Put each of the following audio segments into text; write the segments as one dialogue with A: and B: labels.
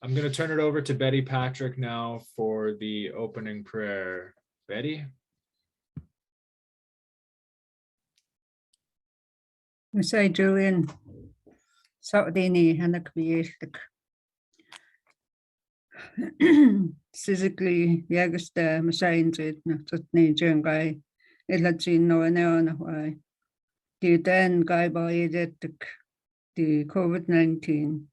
A: I'm going to turn it over to Betty Patrick now for the opening prayer. Betty?
B: Say Julian, Saudini Hanak Biestik. Physically, Yagasta, Massainjit, Natutni Jungai, Elagino and Eonawai. The then guy by Edetic, the COVID-19.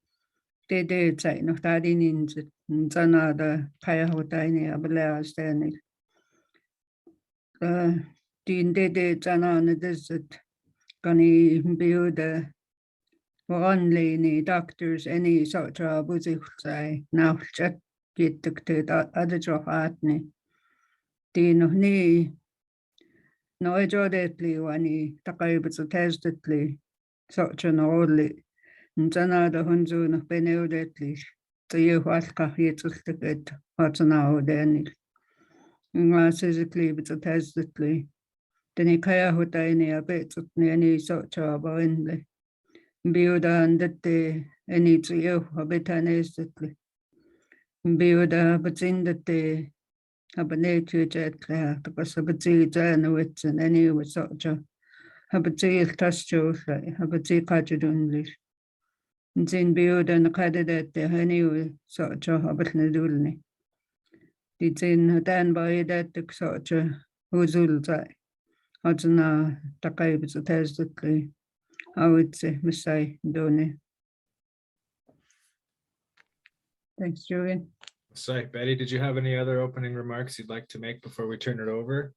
B: They did say no daddy needs it, and Zanada, Kayahotani, Abeleas, then it. The did Zanana desert, Gani build the only doctors, any sort of busy say, now check get the other job at me. The no knee. No, I draw deadly when he takayibits a testedly, such an oldly, and Zanada Hunzu of Beneo deadly. So you walka yet to get what's now then. Physically, but a testedly. Then he kaya hotani a bit of any sort of inly. Builda and that day any to you a bit anesthetly. Builda, but in that day. Nature jet clear because of a tea wits and any was such a habitee tastro, habitee cajadunly. And then build and a candidate the honey such a habit nadulni. It's in dan by that such a huzulzai. Odzana takaibs a testedly. I would say, Missai Doni. Thanks, Julian.
A: Sorry, Betty, did you have any other opening remarks you'd like to make before we turn it over?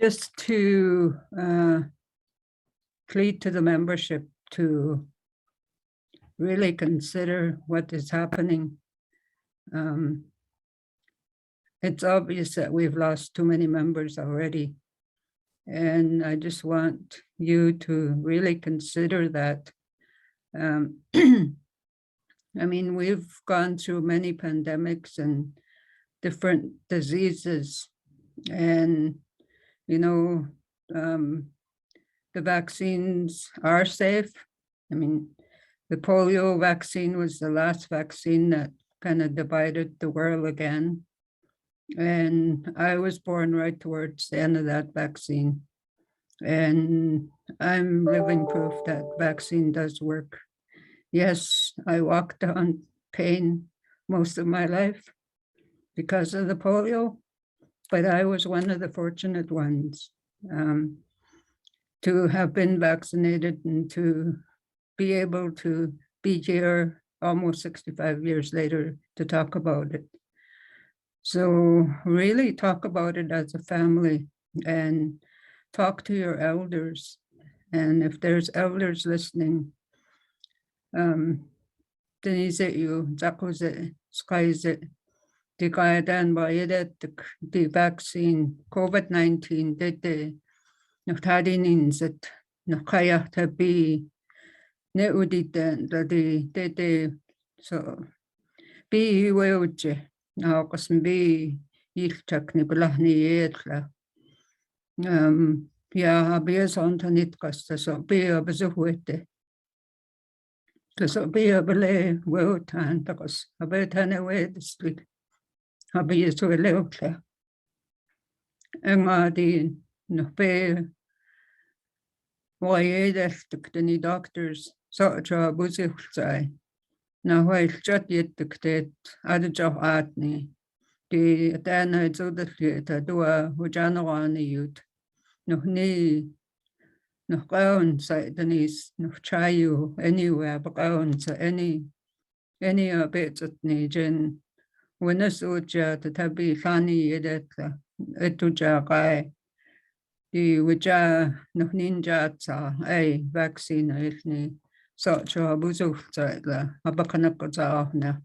B: Just to plead to the membership to really consider what is happening. It's obvious that we've lost too many members already. And I just want you to really consider that. I mean, we've gone through many pandemics and different diseases. And, you know, the vaccines are safe. I mean, the polio vaccine was the last vaccine that kind of divided the world again. And I was born right towards the end of that vaccine. And I'm living proof that vaccine does work. Yes, I walked on pain most of my life because of the polio, but I was one of the fortunate ones to have been vaccinated and to be able to be here almost 65 years later to talk about it. So really talk about it as a family and talk to your elders. And if there's elders listening, Denise you, Zakose, Skyze, the Gayadan Bayedet, the vaccine, COVID-19, the Notadinins that Nakaya Tabi, Neudit, the so be Weuche. Now, because be iltak ni belahni yetla. Ja, abies ontanit kasta so be a bezuhwete. So be a bele weutan takos abetane wedstli. Abies to leukla. Engadi no be wayedestuk the doctors so tra buzuhzai. Now, while chat yet dictate other job at me, the then I do the theatre do a Hujanawani youth. No knee, no gown side the knees, no try you anywhere but gown to any bits at Nijan. When a soldier that have be funny it to Jagai. The Wija no ninja, a vaccine, if ni. Such a buzo la abakanakaza now.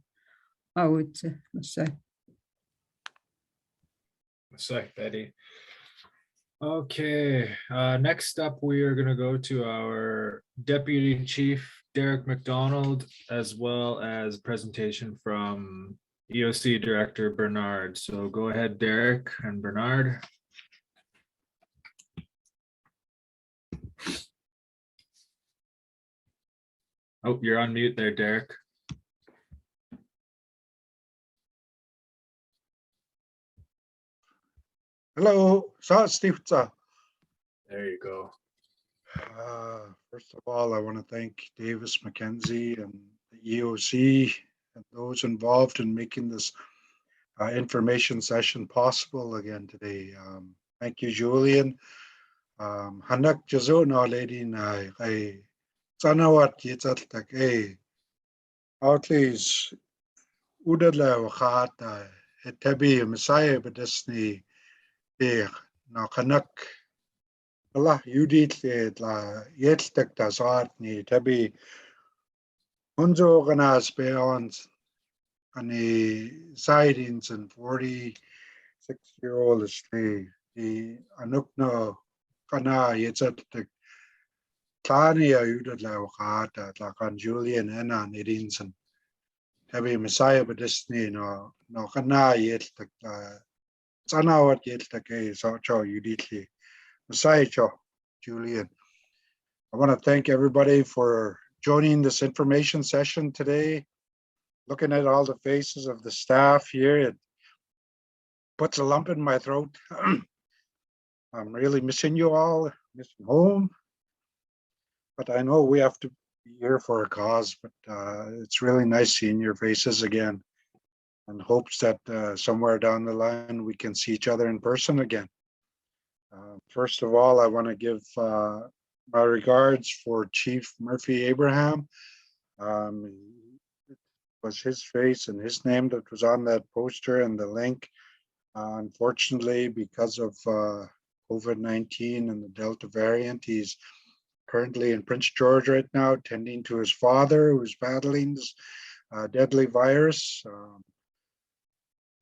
B: I would say.
A: Sorry, Betty. Okay, next up we are going to go to our Deputy Chief Derrick Mcdonald, as well as presentation from EOC Director Bernard. So go ahead, Derrick and Bernard. Oh, you're on mute there, Derrick.
C: Hello, Steve.
A: There you go.
C: First of all, I want to thank Davis McKenzie and the EOC and those involved in making this information session possible again today. Thank you, Julian. Hanak jazo na lady na ay sanawat yitat tak ay outlays udadla wakat etabi Messiah badasni na kanak Allah Judith la yettek das art ni tabi unzo ganas beyond ani sightings and 46-year-old is the anukno kana yetzet tani ayudat la wakata la kan Julian ena nidinsen tabi Messiah badisni no kana yettek sanawat yettek so cho Judith Messiah cho Julian. I want to thank everybody for joining this information session today. Looking at all the faces of the staff here, it puts a lump in my throat. I'm really missing you all, missing home. But I know we have to be here for a cause, but it's really nice seeing your faces again, and hopes that somewhere down the line we can see each other in person again. First of all, I want to give my regards for Chief Murphy Abraham. It was his face and his name that was on that poster and the link. Unfortunately, because of COVID-19 and the Delta variant, he's currently in Prince George right now, tending to his father who's battling this deadly virus.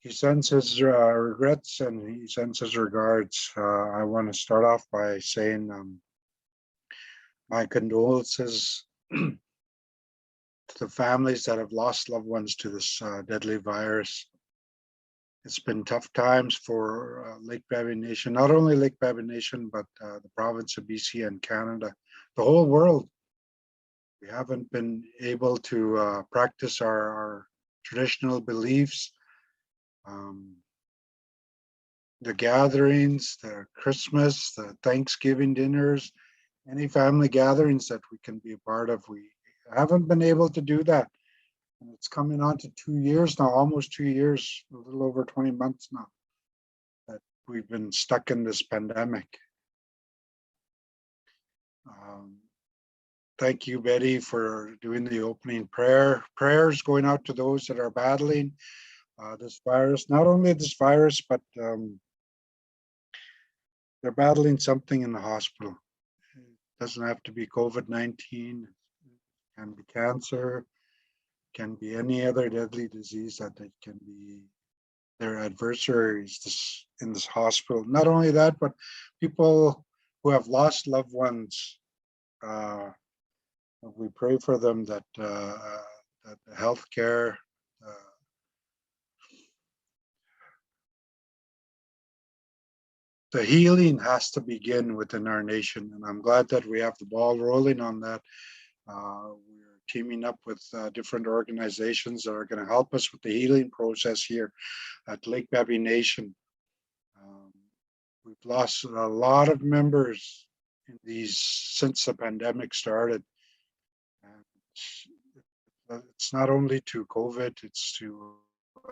C: He sends his regrets and he sends his regards. I want to start off by saying my condolences to the families that have lost loved ones to this deadly virus. It's been tough times for Lake Babine Nation, not only Lake Babine Nation, but the province of BC and Canada, the whole world. We haven't been able to practice our traditional beliefs. The gatherings, the Christmas, the Thanksgiving dinners, any family gatherings that we can be a part of, we haven't been able to do that. And it's coming on to 2 years now, almost 2 years, a little over 20 months now, that we've been stuck in this pandemic. Thank you, Betty, for doing the opening prayer. Prayers going out to those that are battling this virus, not only this virus, but they're battling something in the hospital. It doesn't have to be COVID-19, it can be cancer, can be any other deadly disease that they can be their adversaries in this hospital. Not only that, but people who have lost loved ones, we pray for them that that the healthcare, the healing has to begin within our nation, and I'm glad that we have the ball rolling on that. We're teaming up with different organizations that are going to help us with the healing process here at Lake Babine Nation. We've lost a lot of members in these since the pandemic started. And it's not only to COVID, it's to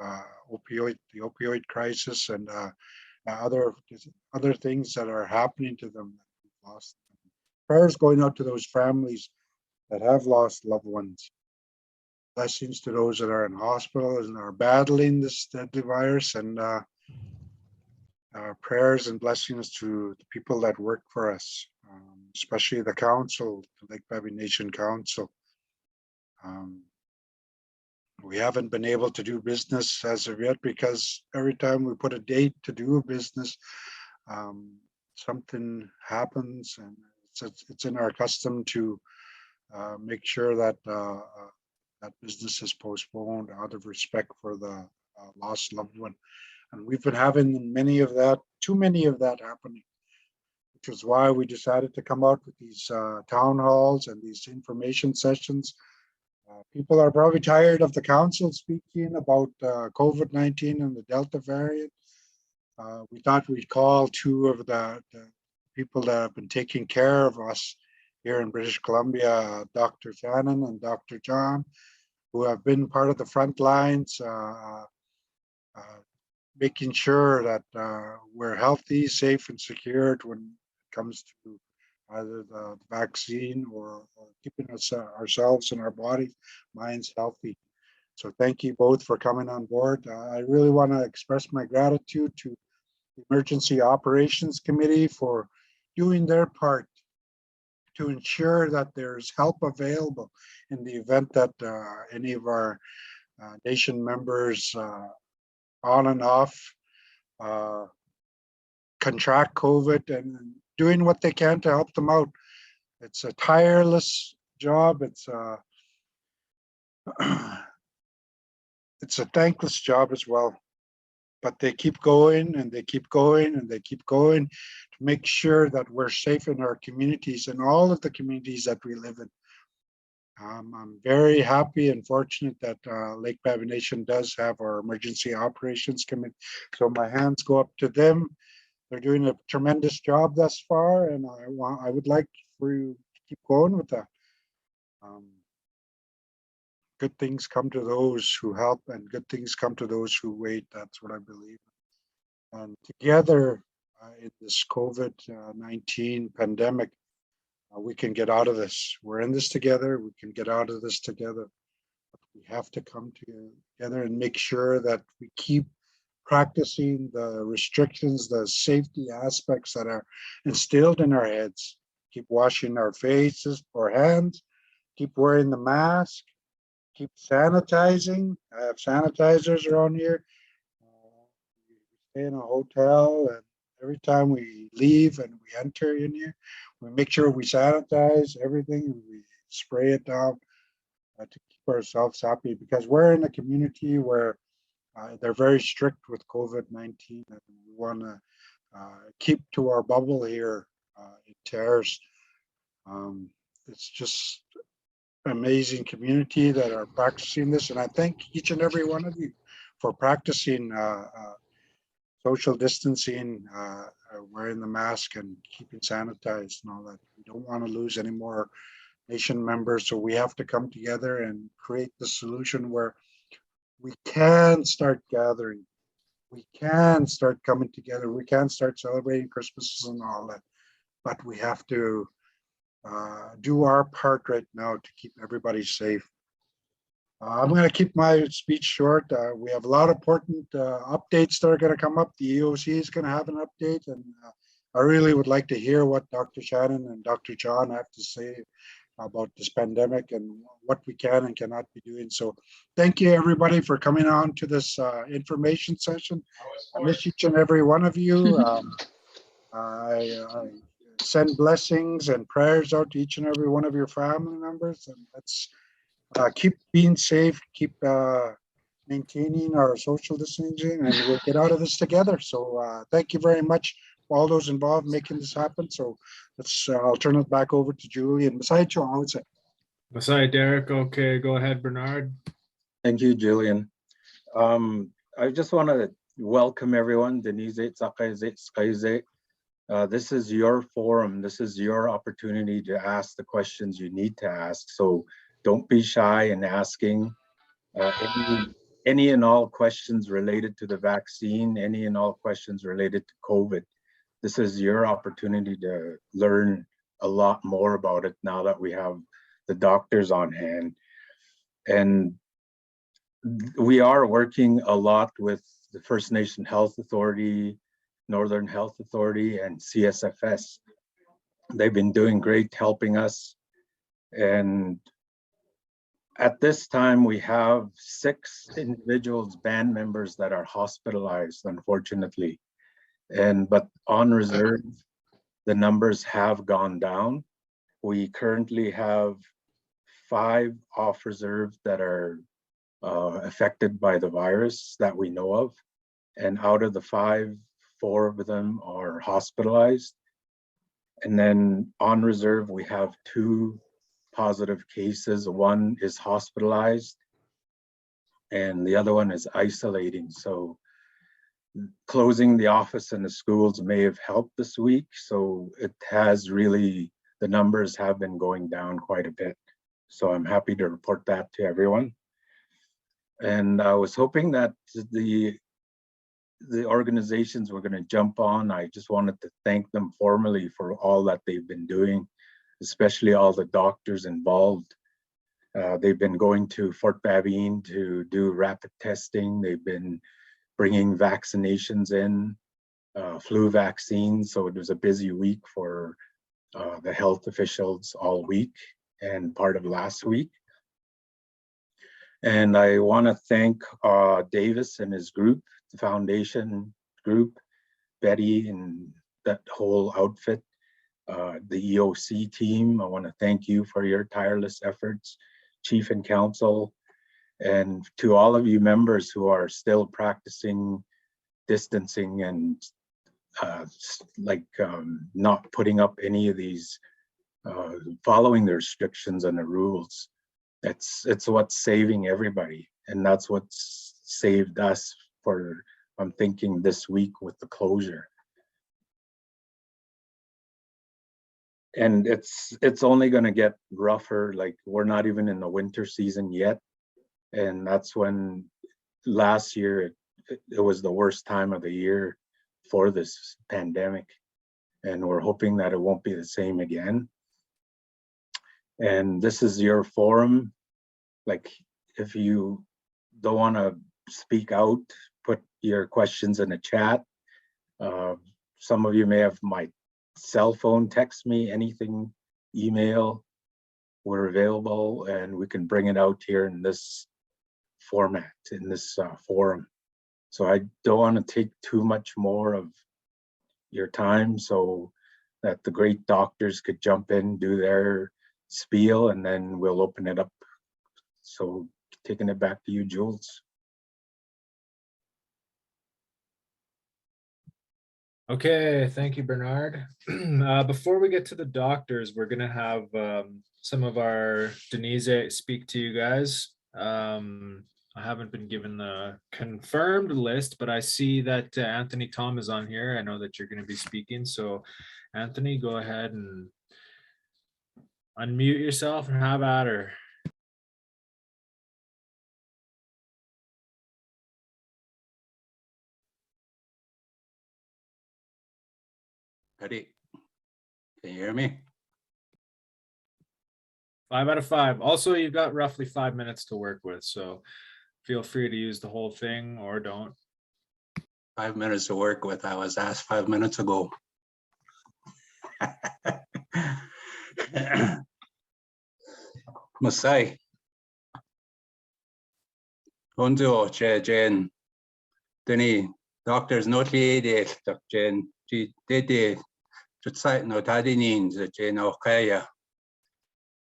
C: the opioid crisis and other things that are happening to them that we've lost. Prayers going out to those families that have lost loved ones. Blessings to those that are in hospitals and are battling this deadly virus, and prayers and blessings to the people that work for us, especially the council, the Lake Babine Nation Council. We haven't been able to do business as of yet because every time we put a date to do a business, something happens, and it's in our custom to make sure that that business is postponed out of respect for the lost loved one. And we've been having too many of that happening, which is why we decided to come out with these town halls and these information sessions People are probably tired of the council speaking about COVID-19 and the Delta variant. We thought we'd call two of the people that have been taking care of us here in British Columbia, Dr. Shannon and Dr. John, who have been part of the front lines, making sure that we're healthy, safe, and secured when it comes to either the vaccine or keeping us ourselves and our bodies, minds healthy. So thank you both for coming on board. I really want to express my gratitude to the Emergency Operations Committee for doing their part to ensure that there's help available in the event that any of our nation members on and off contract COVID, and doing what they can to help them out. It's a tireless job. It's a thankless job as well, but they keep going and they keep going and they keep going to make sure that we're safe in our communities and all of the communities that we live in. I'm very happy and fortunate that Lake Babine does have our Emergency Operations Committee. So my hands go up to them. They're doing a tremendous job thus far, and I would like for you to keep going with that. Good things come to those who help, and good things come to those who wait. That's what I believe. And together in this COVID-19 pandemic, we can get out of this. We're in this together. We can get out of this together. But we have to come together and make sure that we keep practicing the restrictions, the safety aspects that are instilled in our heads. Keep washing our faces or hands, keep wearing the mask, keep sanitizing. I have sanitizers around here. We stay in a hotel, and every time we leave and we enter in here, we make sure we sanitize everything and we spray it down to keep ourselves happy, because we're in a community where they're very strict with COVID-19, and we want to keep to our bubble here in Terrace. It's just an amazing community that are practicing this, and I thank each and every one of you for practicing social distancing, wearing the mask and keeping sanitized and all that. We don't want to lose any more nation members, so we have to come together and create the solution where we can start gathering, we can start coming together, we can start celebrating Christmases and all that, but we have to do our part right now to keep everybody safe. I'm going to keep my speech short. We have a lot of important updates that are going to come up. The EOC is going to have an update, and I really would like to hear what Dr. Shannon and Dr. John have to say about this pandemic and what we can and cannot be doing. So thank you everybody for coming on to this information session. I miss each and every one of you. I send blessings and prayers out to each and every one of your family members, and let's keep being safe, keep maintaining our social distancing, and we'll get out of this together. So thank you very much for all those involved making this happen. So let's I'll turn it back over to Julie, and beside you, I would say.
A: Beside Derrick, okay, go ahead, Bernard.
D: Thank you, Julian. I just want to welcome everyone. Denise, this is your forum. This is your opportunity to ask the questions you need to ask. So don't be shy in asking any and all questions related to the vaccine, any and all questions related to COVID. This is your opportunity to learn a lot more about it now that we have the doctors on hand. And we are working a lot with the First Nation Health Authority, Northern Health Authority, and CSFS. They've been doing great helping us. And at this time, we have 6 individuals, band members, that are hospitalized, unfortunately. But on reserve, the numbers have gone down. We currently have 5 off reserve that are affected by the virus that we know of. And out of the 5, 4 of them are hospitalized. And then on reserve, we have 2 positive cases. One is hospitalized and the other one is isolating. So closing the office and the schools may have helped this week. So it has really, the numbers have been going down quite a bit. So I'm happy to report that to everyone. And I was hoping that the organizations were going to jump on. I just wanted to thank them formally for all that they've been doing, especially all the doctors involved. They've been going to Fort Babine to do rapid testing. They've been bringing vaccinations in, flu vaccines. So it was a busy week for the health officials all week and part of last week. And I want to thank Davis and his group, the foundation group, Betty and that whole outfit, the EOC team. I want to thank you for your tireless efforts, Chief and Council, and to all of you members who are still practicing distancing and not putting up any of these, following the restrictions and the rules. It's what's saving everybody, and that's what's saved us for, I'm thinking, this week with the closure. And it's only going to get rougher. Like, we're not even in the winter season yet, and that's when last year it was the worst time of the year for this pandemic, and we're hoping that it won't be the same again. And this is your forum. Like, if you don't want to speak out, put your questions in the chat. Some of you may have my cell phone, text me, anything, email. We're available, and we can bring it out here in this format, in this forum. So I don't want to take too much more of your time, so that the great doctors could jump in, do their spiel, and then we'll open it up. So taking it back to you, Jules.
A: Okay, thank you, Bernard. Before we get to the doctors, we're gonna have some of our Denise speak to you guys. I haven't been given the confirmed list, but I see that Anthony Tom is on here. I know that you're gonna be speaking. So Anthony, go ahead and unmute yourself and have at her.
E: Ready? Can you hear me?
A: 5 out of 5. Also, you've got roughly 5 minutes to work with, so feel free to use the whole thing or don't.
E: 5 minutes to work with. I was asked 5 minutes ago. Masai. Honzo Jen. Denny, doctors not lady, Jen. She did just site no tadinin, Jen Okaya.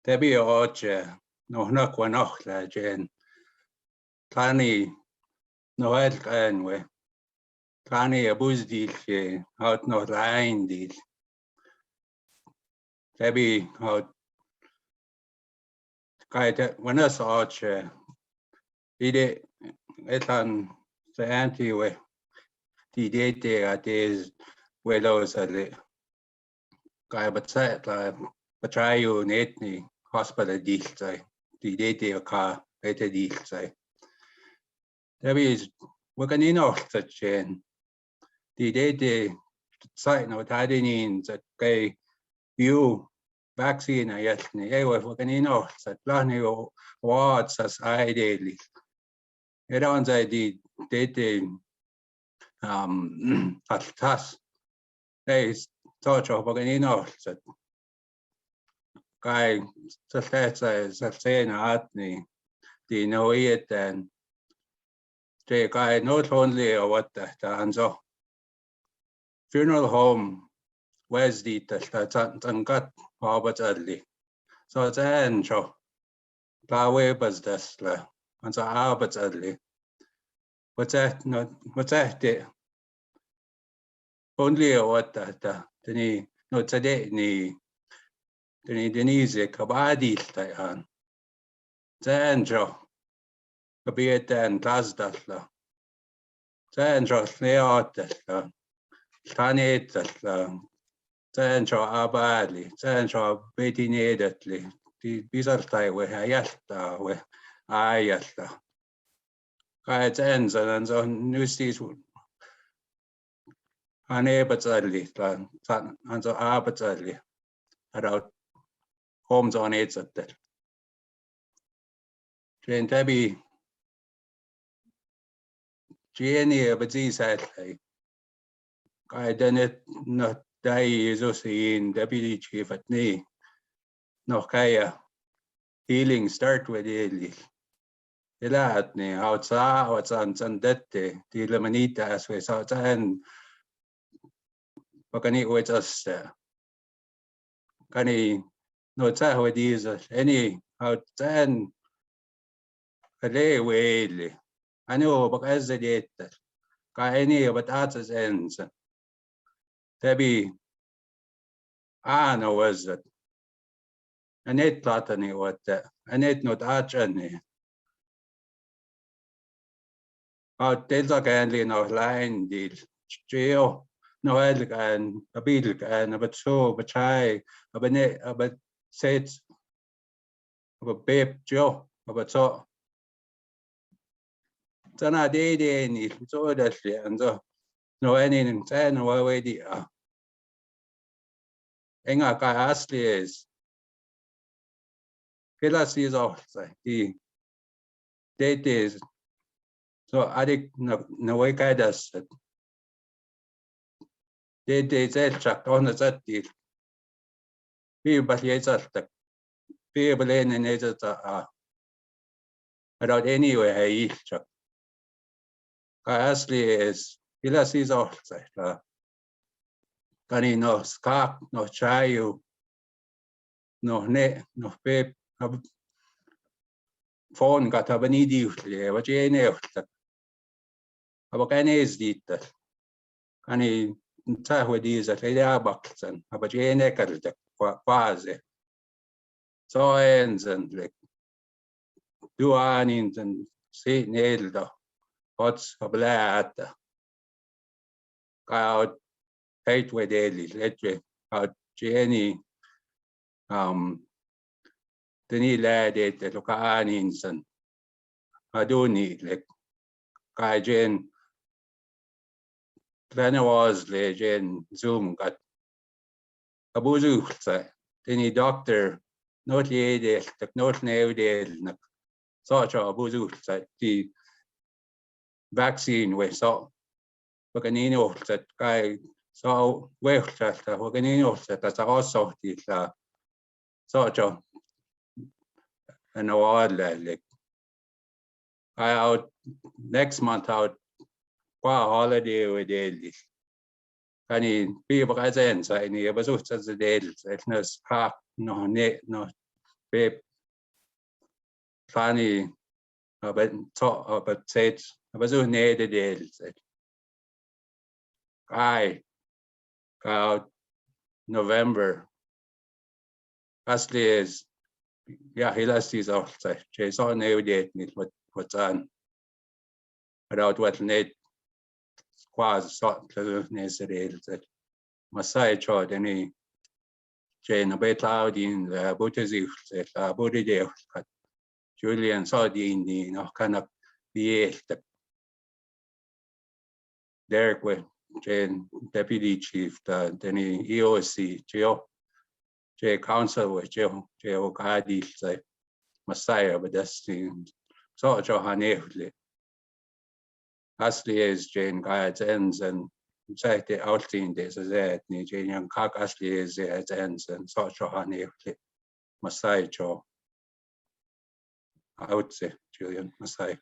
E: Debbie Oche, no knock one off, Jen. Tani, no head can we. Tani a booze deal, out no line deal. Debbie out. Kite when I saw Oche, it on the anti way. The date at is where those are the guy, but set but try you netni hospital deal say the date a car better deal say. There is we're going to know that chain. The date site no tidings that gay you vaccine I yet we're going to know that plan wards as I daily. It on the date at task. Hey, touch of Baganino said guy saying at me, the know it and the guy not only what the answer funeral home where's the that's got Robert early. So it's an show. Plaway was this and so Albert early. What's that? Not what's that? Only what that ni no today ni Denise kabadil tayan. Zanjo kabiyetan tasdalla. Zanjo neotalla. Tanetalla. Zanjo abali. Zanjo betinedetli. Pisartai we hayalta we ayalta. Kai zanza and so nustis anebatali and so abatali about homes on aids at that. Jane Debbie Jenny Abadzi said like I done it not die is also in deputy chief at knee. No kaya healing start with daily. Lahat ni outside on dette di lamanita as we saw and pakani with us kani no sa with these any outside kale wele ano bakas det ka any but arts ends tabi no was that anet platani what anet not archani out delta canly no line deal geo no elgan abil and but so but chai but said about babe joe about so Sana day ni so that and so no anything saying no way the enga ka asli is Kelas is off the date is so adik no way kaidas date check on the set deal be but yes that be belen and it without anyway check asli is Kelas is off kani no skak no chayu no ne no pe phone ka tabani di le wa che ne aba kane is dit kani ta ho di za le ya baksan aba che ne kar ta quase so ends and like do anin and se nelda what's ablat ka out hate with daily let out Jenny Deni lade te loka aninsan adoni like kai jen plana was le jen zoom got abuzu sa deni doctor not yede not nowadays na so abuzu sa the vaccine we saw paganino that kai so we that paganino that also the so and all like I out next month out qua holiday with daily. Kani people guys in so any but so as the daily it's no park no net no babe funny but talk about said but so near the daily I out November actually is yeah he last is off so Jason new date what's on without what net quasi sort of necessary that Masai chord any Jane a bit loud in the Buddhism that Buddha de Julian saw the you know kind of the Derrick with Jane deputy chief the any EOC Joe J council with Joe Gadi say Messiah but that's the so Johanne Asli is Jane guides ends and say the outline this is it ni Jane young cock Asli is it ends and such a honey Masai Joe I would say Julian Masai.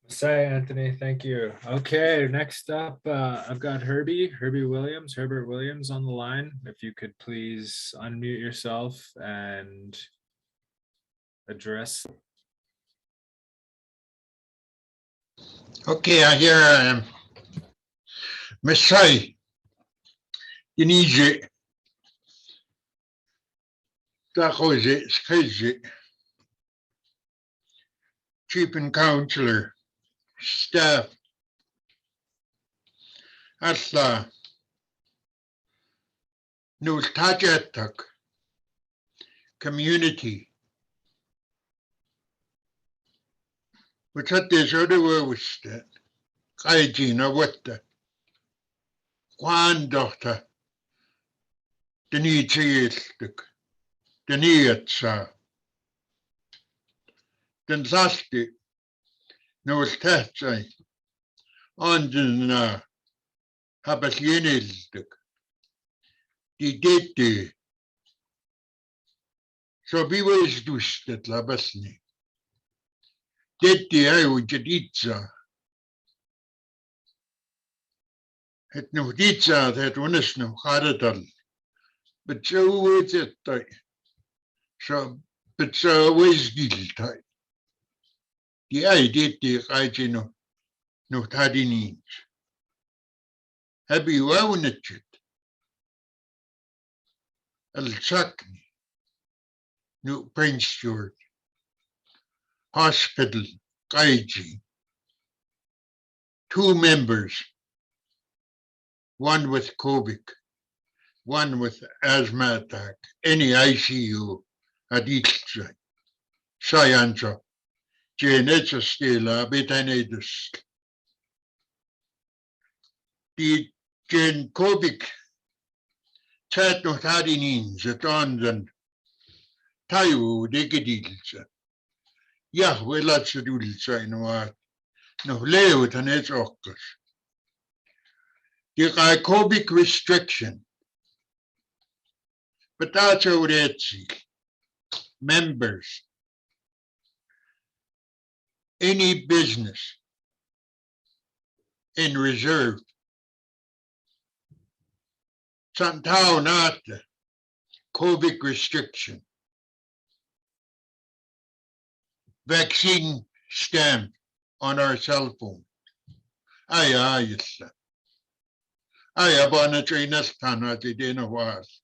A: Say Anthony, thank you. Okay, next up, I've got Herbert Williams on the line. If you could please unmute yourself and address.
F: Okay, here I am. Messiah, you need you. Takoze, Skeze, Chief and Counselor, staff, Asla, Nultajatak, community. Which at this other was that Kaijina what the granddaughter, the need to eat the need sa. Den sasti, no was tähtsä, on den habas jenilstuk. Die dette, so vi was dustet labasni. Dette är ju jaditsa. Het nog ditsa, het onnes nog hardal. But so was it, so, but so was giltai. Die dette gaitje nog tadinins. Heb je wel het Al-Sakni, New Prince Stewart, Hospital, Kaiji, 2 members, one with COVID, one with asthma attack, any ICU, Aditsa, Sayansa, Janetsa Stela, Betanedus. Die Jan COVID Chat nog hadinin zet aan tayo digedilse. Ja, we laat ze doen zijn maar nog leeuwt en het okkers. Die COVID restriction. But that's how it members. Any business in reserve. Sometime not the COVID restriction. Vaccine stamp on our cell phone. Yes. Abana China's Tanati Dina was.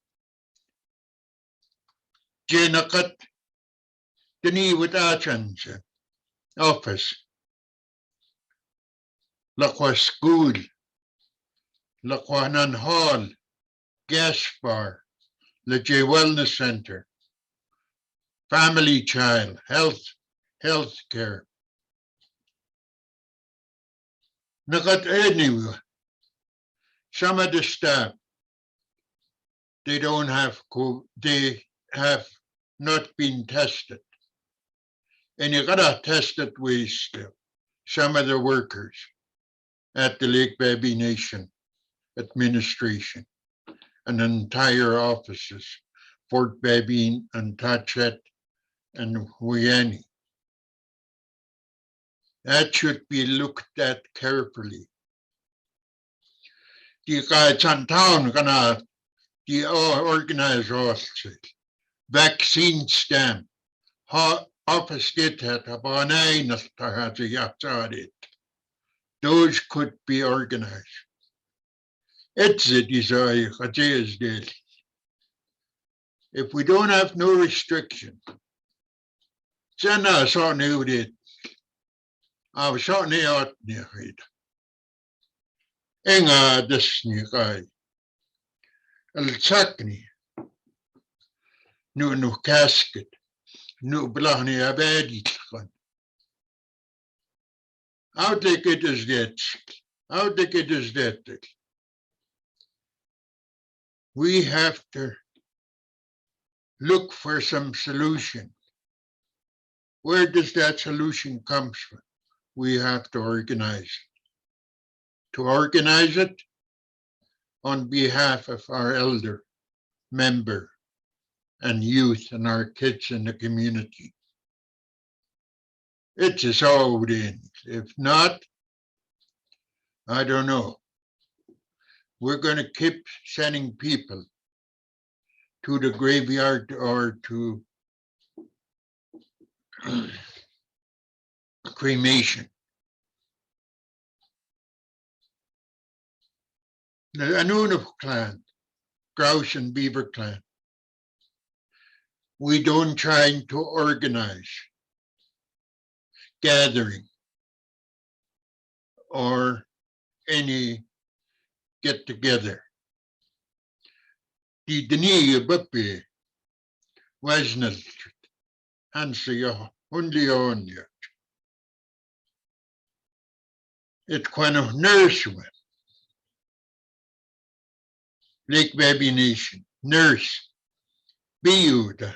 F: Jenakat Dini with Achans office. Lakwa school. Lakwanan hall. Gas bar, the J Wellness Center, family child, health care. Nakat anyway, some of the staff, they don't have they have not been tested. And you gotta test it with some of the workers at the Lake Babine administration. And entire offices, Fort Babine and Tachet and Huyani. That should be looked at carefully. Die Town gonna die organize offices, vaccine stamp, office did that about 9 those could be organized. It's a desire, if we don't have no restriction, then I saw new it. I was shot near out near it. Enga this new guy. Al-Sakni. No casket. No blahni abedi. How take it is that? How take it is that? We have to look for some solution. Where does that solution come from? We have to organize it. To organize it on behalf of our elder member and youth and our kids in the community. It is all in. If not, I don't know. We're going to keep sending people to the graveyard or to cremation. The Anunov clan, Grouse and Beaver clan. we don't try to organize gathering or any get together. Die dnie buppe wasn't Hansa ja hundlion. It kind of nurse one. Lake Vaccination, nurse, be the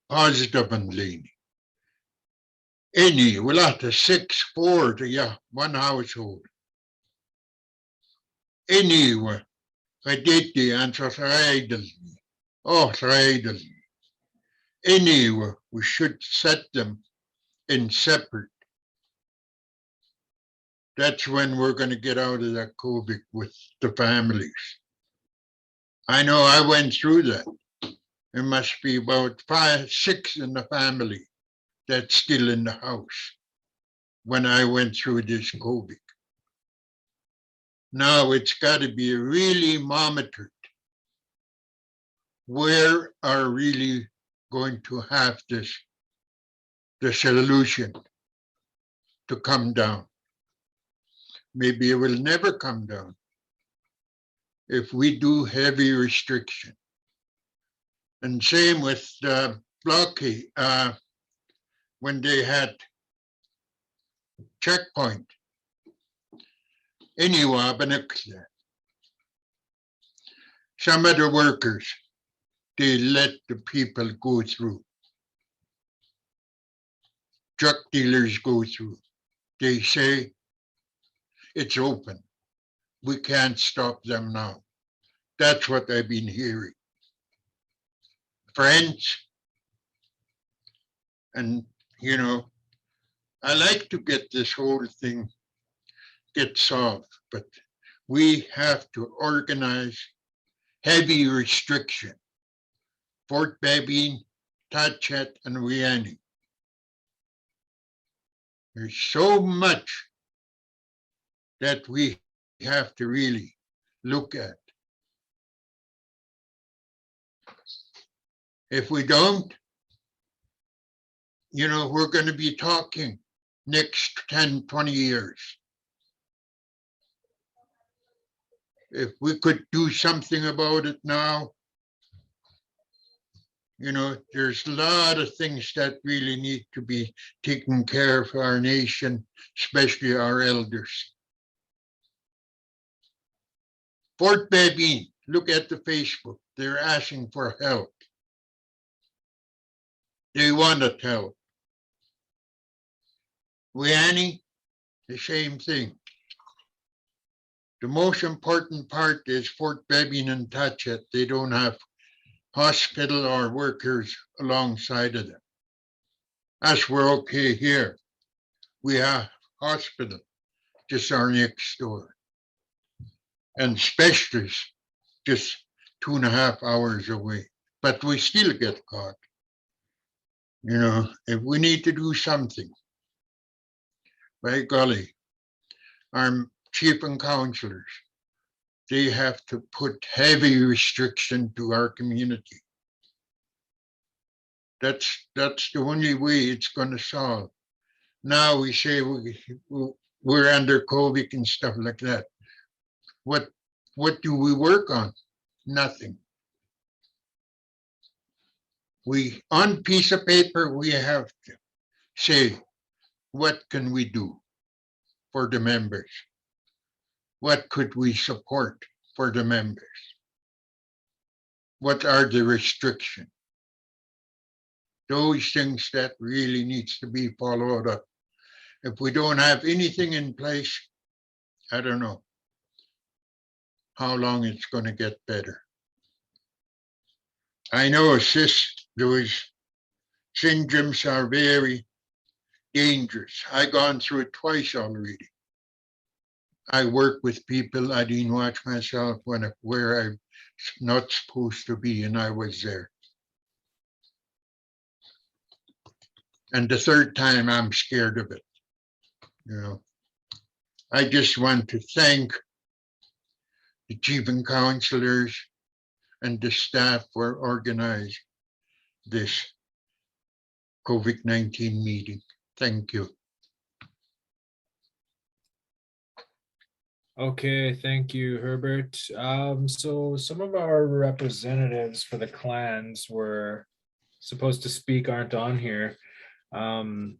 F: positive and leaning. Any, well, at the 6, 4, yeah, one household. Anyway, I did the answer idle. Oh, idle. Anyway, we should set them in separate. That's when we're going to get out of that COVID with the families. I know I went through that. There must be about 5, 6 in the family that's still in the house when I went through this COVID. Now it's got to be really monitored. Where are really going to have this, the solution to come down? Maybe it will never come down if we do heavy restriction. And same with the blockade, when they had checkpoint. Anyway, some of the workers, they let the people go through. Drug dealers go through. They say it's open. We can't stop them now. That's what I've been hearing. Friends, and you know, I like to get this whole thing get solved, but we have to organize heavy restriction. Fort Babine, Tachet, and Riani. There's so much that we have to really look at. If we don't, you know, we're going to be talking next 10, 20 years. If we could do something about it now, you know, there's a lot of things that really need to be taken care of our nation, especially our elders. Fort Babine, look at the Facebook. They're asking for help. They wanted help. Riani, the same thing. The most important part is Fort Babine and Tachet. They don't have hospital or workers alongside of them. As we're okay here. We have hospital just our next door. And specialists just 2.5 hours away. But we still get caught. You know, if we need to do something, by golly, our chief and counselors, they have to put heavy restriction to our community. That's the only way it's going to solve. Now we say we're under COVID and stuff like that. What do we work on? Nothing. We, on piece of paper, we have to say, what can we do for the members? What could we support for the members? What are the restrictions? Those things that really needs to be followed up. If we don't have anything in place, I don't know how long it's going to get better. I know those syndromes are very dangerous. I've gone through it twice already. I work with people I didn't watch myself where I'm not supposed to be, and I was there. And the third time, I'm scared of it. You know, I just want to thank the chief and counselors and the staff for organizing this COVID-19 meeting. Thank you.
A: Okay, thank you, Herbert. So some of our representatives for the clans were supposed to speak aren't on here. So I'm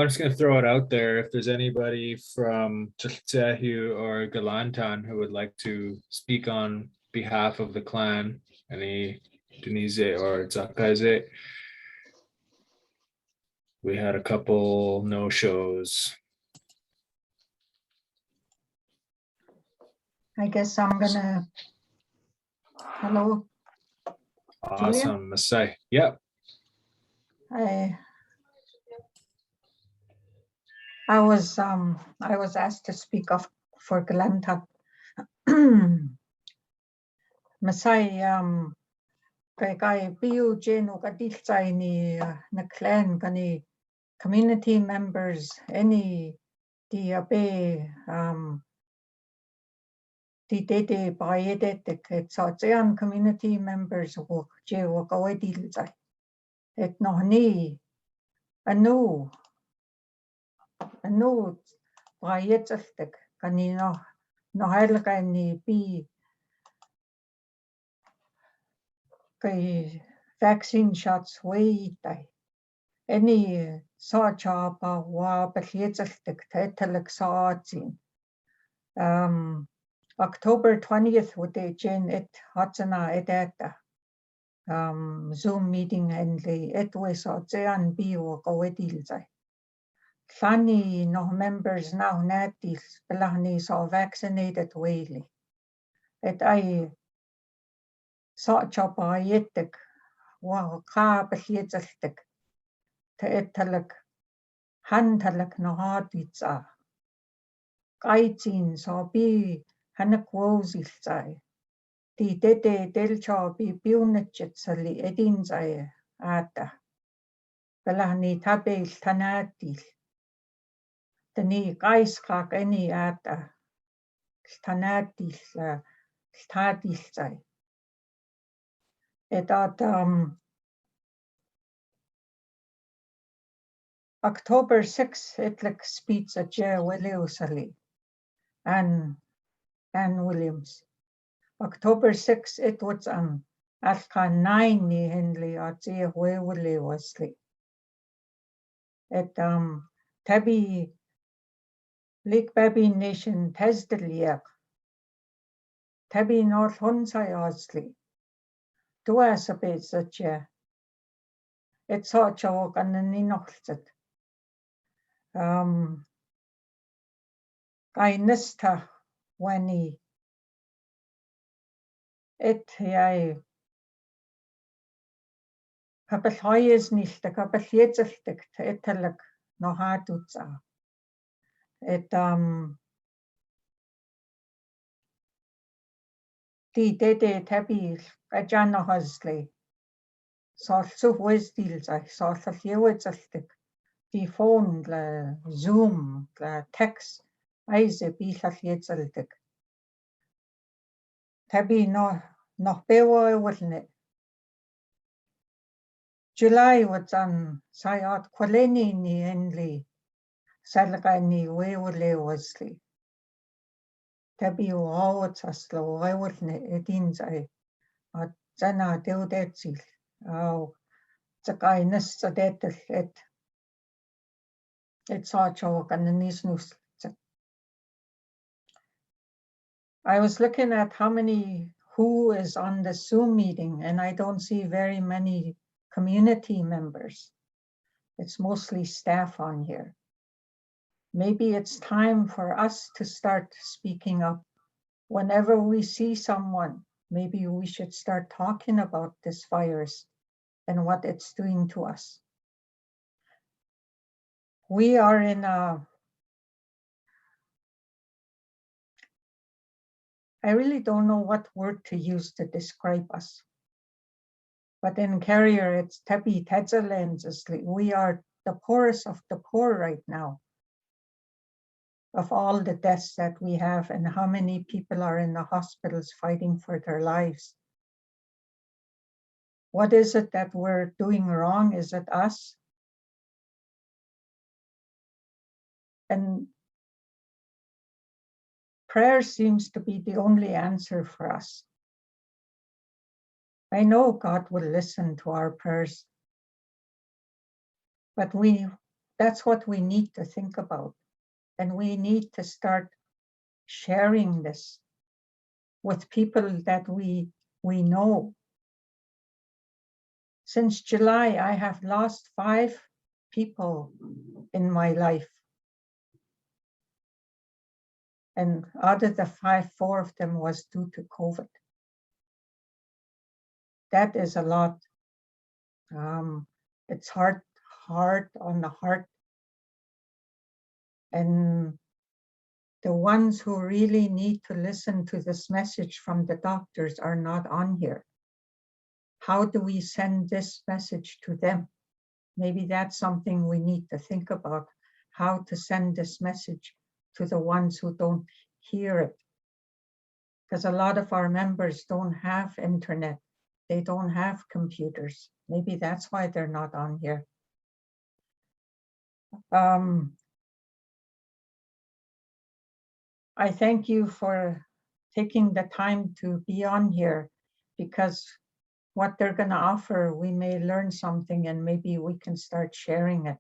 A: just gonna throw it out there. If there's anybody from Tsehu or Galantan who would like to speak on behalf of the clan, any Denise or Zakaze. We had a couple no-shows.
G: I guess I'm gonna, hello,
A: Awesome, Masai. Yep.
G: I was asked to speak for Galantan. Masai kai piu jeno kadiltsai ni na clan kani community members any di abe di dede baiedet et sa tsean community members wo je wo kawadiltsai et no ni anu baietzaltek kani no heilige ni bi kai vaccine shots way tai any saw chapa wa belietzaltek tetelek saatsin October 20th would they jen it hatsana edata Zoom meeting and the it was an bio kawedilzai Lani no members now natis belani saw vaccinated whaley et I saw chapa yetek wa ka belietzaltek te etalek hantalek no haditsa kaitin saw bi hanak wozilzai di dede delcha bi biunetjetsali edinzai ata belani tabel tanatil Tani kaiskak any ata tanatil tadilzai et at October 6 etlek speech at Jer Williamsali and Williams. October 6 it was alka 9 ni Henley at Jer Wesley. Et tabi Lake Babine Nation Tesdeliak tabi North Hunsai Osli. Tuas a bit such a it saw chalk and the ninochset. I nista when he it I couple hoyes nicht the couple jetzeltek etelek no hatutza. It di dede tabi ajana hosli. So wesdils I saw the yewezeltek. Die phone la Zoom la text eise bichal jetzeltek. Tabi no bewa wasn't July was sayat kwaleni ni enli salga ni wewale wasli. Tabi wawat aslo wasn't edinzai at zana deudetsil. Zakai nesta detel it saw chalk and the nisnus. I was looking at who is on the Zoom meeting, and I don't see very many community members. It's mostly staff on here. Maybe it's time for us to start speaking up. Whenever we see someone, maybe we should start talking about this virus and what it's doing to us. We are in I really don't know what word to use to describe us. But in Carrier, it's Tepi Tedzelens. We are the poorest of the poor right now. Of all the deaths that we have and how many people are in the hospitals fighting for their lives. What is it that we're doing wrong? Is it us? And prayer seems to be the only answer for us. I know God will listen to our prayers, but that's what we need to think about. And we need to start sharing this with people that we know. Since July, I have lost 5 people in my life. And out of the 5, 4 of them was due to COVID. That is a lot. It's hard on the heart. And the ones who really need to listen to this message from the doctors are not on here. How do we send this message to them? Maybe that's something we need to think about, how to send this message to the ones who don't hear it. Because a lot of our members don't have internet. They don't have computers. Maybe that's why they're not on here. I thank you for taking the time to be on here, because what they're going to offer, we may learn something and maybe we can start sharing it.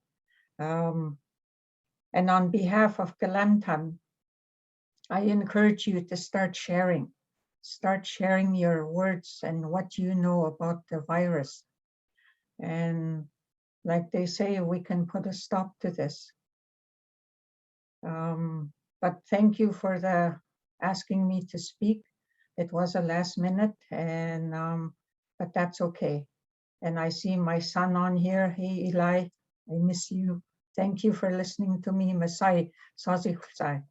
G: And on behalf of Kelantan, I encourage you to start sharing. Start sharing your words and what you know about the virus. And like they say, we can put a stop to this. But thank you for asking me to speak. It was a last minute, and but that's okay. And I see my son on here. Hey, Eli, I miss you. Thank you for listening to me, Masai. Sazihusai.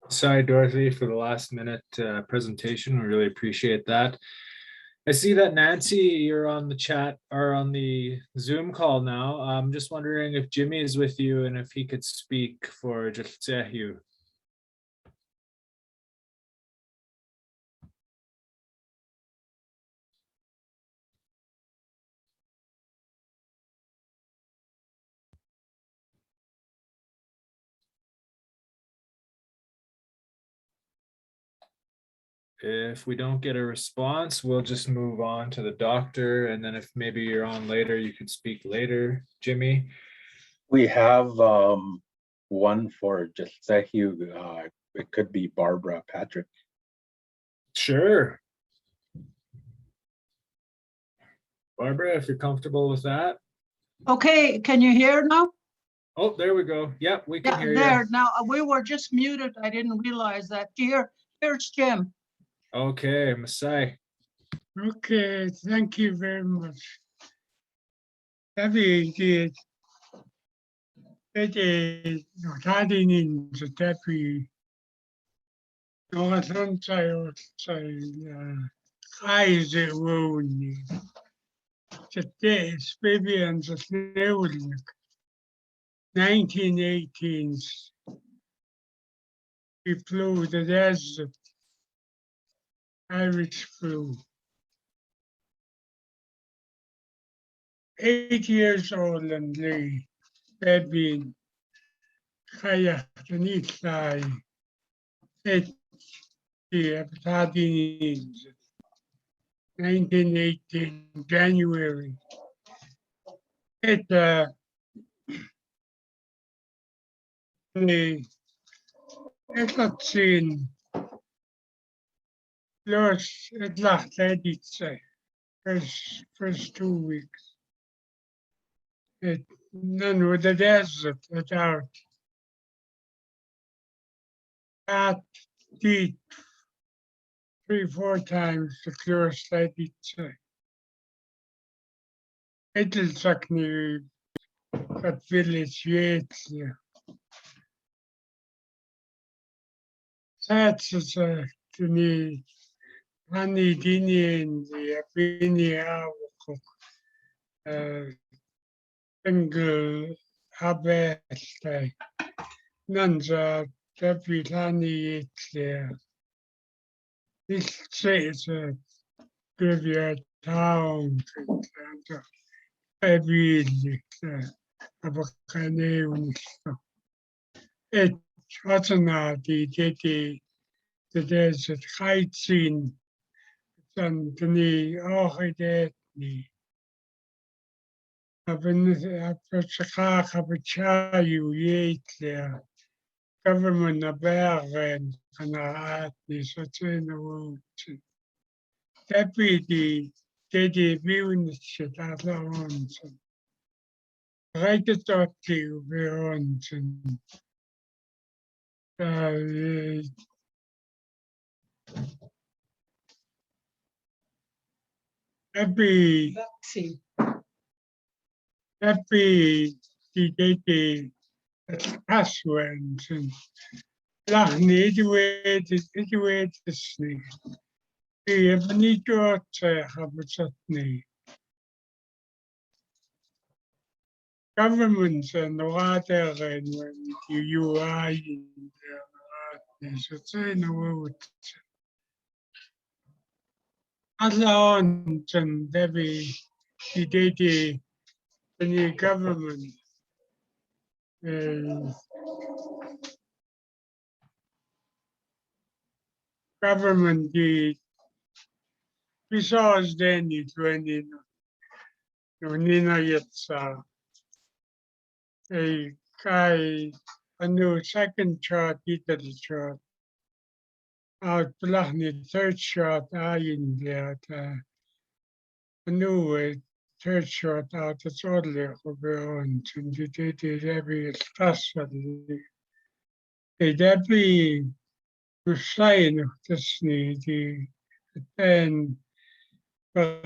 A: Sorry, Dorothy, for the last minute presentation. We really appreciate that. I see that Nancy, you're on the chat or on the Zoom call now. I'm just wondering if Jimmy is with you and if he could speak for Jiltsehu. If we don't get a response, we'll just move on to the doctor. And then if maybe you're on later, you could speak later, Jimmy.
D: We have one for Jiltsehu. It could be Barbara Patrick.
A: Sure. Barbara, if you're comfortable with that.
H: Okay, can you hear now?
A: Oh, there we go. Yep, we can
H: Yeah,
A: hear
H: there.
A: you.
H: Now, we were just muted. I didn't realize that. Here's Jim.
A: Okay, Masai.
I: Okay, thank you very much. Debbie, it is hiding in the Debbie. No, eyes it wound. Today, baby and the snowing. 1918s. We flew the desert. Irish flu. 8 years old and Lee, Babine, Kaya, Tanitlai, the Sardines, 1918, January. It the vaccine lost at last, I did say, first 2 weeks. None with the desert at our at deep 3-4 times the clearest I did say. It'll suck me at village yet. That's to me, honey dini in the opinion single habest Nanza Capitani it's there. This says graveyard town, Babine, Vaccination. It wasn't the there's a height scene. And the orchid, I've been you yet there. Government of and is what's in the world. Deputy, Daddy viewing the shit out loud. Right at the to be on. Happy the passwords and Lachni, educated snake. Even need to have a chutney. Governments and the water and when you are in the should say no word. Alone and Debbie, the deity, the government. Government the resource then it when Nina yet a guy a new second chart, the chart. Out the third shot in there. A new third shot out it's orderly on to the every specially. A deputy was saying of this the then the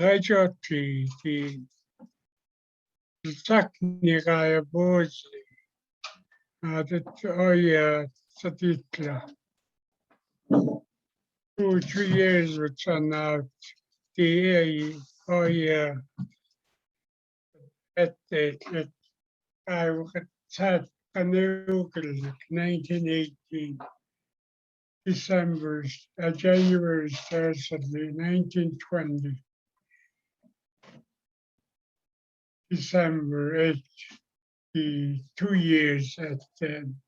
I: technical boards that Satitla. 2 years which are now the at I had a new 1918 December January starts at the 1920 December 8 the 2 years at then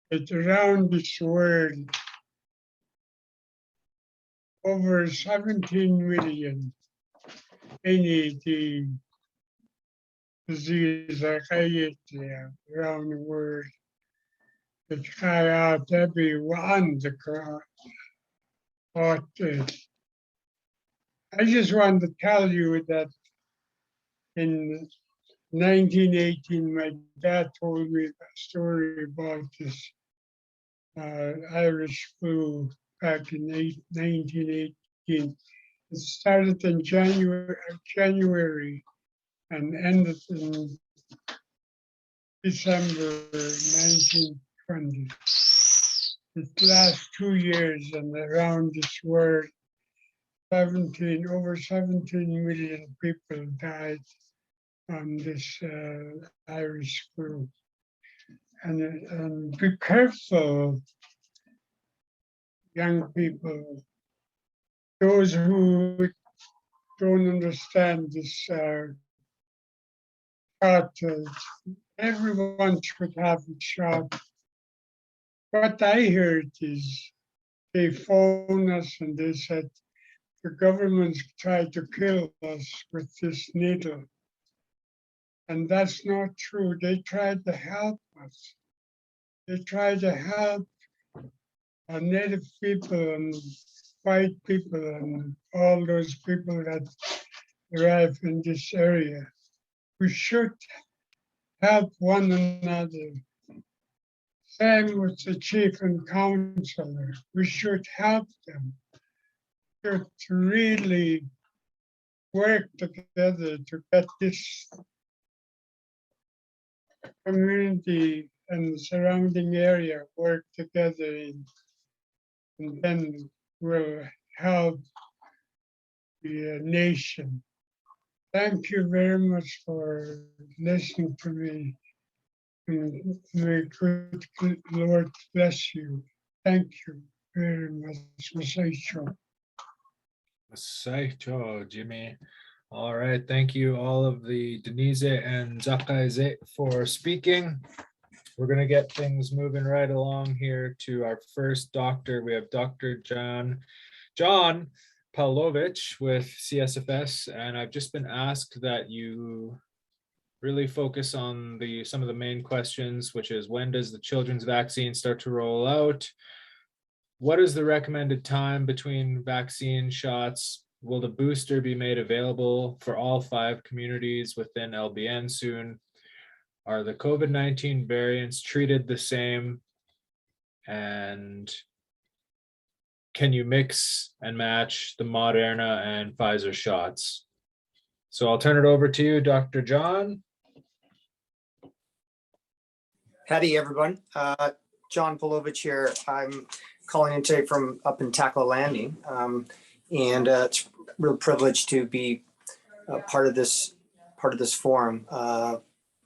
I: it's around this world over 17 million any the disease around the world that carry out everyone the crowd. I just wanted to tell you that in 1918, my dad told me a story about this Irish flu back in 1918. It started in January and ended in December 1920. It lasts 2 years and around this world, over 17 million people died on this Irish flu. And be careful, young people, those who don't understand this shot, everyone should have a shot. What I heard is they phoned us and they said the government's tried to kill us with this needle. And that's not true. They tried to help us. They tried to help Native people and white people and all those people that arrive in this area. We should help one another. Same with the chief and counselor. We should help them. To really work together to get this community and the surrounding area work together and then we'll help the nation. Thank you very much for listening to me. And may good Lord bless you. Thank you very much, Mr.
A: Saito, Jimmy. All right, thank you all of the Denise and Zakaize for speaking. We're gonna get things moving right along here to our first doctor. We have Dr. John Pavlovich with CSFS, and I've just been asked that you really focus on some of the main questions, which is when does the children's vaccine start to roll out? What is the recommended time between vaccine shots? Will the booster be made available for all 5 communities within LBN soon? Are the COVID-19 variants treated the same? And can you mix and match the Moderna and Pfizer shots? So I'll turn it over to you, Dr. John.
J: Howdy, everyone. John Pavlovich here. I'm calling in today from up in Tackle Landing. And it's a real privilege to be part of this forum. I'm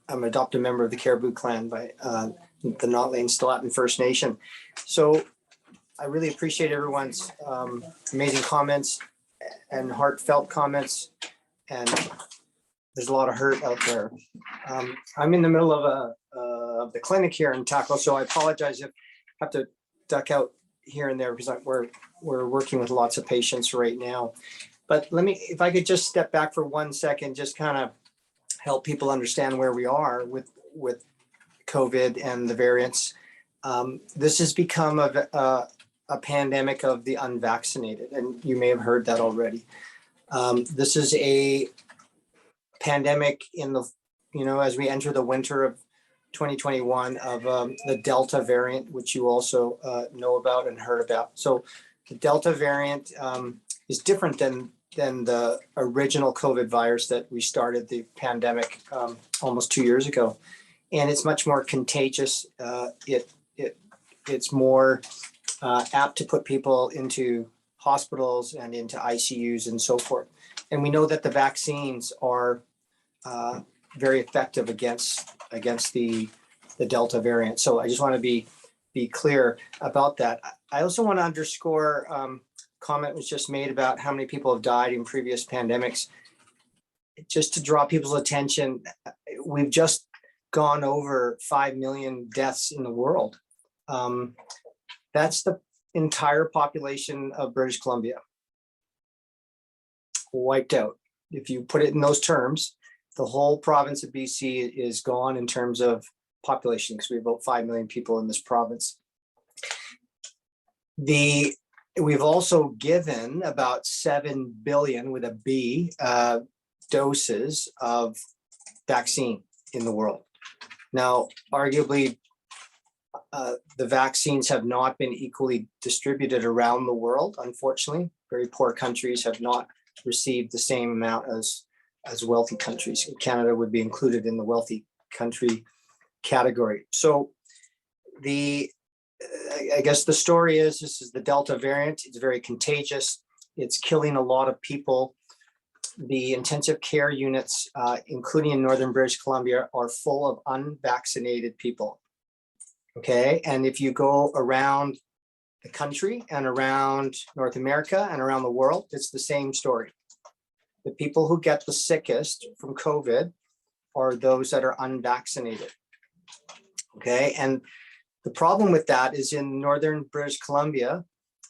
J: an adopted member of the Caribou clan by the Notlane Stillatin First Nation. So I really appreciate everyone's amazing comments and heartfelt comments. And there's a lot of hurt out there. I'm in the middle of the clinic here in Tackle, so I apologize if I have to duck out here and there because we're working with lots of patients right now. But if I could just step back for 1 second, just kind of help people understand where we are with COVID and the variants. This has become a pandemic of the unvaccinated, and you may have heard that already. This is a pandemic as we enter the winter of 2021 of the Delta variant, which you also know about and heard about. So the Delta variant is different than the original COVID virus that we started the pandemic almost 2 years ago. And it's much more contagious. It's more apt to put people into hospitals and into ICUs and so forth. And we know that the vaccines are very effective against the Delta variant. So I just want to be clear about that. I also want to underscore comment was just made about how many people have died in previous pandemics. Just to draw people's attention, we've just gone over 5 million deaths in the world. That's the entire population of British Columbia wiped out. If you put it in those terms, the whole province of BC is gone in terms of population because we have about 5 million people in this province. We've also given about 7 billion with a B doses of vaccine in the world. Now, arguably, the vaccines have not been equally distributed around the world, unfortunately. Very poor countries have not received the same amount as wealthy countries. Canada would be included in the wealthy country category. So I guess the story is this is the Delta variant. It's very contagious. It's killing a lot of people. The intensive care units, including in Northern British Columbia, are full of unvaccinated people. Okay, and if you go around the country and around North America and around the world, it's the same story. The people who get the sickest from COVID are those that are unvaccinated. Okay, and the problem with that is in Northern British Columbia,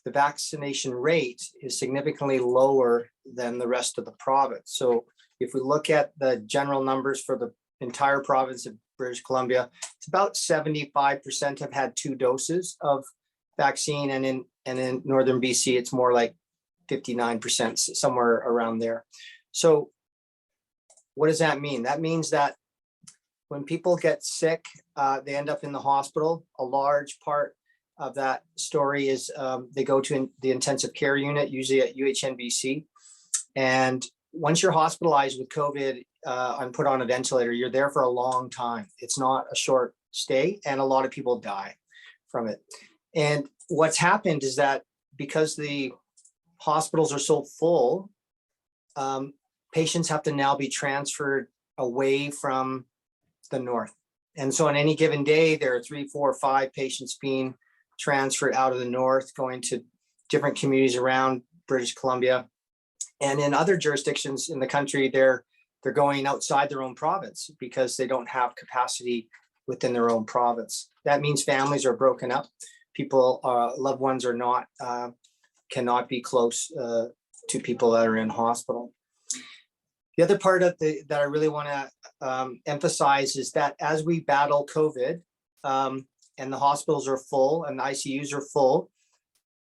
J: the vaccination rate is significantly lower than the rest of the province. So if we look at the general numbers for the entire province of British Columbia, it's about 75% have had 2 doses of vaccine, and in Northern BC, it's more like 59%, somewhere around there. So what does that mean? That means that when people get sick, they end up in the hospital. A large part of that story is they go to the intensive care unit, usually at UHNBC. And once you're hospitalized with COVID and put on a ventilator, you're there for a long time. It's not a short stay, and a lot of people die from it. And what's happened is that because the hospitals are so full, patients have to now be transferred away from the north. And so on any given day, there are 3, 4, 5 patients being transferred out of the north, going to different communities around British Columbia. And in other jurisdictions in the country, they're going outside their own province because they don't have capacity within their own province. That means families are broken up. People, loved ones are not, cannot be close to people that are in hospital. The other part of that I really want to emphasize is that as we battle COVID and the hospitals are full and the ICUs are full,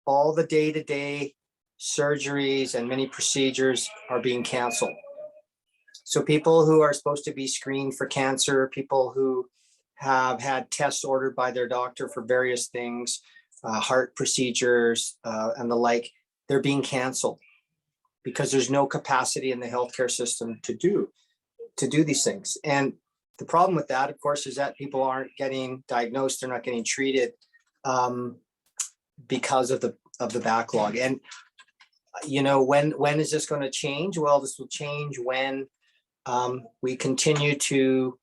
J: all the day-to-day surgeries and many procedures are being canceled. So people who are supposed to be screened for cancer, people who have had tests ordered by their doctor for various things, heart procedures and the like, they're being canceled because there's no capacity in the healthcare system to do these things. And the problem with that, of course, is that people aren't getting diagnosed, they're not getting treated because of the backlog. And you know, when is this going to change? Well, this will change when we continue to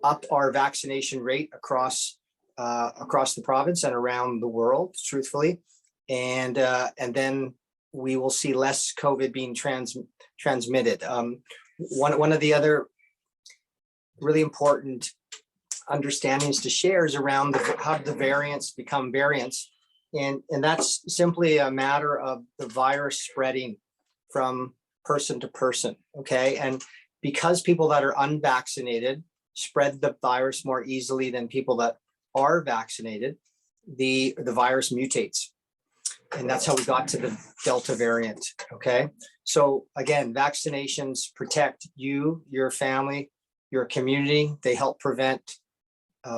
J: up our vaccination rate across the province and around the world, truthfully, and then we will see less COVID being transmitted. One of the other really important understandings to share is around how the variants become variants. And that's simply a matter of the virus spreading from person to person, okay? And because people that are unvaccinated spread the virus more easily than people that are vaccinated, the virus mutates. And that's how we got to the Delta variant, okay? So again, vaccinations protect you, your family, your community. They help prevent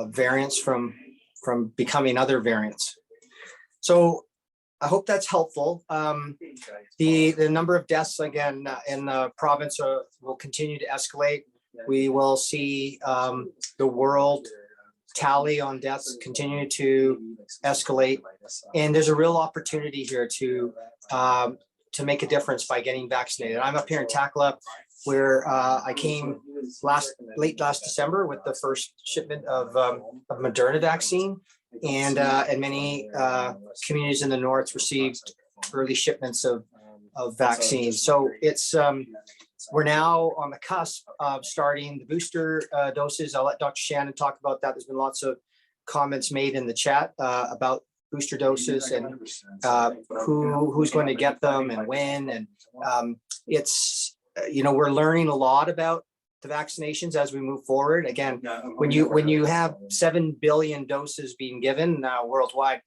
J: variants from becoming other variants. So I hope that's helpful. The number of deaths, again, in the province will continue to escalate. We will see the world tally on deaths continue to escalate. And there's a real opportunity here to make a difference by getting vaccinated. I'm up here in Takla, where I came late last December with the first shipment of Moderna vaccine. And many communities in the north received early shipments of vaccines. So it's we're now on the cusp of starting the booster doses. I'll let Dr. Shannon talk about that. There's been lots of comments made in the chat about booster doses and who's going to get them and when. And it's, you know, we're learning a lot about the vaccinations as we move forward. Again, when you have 7 billion doses being given worldwide,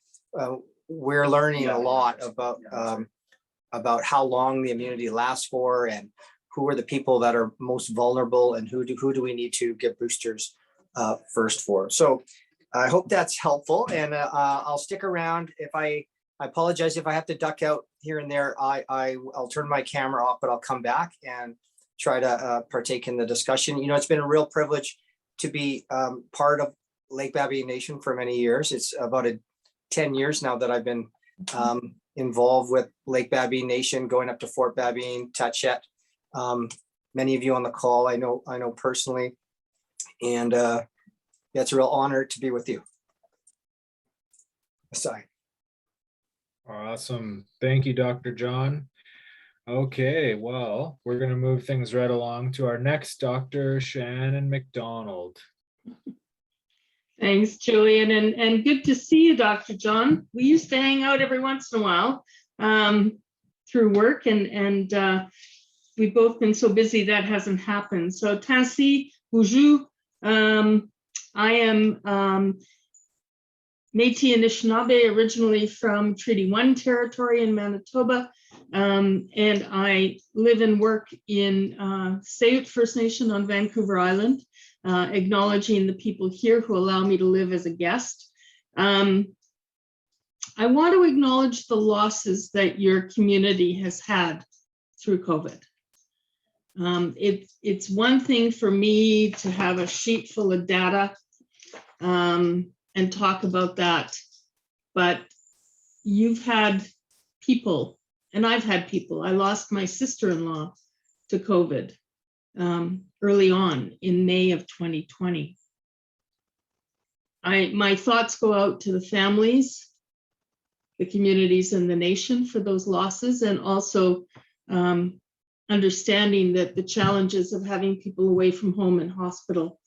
J: we're learning a lot about how long the immunity lasts for and who are the people that are most vulnerable and who do we need to give boosters first for. So I hope that's helpful, and I'll stick around. If I apologize if I have to duck out here and there. I'll turn my camera off, but I'll come back and try to partake in the discussion. You know, it's been a real privilege to be part of Lake Babine Nation for many years. It's about 10 years now that I've been involved with Lake Babine Nation, going up to Fort Babine, Tachette. Many of you on the call I know personally, and yeah, it's a real honor to be with you. Sorry.
A: Awesome. Thank you, Dr. John. Okay, well, we're going to move things right along to our next Dr. Shannon Mcdonald.
K: Thanks, Julian, and good to see you, Dr. John. We used to hang out every once in a while through work, and we've both been so busy that hasn't happened. So, Tansi Boujou, I am Métis Anishinaabe, originally from Treaty 1 territory in Manitoba, and I live and work in Sayut First Nation on Vancouver Island, acknowledging the people here who allow me to live as a guest. I want to acknowledge the losses that your community has had through COVID. It's one thing for me to have a sheet full of data and talk about that, but you've had people, and I've had people. I lost my sister-in-law to COVID early on in May of 2020. My thoughts go out to the families, the communities, and the nation for those losses, and also understanding that the challenges of having people away from home and hospital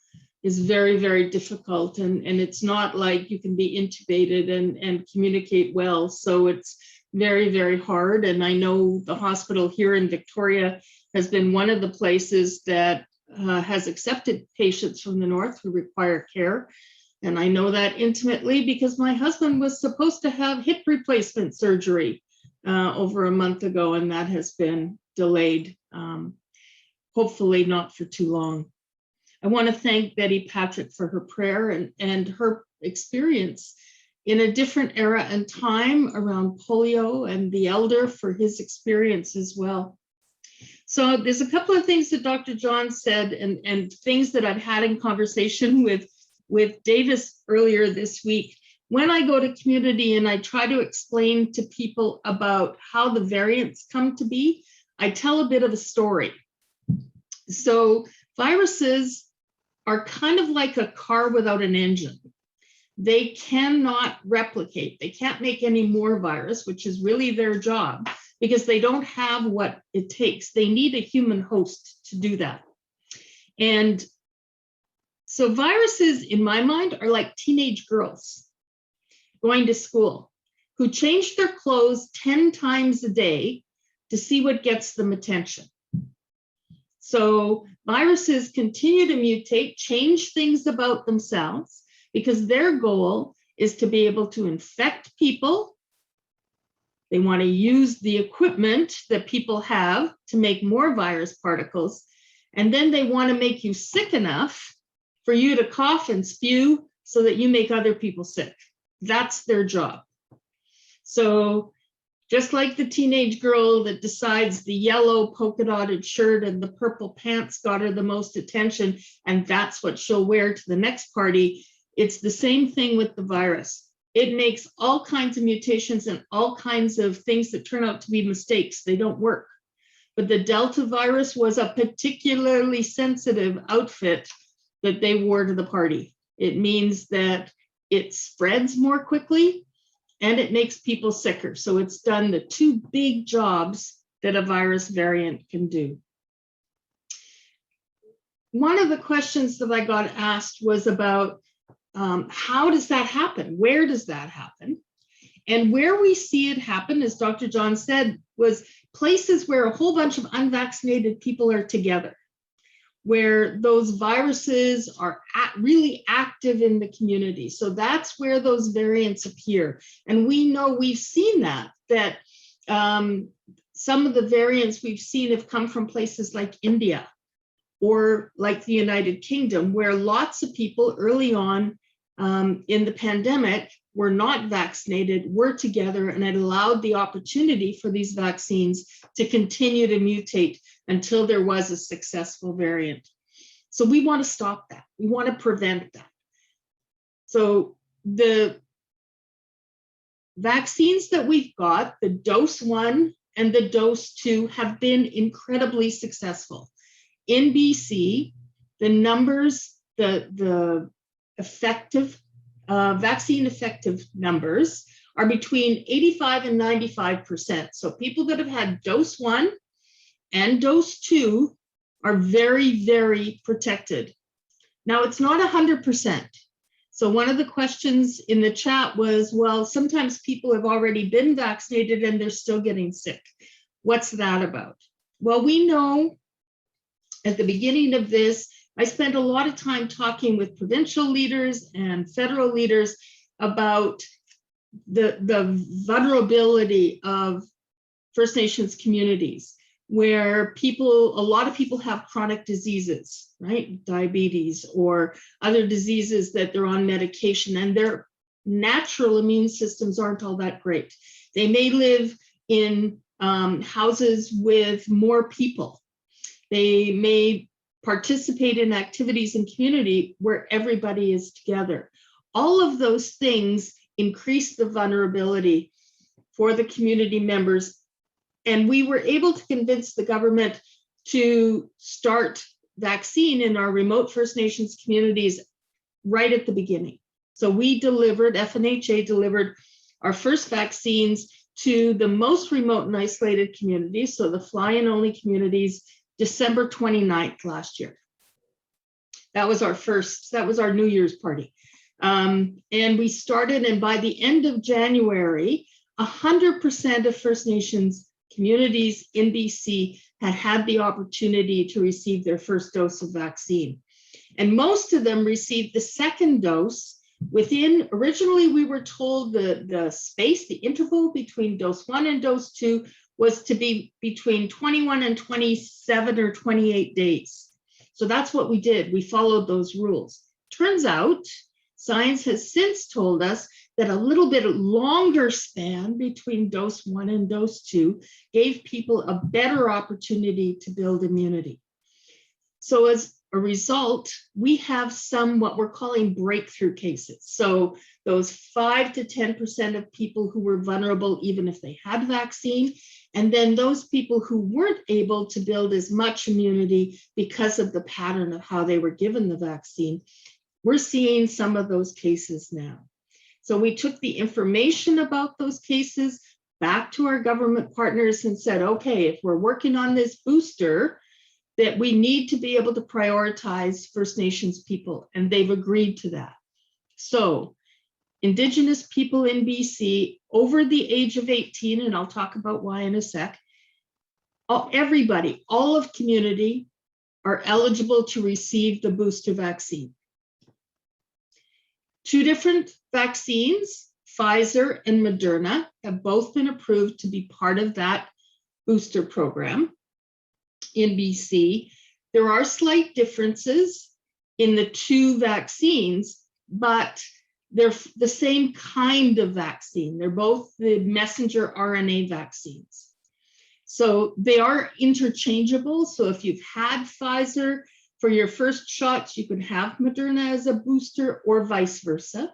K: is very, very difficult. And it's not like you can be intubated and communicate well. So it's very, very hard. And I know the hospital here in Victoria has been one of the places that has accepted patients from the north who require care. And I know that intimately because my husband was supposed to have hip replacement surgery over a month ago, and that has been delayed, hopefully not for too long. I want to thank Betty Patrick for her prayer and her experience in a different era and time around polio, and the elder for his experience as well. So there's a couple of things that Dr. John said and things that I've had in conversation with Davis earlier this week. When I go to community and I try to explain to people about how the variants come to be, I tell a bit of a story. So viruses are kind of like a car without an engine. They cannot replicate. They can't make any more virus, which is really their job, because they don't have what it takes. They need a human host to do that. And so viruses, in my mind, are like teenage girls going to school who change their clothes 10 times a day to see what gets them attention. So viruses continue to mutate, change things about themselves, because their goal is to be able to infect people. They want to use the equipment that people have to make more virus particles. And then they want to make you sick enough for you to cough and spew so that you make other people sick. That's their job. So just like the teenage girl that decides the yellow polka dotted shirt and the purple pants got her the most attention, and that's what she'll wear to the next party, it's the same thing with the virus. It makes all kinds of mutations and all kinds of things that turn out to be mistakes. They don't work. But the Delta virus was a particularly sensitive outfit that they wore to the party. It means that it spreads more quickly and it makes people sicker. So it's done the two big jobs that a virus variant can do. One of the questions that I got asked was about how does that happen? Where does that happen? And where we see it happen, as Dr. John said, was places where a whole bunch of unvaccinated people are together, where those viruses are really active in the community. So that's where those variants appear. And we know we've seen that some of the variants we've seen have come from places like India or like the United Kingdom, where lots of people early on in the pandemic were not vaccinated, were together, and it allowed the opportunity for these vaccines to continue to mutate until there was a successful variant. So we want to stop that. We want to prevent that. So the vaccines that we've got, the dose 1 and the dose 2, have been incredibly successful. In BC, the numbers, the effective vaccine effective numbers are between 85 and 95%. So people that have had dose 1 and dose 2 are very, very protected. Now, it's not 100%. So one of the questions in the chat was, well, sometimes people have already been vaccinated and they're still getting sick. What's that about? Well, we know at the beginning of this, I spent a lot of time talking with provincial leaders and federal leaders about the vulnerability of First Nations communities, where a lot of people have chronic diseases, right? Diabetes or other diseases that they're on medication, and their natural immune systems aren't all that great. They may live in houses with more people. They may participate in activities in community where everybody is together. All of those things increase the vulnerability for the community members. And we were able to convince the government to start vaccine in our remote First Nations communities right at the beginning. So we delivered, FNHA delivered our first vaccines to the most remote and isolated communities, so the fly-in only communities, December 29th last year. That was our New Year's party. And we started, and by the end of January, 100% of First Nations communities in BC had the opportunity to receive their first dose of vaccine. And most of them received the second dose within, originally we were told the space, the interval between dose 1 and dose 2 was to be between 21 and 27 or 28 days. So that's what we did. We followed those rules. Turns out, science has since told us that a little bit longer span between dose 1 and dose 2 gave people a better opportunity to build immunity. So as a result, we have some what we're calling breakthrough cases. So those 5 to 10% of people who were vulnerable even if they had vaccine, and then those people who weren't able to build as much immunity because of the pattern of how they were given the vaccine. We're seeing some of those cases now. So we took the information about those cases back to our government partners and said, okay, if we're working on this booster, that we need to be able to prioritize First Nations people, and they've agreed to that. So Indigenous people in BC over the age of 18, and I'll talk about why in a sec, everybody, all of community are eligible to receive the booster vaccine. 2 different vaccines, Pfizer and Moderna, have both been approved to be part of that booster program in BC. There are slight differences in the 2 vaccines, but they're the same kind of vaccine. They're both the messenger RNA vaccines. So they are interchangeable. So if you've had Pfizer for your first shots, you can have Moderna as a booster or vice versa.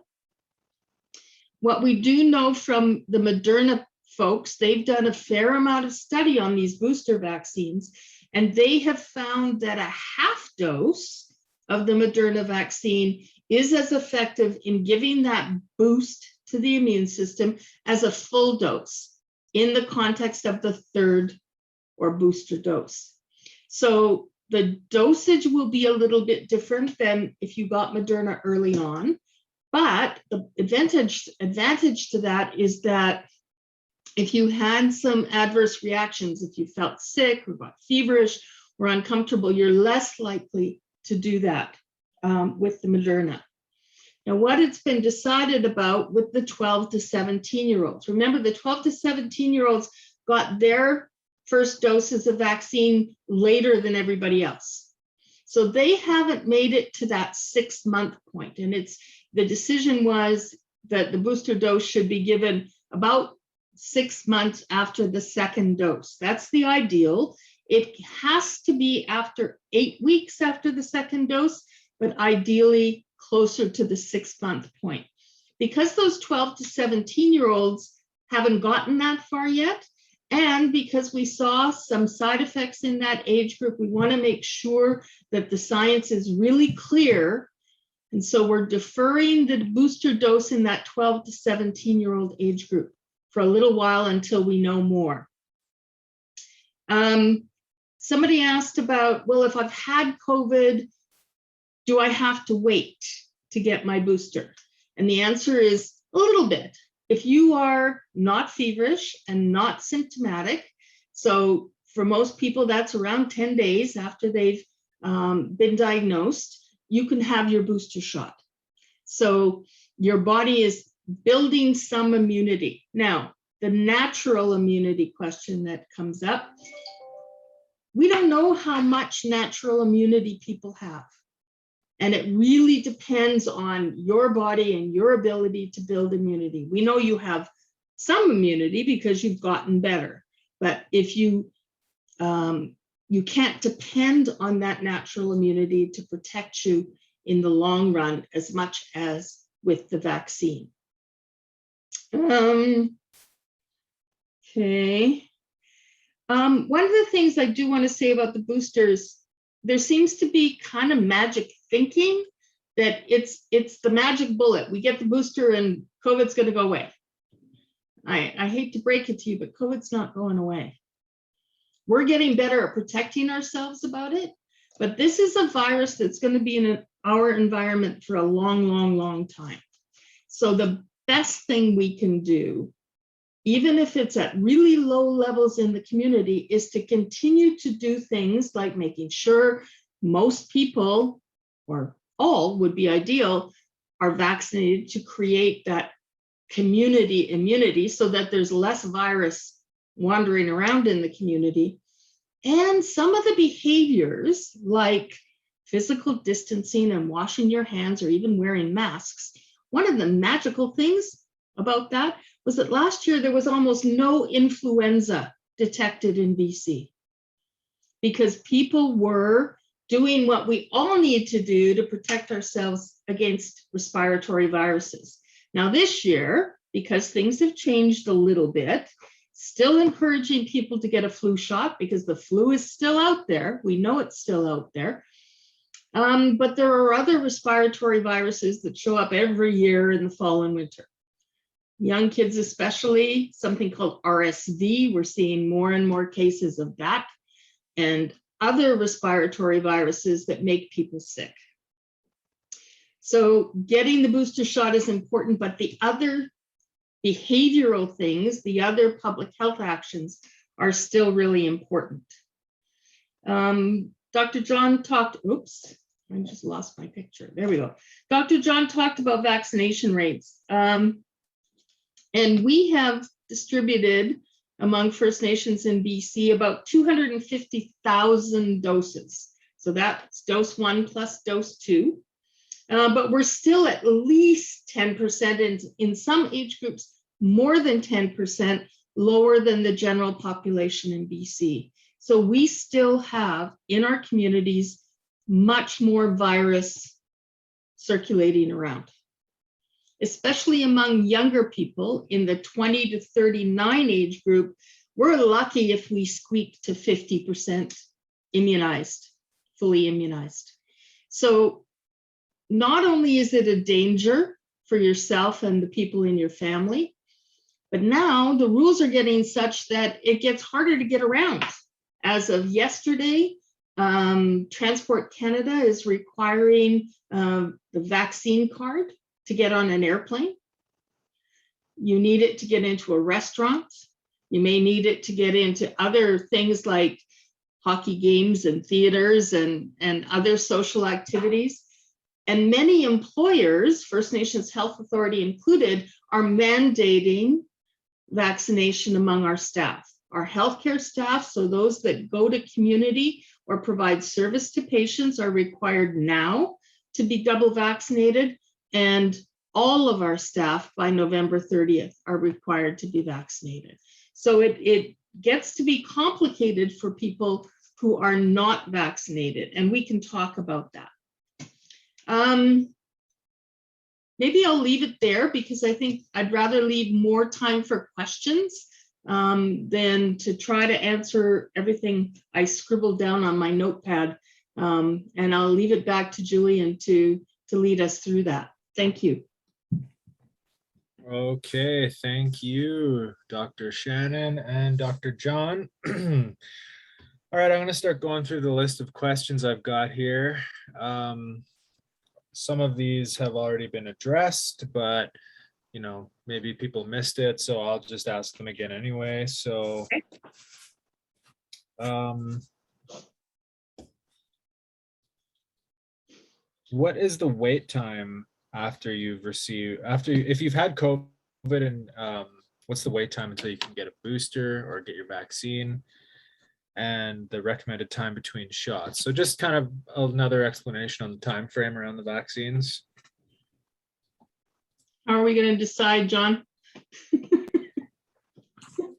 K: What we do know from the Moderna folks, they've done a fair amount of study on these booster vaccines, and they have found that a half dose of the Moderna vaccine is as effective in giving that boost to the immune system as a full dose in the context of the 3rd or booster dose. So the dosage will be a little bit different than if you got Moderna early on, but the advantage to that is that if you had some adverse reactions, if you felt sick or got feverish or uncomfortable, you're less likely to do that with the Moderna. Now, what it's been decided about with the 12 to 17-year-olds. Remember, the 12 to 17-year-olds got their first doses of vaccine later than everybody else. So they haven't made it to that 6-month point. And the decision was that the booster dose should be given about 6 months after the second dose. That's the ideal. It has to be after 8 weeks after the second dose, but ideally closer to the 6-month point. Because those 12 to 17-year-olds haven't gotten that far yet, and because we saw some side effects in that age group, we want to make sure that the science is really clear. And so we're deferring the booster dose in that 12 to 17-year-old age group for a little while until we know more. Somebody asked about, well, if I've had COVID, do I have to wait to get my booster? And the answer is a little bit. If you are not feverish and not symptomatic, so for most people, that's around 10 days after they've been diagnosed, you can have your booster shot. So your body is building some immunity. Now, the natural immunity question that comes up, we don't know how much natural immunity people have. And it really depends on your body and your ability to build immunity. We know you have some immunity because you've gotten better, but if you can't depend on that natural immunity to protect you in the long run as much as with the vaccine. Okay. One of the things I do want to say about the boosters, there seems to be kind of magic thinking that it's the magic bullet. We get the booster and COVID's going to go away. I hate to break it to you, but COVID's not going away. We're getting better at protecting ourselves about it, but this is a virus that's going to be in our environment for a long, long, long time. So the best thing we can do, even if it's at really low levels in the community, is to continue to do things like making sure most people, or all would be ideal, are vaccinated to create that community immunity so that there's less virus wandering around in the community. And some of the behaviors like physical distancing and washing your hands or even wearing masks, one of the magical things about that was that last year there was almost no influenza detected in BC because people were doing what we all need to do to protect ourselves against respiratory viruses. Now this year, because things have changed a little bit, still encouraging people to get a flu shot because the flu is still out there. We know it's still out there. But there are other respiratory viruses that show up every year in the fall and winter. Young kids especially, something called RSV, we're seeing more and more cases of that, and other respiratory viruses that make people sick. So getting the booster shot is important, but the other behavioral things, the other public health actions are still really important. Dr. John talked, oops, I just lost my picture. There we go. Dr. John talked about vaccination rates. And we have distributed among First Nations in BC about 250,000 doses. So that's dose 1 plus dose 2. But we're still at least 10%, in some age groups, more than 10% lower than the general population in BC. So we still have in our communities much more virus circulating around, especially among younger people in the 20 to 39 age group. We're lucky if we squeak to 50% immunized, fully immunized. So not only is it a danger for yourself and the people in your family, but now the rules are getting such that it gets harder to get around. As of yesterday, Transport Canada is requiring the vaccine card to get on an airplane. You need it to get into a restaurant. You may need it to get into other things like hockey games and theaters and other social activities. And many employers, First Nations Health Authority included, are mandating vaccination among our staff. Our healthcare staff, so those that go to community or provide service to patients, are required now to be double vaccinated, and all of our staff by November 30th are required to be vaccinated. So it gets to be complicated for people who are not vaccinated, and we can talk about that. Maybe I'll leave it there because I think I'd rather leave more time for questions than to try to answer everything I scribbled down on my notepad. And I'll leave it back to Julian to lead us through that. Thank you.
A: Okay, thank you, Dr. Shannon and Dr. John. All right, I'm going to start going through the list of questions I've got here. Some of these have already been addressed, but you know, maybe people missed it, so I'll just ask them again anyway. So what is the wait time after you've received, if you've had COVID, and what's the wait time until you can get a booster or get your vaccine, and the recommended time between shots? So just kind of another explanation on the time frame around the vaccines.
K: How are we going to decide, John?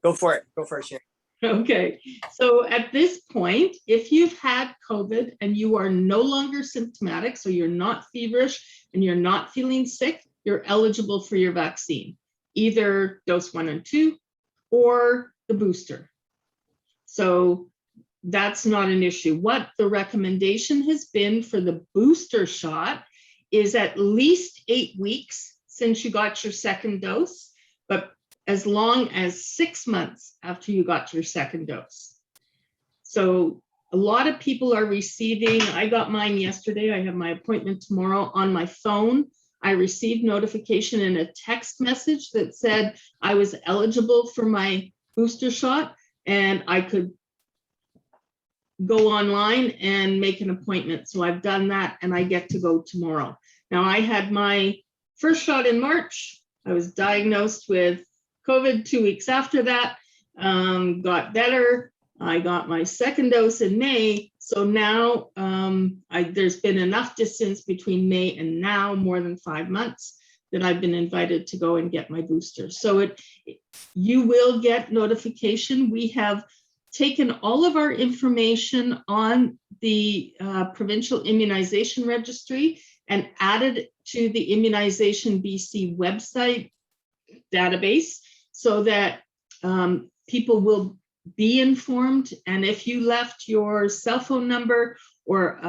J: Go for it, Sharon.
K: Okay, so at this point, if you've had COVID and you are no longer symptomatic, so you're not feverish and you're not feeling sick, you're eligible for your vaccine, either dose 1 and 2 or the booster. So that's not an issue. What the recommendation has been for the booster shot is at least 8 weeks since you got your second dose, but as long as 6 months after you got your second dose. So a lot of people are receiving, I got mine yesterday, I have my appointment tomorrow on my phone. I received notification in a text message that said I was eligible for my booster shot, and I could go online and make an appointment. So I've done that, and I get to go tomorrow. Now, I had my first shot in March. I was diagnosed with COVID 2 weeks after that, got better. I got my second dose in May. So now there's been enough distance between May and now, more than 5 months, that I've been invited to go and get my booster. So you will get notification. We have taken all of our information on the provincial immunization registry and added it to the Immunization BC website database so that people will be informed. And if you left your cell phone number or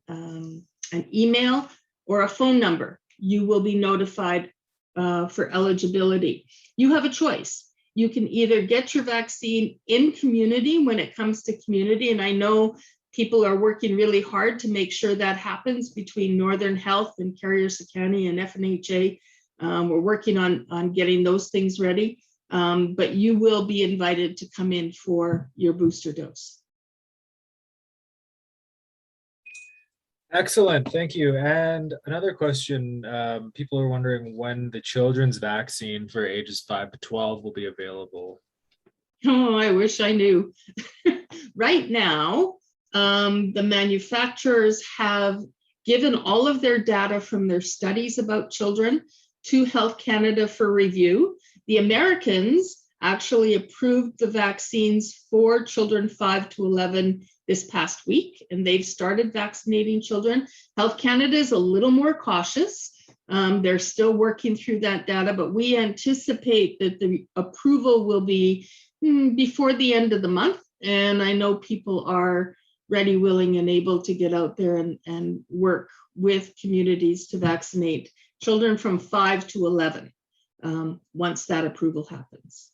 K: an email or a phone number, you will be notified for eligibility. You have a choice. You can either get your vaccine in community when it comes to community, and I know people are working really hard to make sure that happens between Northern Health and Carrier-Sacani and FNHA. We're working on getting those things ready. But you will be invited to come in for your booster dose.
A: Excellent, thank you. And another question, people are wondering when the children's vaccine for ages 5 to 12 will be available.
K: Oh, I wish I knew. Right now, the manufacturers have given all of their data from their studies about children to Health Canada for review. The Americans actually approved the vaccines for children 5 to 11 this past week, and they've started vaccinating children. Health Canada is a little more cautious. They're still working through that data, but we anticipate that the approval will be before the end of the month. And I know people are ready, willing, and able to get out there and work with communities to vaccinate children from 5 to 11 once that approval happens.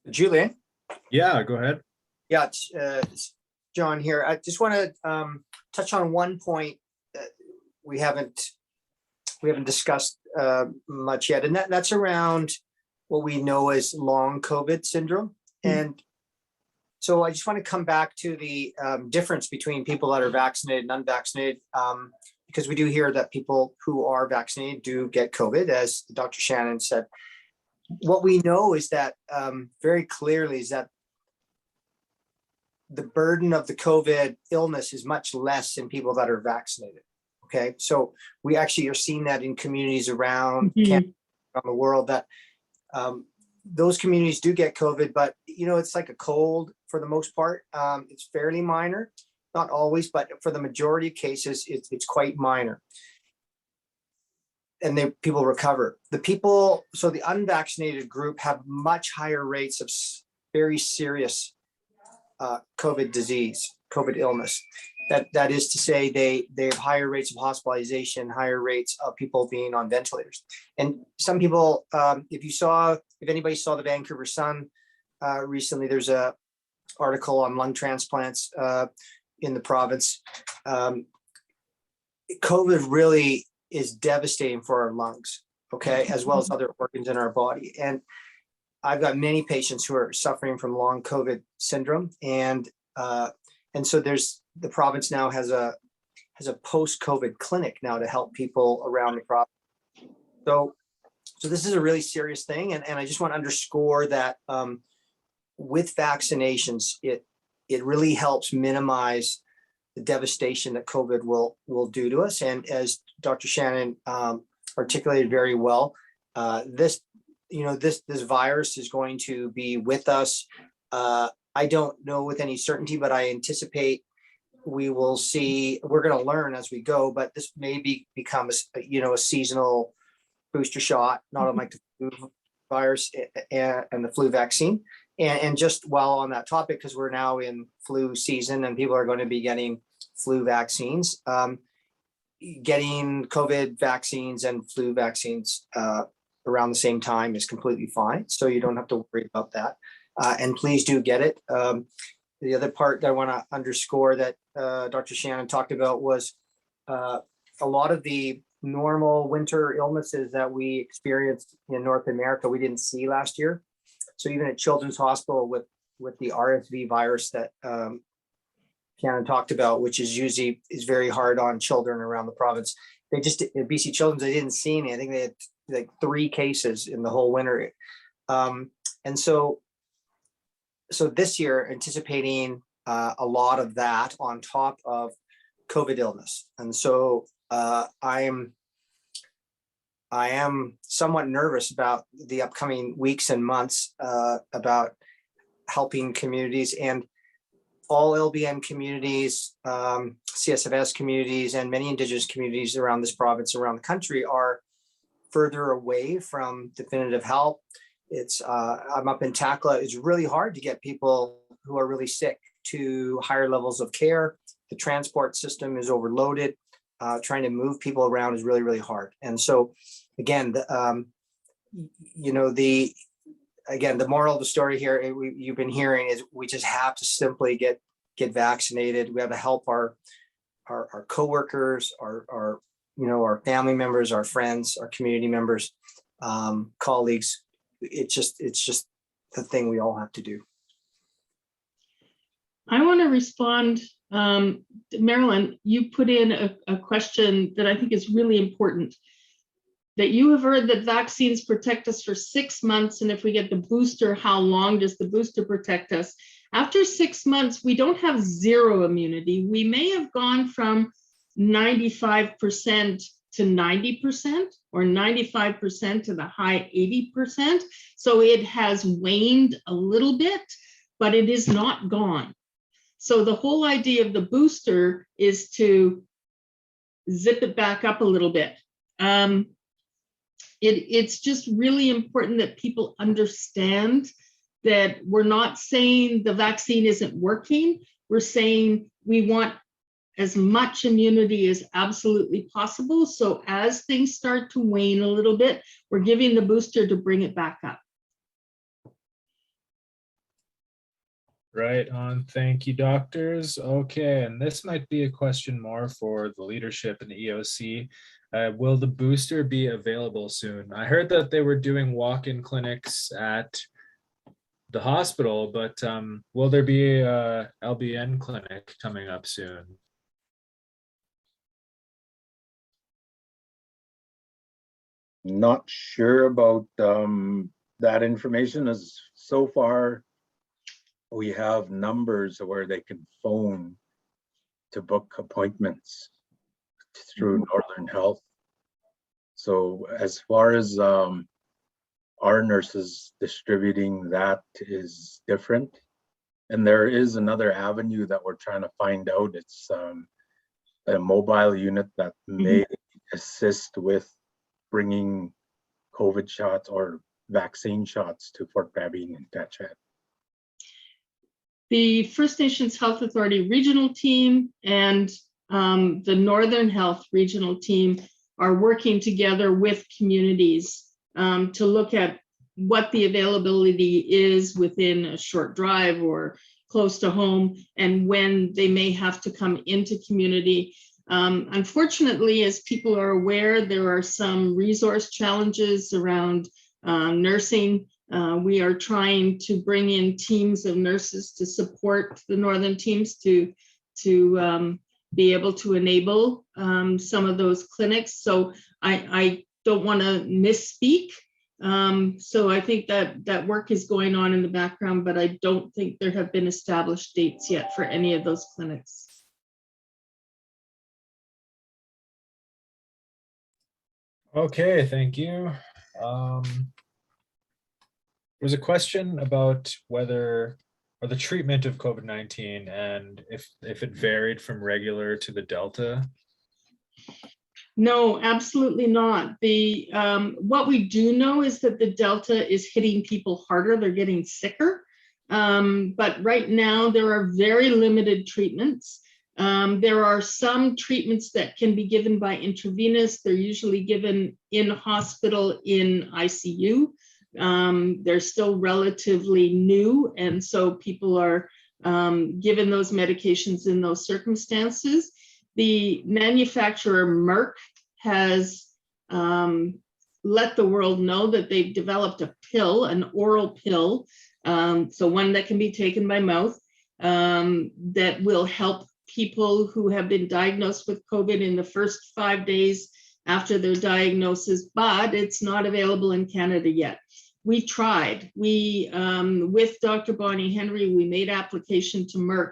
J: Julian?
A: Yeah, go ahead.
J: Yeah, it's John here. I just want to touch on one point that we haven't discussed much yet, and that's around what we know as long COVID syndrome. And so I just want to come back to the difference between people that are vaccinated and unvaccinated, because we do hear that people who are vaccinated do get COVID, as Dr. Shannon said. What we know is that very clearly is that the burden of the COVID illness is much less in people that are vaccinated. Okay, so we actually are seeing that in communities around Canada, around the world, that those communities do get COVID, but it's like a cold for the most part. It's fairly minor, not always, but for the majority of cases, it's quite minor. And people recover. So the unvaccinated group have much higher rates of very serious COVID disease, COVID illness. That is to say, they have higher rates of hospitalization, higher rates of people being on ventilators. And some people, if anybody saw the Vancouver Sun recently, there's a article on lung transplants in the province. COVID really is devastating for our lungs, okay, as well as other organs in our body. And I've got many patients who are suffering from long COVID syndrome, and so the province now has a post-COVID clinic now to help people around the province. So this is a really serious thing, and I just want to underscore that with vaccinations, it really helps minimize the devastation that COVID will do to us. And as Dr. Shannon articulated very well, this virus is going to be with us. I don't know with any certainty, but I anticipate we're going to learn as we go, but this may become a seasonal booster shot, not unlike the flu virus and the flu vaccine. And just while on that topic, because we're now in flu season and people are going to be getting flu vaccines, getting COVID vaccines and flu vaccines around the same time is completely fine. So you don't have to worry about that. And please do get it. The other part that I want to underscore that Dr. Shannon talked about was a lot of the normal winter illnesses that we experienced in North America, we didn't see last year. So even at Children's Hospital with the RSV virus that Shannon talked about, which is very hard on children around the province. They just, at BC Children's, they didn't see any. I think they had like 3 cases in the whole winter. And so this year, anticipating a lot of that on top of COVID illness. And so I am somewhat nervous about the upcoming weeks and months about helping communities, and all LBM communities, CSFS communities, and many Indigenous communities around this province, around the country, are further away from definitive help. I'm up in Takla. It's really hard to get people who are really sick to higher levels of care. The transport system is overloaded. Trying to move people around is really, really hard. And so, again, the moral of the story here, you've been hearing, is we just have to simply get vaccinated. We have to help our coworkers, our family members, our friends, our community members, colleagues. It's just the thing we all have to do.
K: I want to respond. Marilyn, you put in a question that I think is really important. That you have heard that vaccines protect us for 6 months, and if we get the booster, how long does the booster protect us? After 6 months, we don't have zero immunity. We may have gone from 95% to 90%, or 95% to the high 80%. So it has waned a little bit, but it is not gone. So the whole idea of the booster is to zip it back up a little bit. It's just really important that people understand that we're not saying the vaccine isn't working. We're saying we want as much immunity as absolutely possible. So as things start to wane a little bit, we're giving the booster to bring it back up.
A: Right on. Thank you, doctors. Okay, and this might be a question more for the leadership in the EOC. Will the booster be available soon? I heard that they were doing walk-in clinics at the hospital, but will there be a LBN clinic coming up soon?
D: Not sure about that information. As so far, we have numbers where they can phone to book appointments through Northern Health. So as far as our nurses distributing, that is different. And there is another avenue that we're trying to find out. It's a mobile unit that may assist with bringing COVID shots or vaccine shots to Fort Babine and Tachat.
K: The First Nations Health Authority regional team and the Northern Health regional team are working together with communities to look at what the availability is within a short drive or close to home, and when they may have to come into community. Unfortunately, as people are aware, there are some resource challenges around nursing. We are trying to bring in teams of nurses to support the Northern teams to be able to enable some of those clinics. So I don't want to misspeak. So I think that work is going on in the background, but I don't think there have been established dates yet for any of those clinics.
A: Okay, thank you. There's a question about whether, or the treatment of COVID-19, and if it varied from regular to the Delta.
K: No, absolutely not. What we do know is that the Delta is hitting people harder. They're getting sicker. But right now there are very limited treatments. There are some treatments that can be given by intravenous. They're usually given in hospital in ICU. They're still relatively new, and so people are given those medications in those circumstances. The manufacturer Merck has let the world know that they've developed a pill, an oral pill, so one that can be taken by mouth, that will help people who have been diagnosed with COVID in the first 5 days after their diagnosis, but it's not available in Canada yet. We tried. We, with Dr. Bonnie Henry, we made application to Merck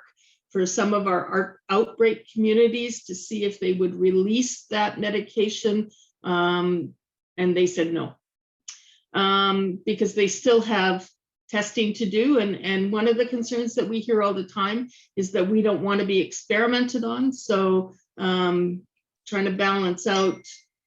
K: for some of our outbreak communities to see if they would release that medication, and they said no, because they still have testing to do. And one of the concerns that we hear all the time is that we don't want to be experimented on. So trying to balance out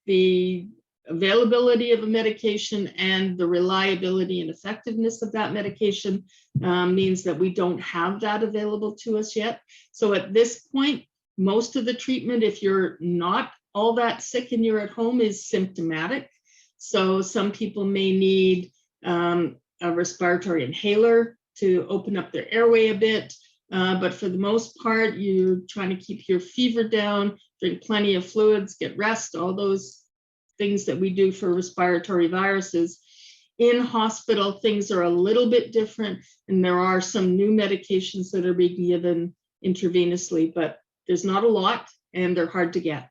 K: the availability of a medication and the reliability and effectiveness of that medication means that we don't have that available to us yet. So at this point, most of the treatment, if you're not all that sick and you're at home, is symptomatic. So some people may need a respiratory inhaler to open up their airway a bit. But for the most part, you're trying to keep your fever down, drink plenty of fluids, get rest, all those things that we do for respiratory viruses. In hospital, things are a little bit different, and there are some new medications that are being given intravenously, but there's not a lot, and they're hard to get.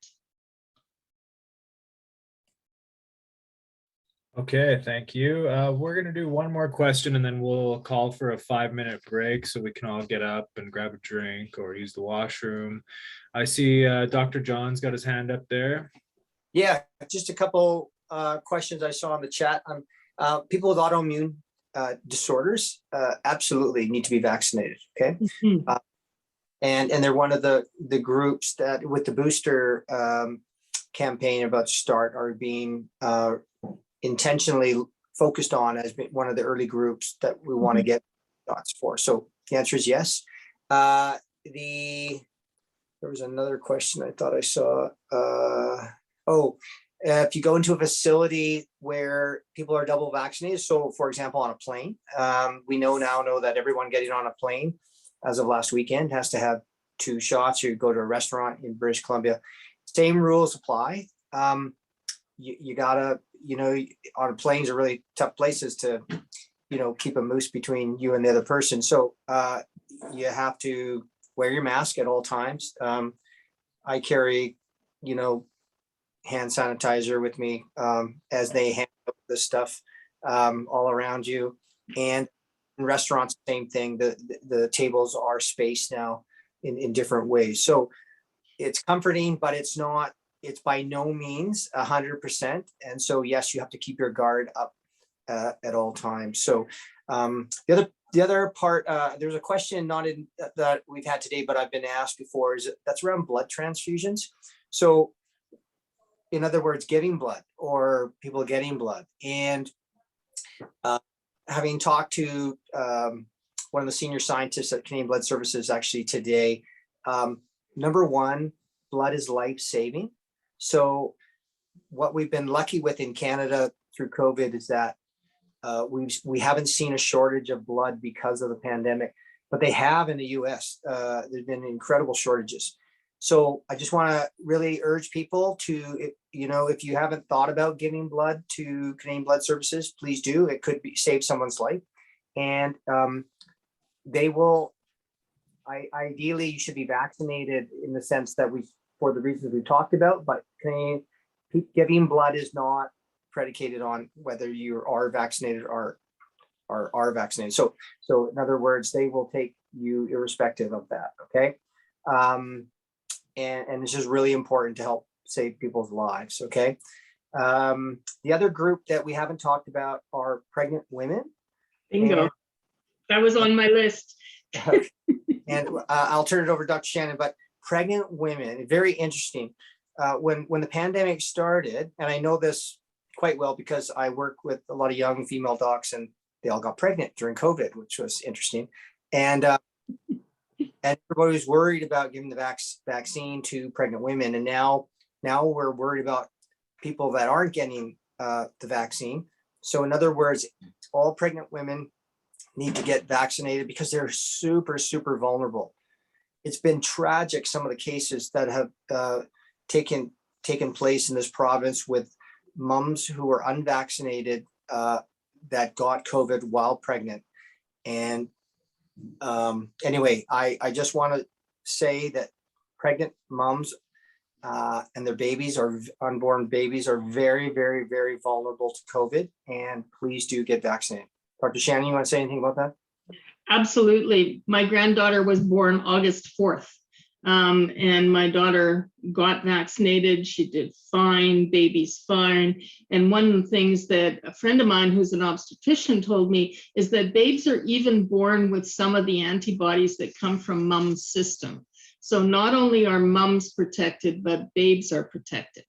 A: Okay, thank you. We're going to do one more question and then we'll call for a 5-minute break so we can all get up and grab a drink or use the washroom. I see Dr. John's got his hand up there.
J: Yeah, just a couple questions I saw in the chat. People with autoimmune disorders absolutely need to be vaccinated, okay?
K: Mm-hmm.
J: And they're one of the groups that with the booster campaign about to start are being intentionally focused on as one of the early groups that we want to get shots for. So the answer is yes. There was another question I thought I saw. If you go into a facility where people are double vaccinated, so for example, on a plane, we know that everyone getting on a plane as of last weekend has to have 2 shots. You go to a restaurant in British Columbia, same rules apply. You gotta, on planes are really tough places to, keep a moose between you and the other person. So you have to wear your mask at all times. I carry, hand sanitizer with me as they handle this stuff all around you. And in restaurants, same thing. The tables are spaced now in different ways. So it's comforting, but it's by no means 100%. And so, yes, you have to keep your guard up at all times. So the other part, there's a question not in that we've had today, but I've been asked before, that's around blood transfusions. So in other words, giving blood or people getting blood. And having talked to one of the senior scientists at Canadian Blood Services actually today, number one, blood is life-saving. So what we've been lucky with in Canada through COVID is that we haven't seen a shortage of blood because of the pandemic, but they have in the US. There's been incredible shortages. So I just want to really urge people to, if you haven't thought about giving blood to Canadian Blood Services, please do. It could save someone's life. And they will, ideally, you should be vaccinated in the sense that for the reasons we talked about, but giving blood is not predicated on whether you are vaccinated or are vaccinated. So in other words, they will take you irrespective of that, okay? And it's just really important to help save people's lives, okay? The other group that we haven't talked about are pregnant women.
K: Bingo. That was on my list.
J: And I'll turn it over to Dr. Shannon, but pregnant women, very interesting. When the pandemic started, and I know this quite well because I work with a lot of young female docs and they all got pregnant during COVID, which was interesting. And And everybody was worried about giving the vaccine to pregnant women. And now we're worried about people that aren't getting the vaccine. So in other words, all pregnant women need to get vaccinated because they're super, super vulnerable. It's been tragic, some of the cases that have taken place in this province with moms who are unvaccinated that got COVID while pregnant. And anyway, I just want to say that pregnant moms and their babies, or unborn babies, are very, very, very vulnerable to COVID, and please do get vaccinated. Dr. Shannon, you want to say anything about that?
K: Absolutely. My granddaughter was born August 4th. And my daughter got vaccinated. She did fine, baby's fine. And one of the things that a friend of mine who's an obstetrician told me is that babes are even born with some of the antibodies that come from mom's system. So not only are moms protected, but babes are protected.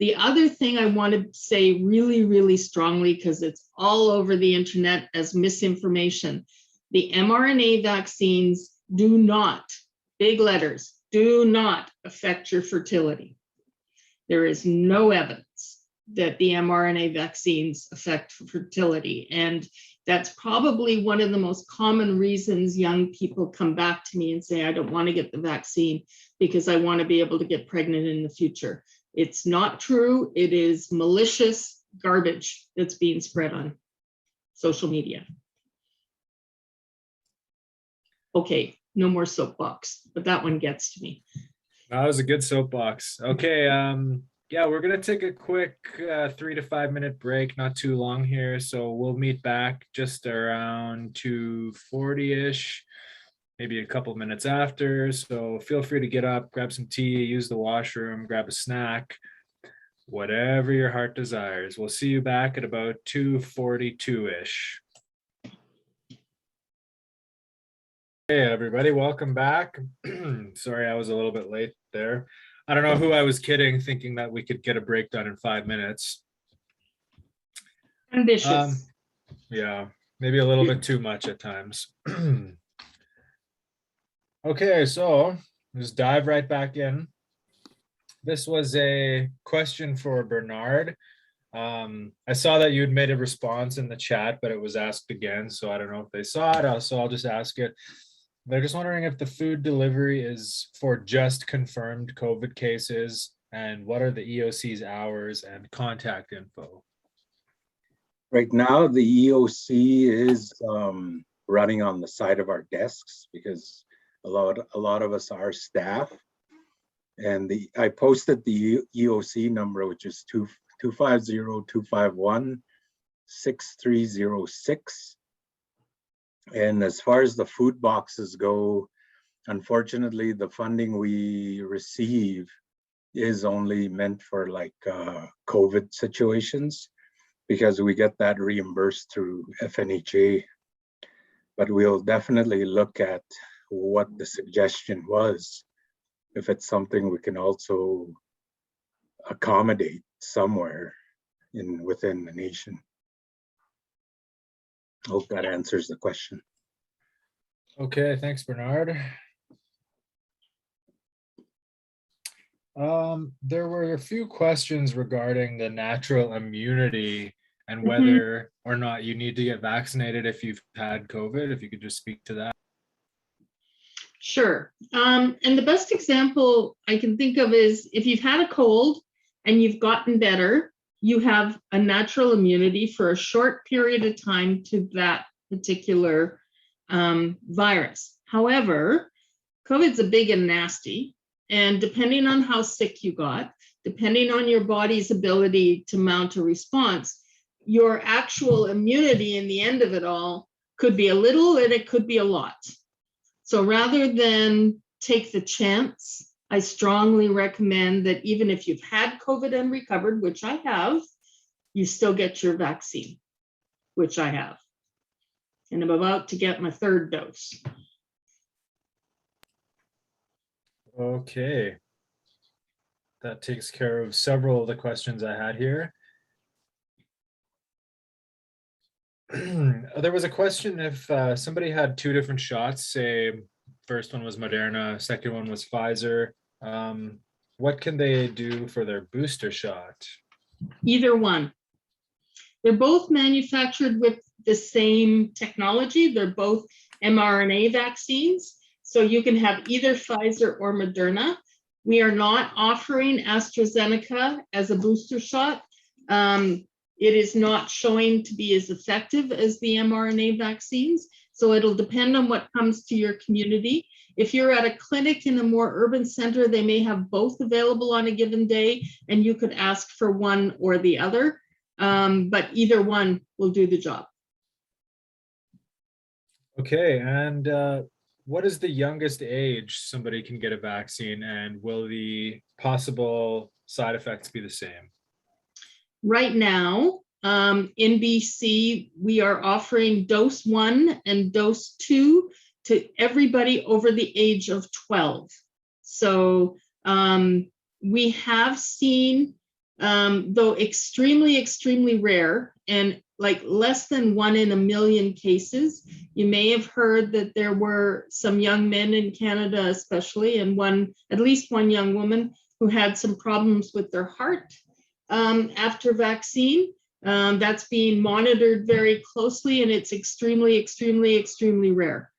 K: The other thing I want to say really, really strongly, because it's all over the internet as misinformation, the mRNA vaccines do not, big letters, do not affect your fertility. There is no evidence that the mRNA vaccines affect fertility. And that's probably one of the most common reasons young people come back to me and say, I don't want to get the vaccine because I want to be able to get pregnant in the future. It's not true. It is malicious garbage that's being spread on social media. Okay, no more soapbox, but that one gets to me.
A: That was a good soapbox. Okay, yeah, we're gonna take a quick 3 to 5 minute break, not too long here. So we'll meet back just around 2:40-ish, maybe a couple minutes after. So feel free to get up, grab some tea, use the washroom, grab a snack, whatever your heart desires. We'll see you back at about 2:42-ish. Hey everybody, welcome back. Sorry, I was a little bit late there. I don't know who I was kidding, thinking that we could get a break done in 5 minutes.
K: Ambitious.
A: Yeah, maybe a little bit too much at times. Okay, so just dive right back in. This was a question for Bernard. I saw that you'd made a response in the chat, but it was asked again, so I don't know if they saw it, so I'll just ask it. They're just wondering if the food delivery is for just confirmed COVID cases, and what are the EOC's hours and contact info?
D: Right now, the EOC is running on the side of our desks because a lot of us are staff. And I posted the EOC number, which is 250-251-6306. And as far as the food boxes go, unfortunately, the funding we receive is only meant for like COVID situations, because we get that reimbursed through FNHA. But we'll definitely look at what the suggestion was, if it's something we can also accommodate somewhere within the nation. Hope that answers the question.
A: Okay, thanks, Bernard. There were a few questions regarding the natural immunity and whether or not you need to get vaccinated if you've had COVID. If you could just speak to that.
K: Sure. And the best example I can think of is if you've had a cold and you've gotten better, you have a natural immunity for a short period of time to that particular virus. However, COVID's a big and nasty, and depending on how sick you got, depending on your body's ability to mount a response, your actual immunity in the end of it all could be a little and it could be a lot. So rather than take the chance, I strongly recommend that even if you've had COVID and recovered, which I have, you still get your vaccine, which I have. And I'm about to get my 3rd dose.
A: Okay. That takes care of several of the questions I had here. There was a question if somebody had 2 different shots, say First one was Moderna, second one was Pfizer. What can they do for their booster shot?
K: Either one. They're both manufactured with the same technology. They're both mRNA vaccines. So you can have either Pfizer or Moderna. We are not offering AstraZeneca as a booster shot. It is not showing to be as effective as the mRNA vaccines. So it'll depend on what comes to your community. If you're at a clinic in a more urban center, they may have both available on a given day, and you could ask for one or the other. But either one will do the job.
A: Okay, and what is the youngest age somebody can get a vaccine, and will the possible side effects be the same?
K: Right now, in BC, we are offering dose 1 and dose 2 to everybody over the age of 12. So we have seen, though extremely, extremely rare, and like less than 1 in a million cases, you may have heard that there were some young men in Canada especially, and at least one young woman who had some problems with their heart after vaccine. That's being monitored very closely, and it's extremely, extremely, extremely rare.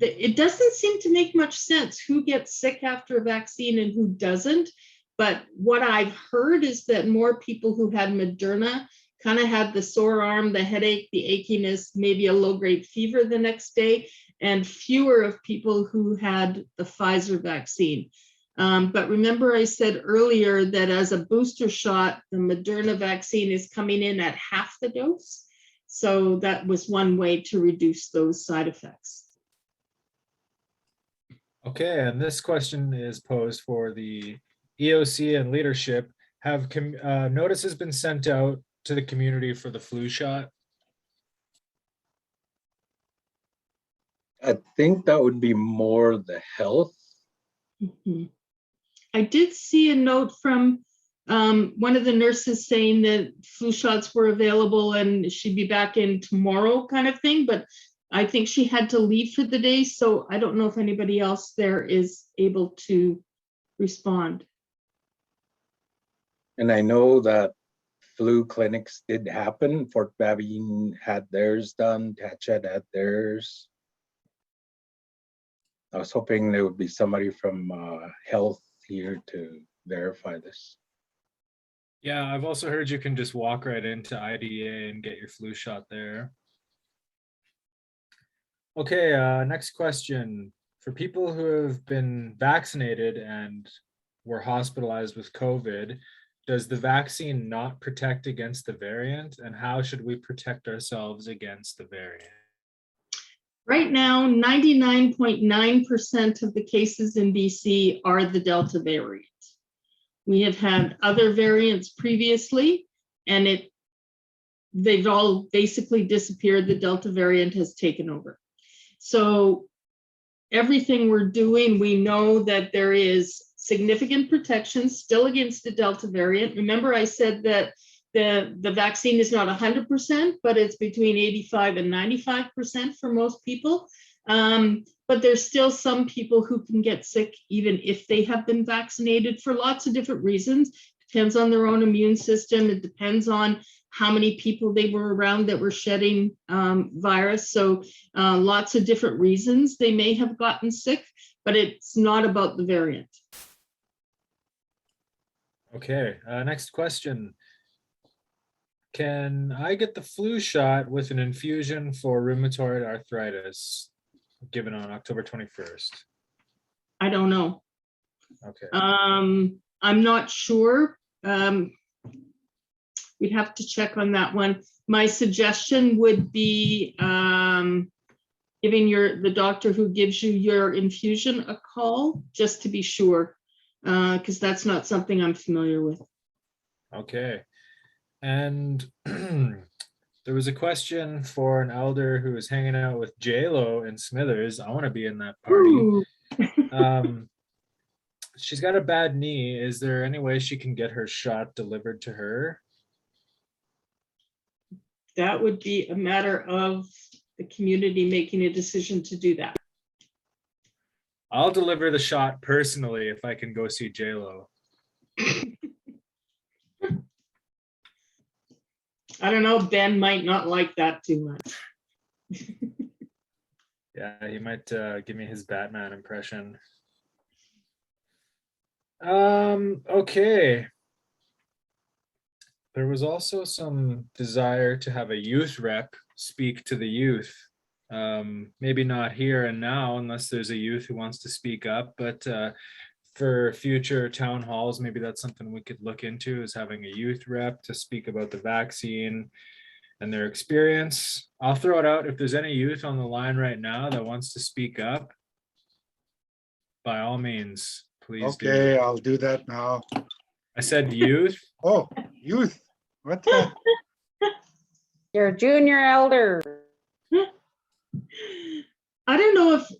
K: It doesn't seem to make much sense who gets sick after a vaccine and who doesn't. But what I've heard is that more people who had Moderna kind of had the sore arm, the headache, the achiness, maybe a low-grade fever the next day, and fewer of people who had the Pfizer vaccine. But remember I said earlier that as a booster shot, the Moderna vaccine is coming in at half the dose. So that was one way to reduce those side effects.
A: Okay, and this question is posed for the EOC and leadership. Have notices been sent out to the community for the flu shot?
D: I think that would be more the health.
K: Mm-hmm. I did see a note from one of the nurses saying that flu shots were available and she'd be back in tomorrow kind of thing, but I think she had to leave for the day. So I don't know if anybody else there is able to respond.
D: And I know that flu clinics did happen. Fort Babine had theirs done, Tatched had theirs. I was hoping there would be somebody from health here to verify this.
A: Yeah, I've also heard you can just walk right into IDA and get your flu shot there. Okay, next question. For people who have been vaccinated and were hospitalized with COVID, does the vaccine not protect against the variant? And how should we protect ourselves against the variant?
K: Right now, 99.9% of the cases in BC are the Delta variant. We have had other variants previously, and they've all basically disappeared. The Delta variant has taken over. So everything we're doing, we know that there is significant protection still against the Delta variant. Remember, I said that the vaccine is not 100%, but it's between 85 and 95% for most people. But there's still some people who can get sick even if they have been vaccinated for lots of different reasons. Depends on their own immune system. It depends on how many people they were around that were shedding virus. So lots of different reasons they may have gotten sick, but it's not about the variant.
A: Okay, next question. Can I get the flu shot with an infusion for rheumatoid arthritis given on October 21st?
K: I don't know.
A: Okay.
K: I'm not sure. We'd have to check on that one. My suggestion would be giving the doctor who gives you your infusion a call just to be sure, because that's not something I'm familiar with.
A: Okay. And there was a question for an elder who was hanging out with J-Lo and Smithers. I want to be in that party. She's got a bad knee. Is there any way she can get her shot delivered to her?
K: That would be a matter of the community making a decision to do that.
A: I'll deliver the shot personally if I can go see J-Lo.
K: I don't know, Ben might not like that too much.
A: Yeah, he might give me his Batman impression. Okay. There was also some desire to have a youth rep speak to the youth. Maybe not here and now, unless there's a youth who wants to speak up, but for future town halls, maybe that's something we could look into, is having a youth rep to speak about the vaccine and their experience. I'll throw it out. If there's any youth on the line right now that wants to speak up, by all means, please do.
C: Okay, I'll do that now.
A: I said youth.
C: Oh, youth. What the?
L: You're a junior elder.
K: I don't know if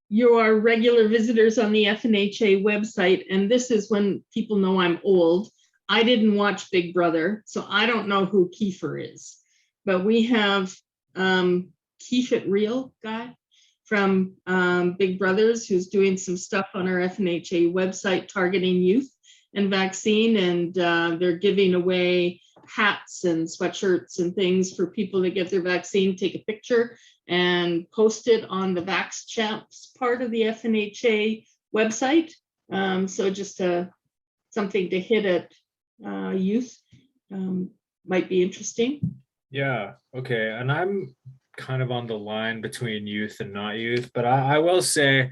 K: you are regular visitors on the FNHA website, and this is when people know I'm old. I didn't watch Big Brother, so I don't know who Kiefer is, but we have Keef It Real guy from Big Brothers who's doing some stuff on our FNHA website targeting youth and vaccine, and they're giving away hats and sweatshirts and things for people that get their vaccine. Take a picture and post it on the Vax Champs part of the FNHA website. So just something to hit at youth might be interesting.
A: Yeah, okay. And I'm kind of on the line between youth and not youth, but I will say,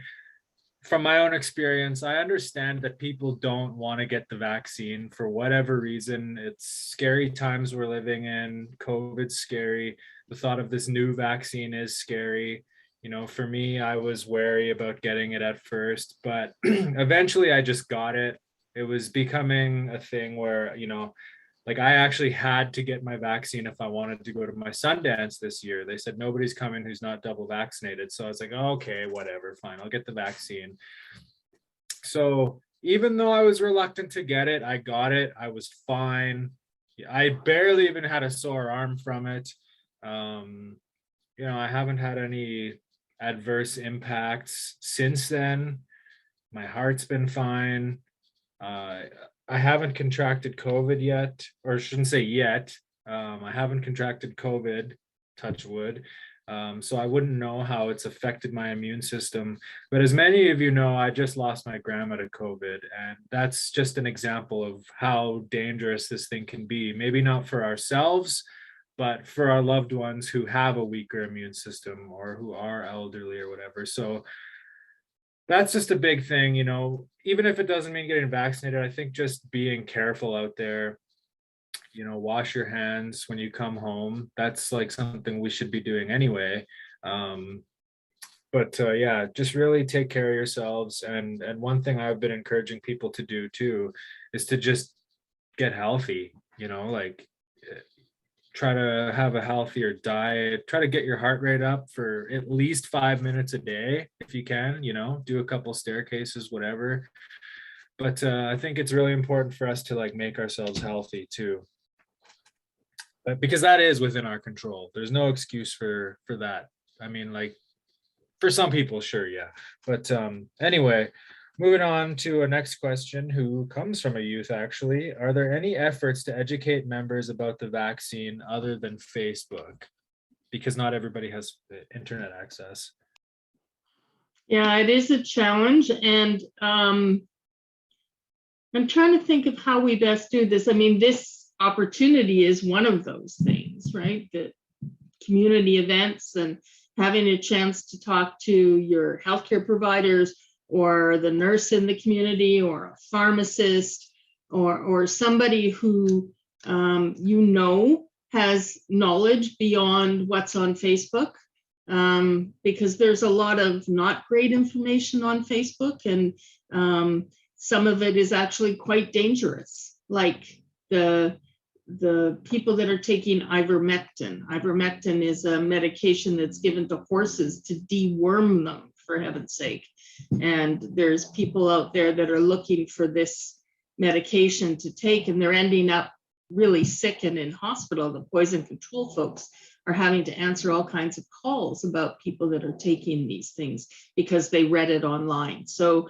A: from my own experience, I understand that people don't want to get the vaccine for whatever reason. It's scary times we're living in. COVID's scary. The thought of this new vaccine is scary. You know, for me, I was wary about getting it at first, but eventually I just got it. It was becoming a thing where, you know, like I actually had to get my vaccine if I wanted to go to my Sundance this year. They said nobody's coming who's not double vaccinated. So I was like, oh, okay, whatever, fine, I'll get the vaccine. So even though I was reluctant to get it, I got it. I was fine. I barely even had a sore arm from it. You know, I haven't had any adverse impacts since then. My heart's been fine. I haven't contracted COVID yet, or I shouldn't say yet. I haven't contracted COVID, touch wood. So I wouldn't know how it's affected my immune system. But as many of you know, I just lost my grandma to COVID, and that's just an example of how dangerous this thing can be. Maybe not for ourselves, but for our loved ones who have a weaker immune system or who are elderly or whatever. So that's just a big thing, you know, even if it doesn't mean getting vaccinated, I think just being careful out there, you know, wash your hands when you come home. That's like something we should be doing anyway. Yeah, just really take care of yourselves. And one thing I've been encouraging people to do too, is to just get healthy, you know, like try to have a healthier diet, try to get your heart rate up for at least 5 minutes a day if you can, you know, do a couple staircases, whatever. But I think it's really important for us to like make ourselves healthy too, but because that is within our control. There's no excuse for that. I mean, like for some people, sure, yeah. But anyway, moving on to a next question, who comes from a youth actually. Are there any efforts to educate members about the vaccine other than Facebook? Because not everybody has internet access.
K: Yeah, it is a challenge. And I'm trying to think of how we best do this. I mean, this opportunity is one of those things, right? The community events and having a chance to talk to your healthcare providers, or the nurse in the community, or a pharmacist, or somebody who you know has knowledge beyond what's on Facebook, because there's a lot of not great information on Facebook, and some of it is actually quite dangerous, like the people that are taking ivermectin. Ivermectin is a medication that's given to horses to deworm them, for heaven's sake. And there's people out there that are looking for this medication to take, and they're ending up really sick and in hospital. The poison control folks are having to answer all kinds of calls about people that are taking these things because they read it online. So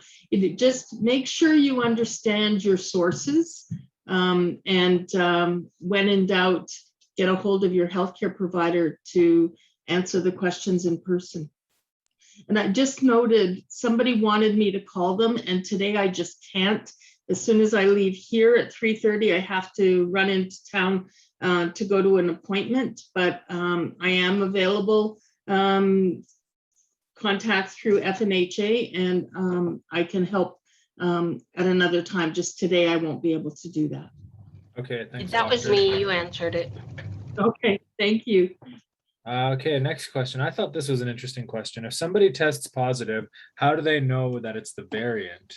K: just make sure you understand your sources, and when in doubt, get a hold of your healthcare provider to answer the questions in person. And I just noted somebody wanted me to call them, and today I just can't. As soon as I leave here at 3:30, I have to run into town to go to an appointment, but I am available. Contact through FNHA, and I can help at another time. Just today, I won't be able to do that.
A: Okay, thanks.
M: That was
A: Doctor.
M: me. You answered it.
K: Okay, thank you.
A: Okay, next question. I thought this was an interesting question. If somebody tests positive, how do they know that it's the variant?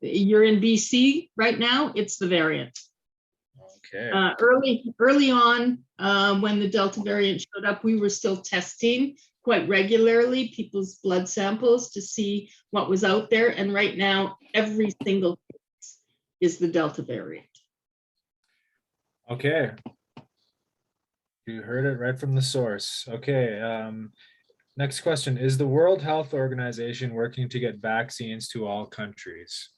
K: You're in BC right now, it's the variant.
A: Okay.
K: Early on, when the Delta variant showed up, we were still testing quite regularly people's blood samples to see what was out there. And right now, every single case is the Delta variant.
A: Okay. You heard it right from the source. Okay. Next question. Is the World Health Organization working to get vaccines to all countries?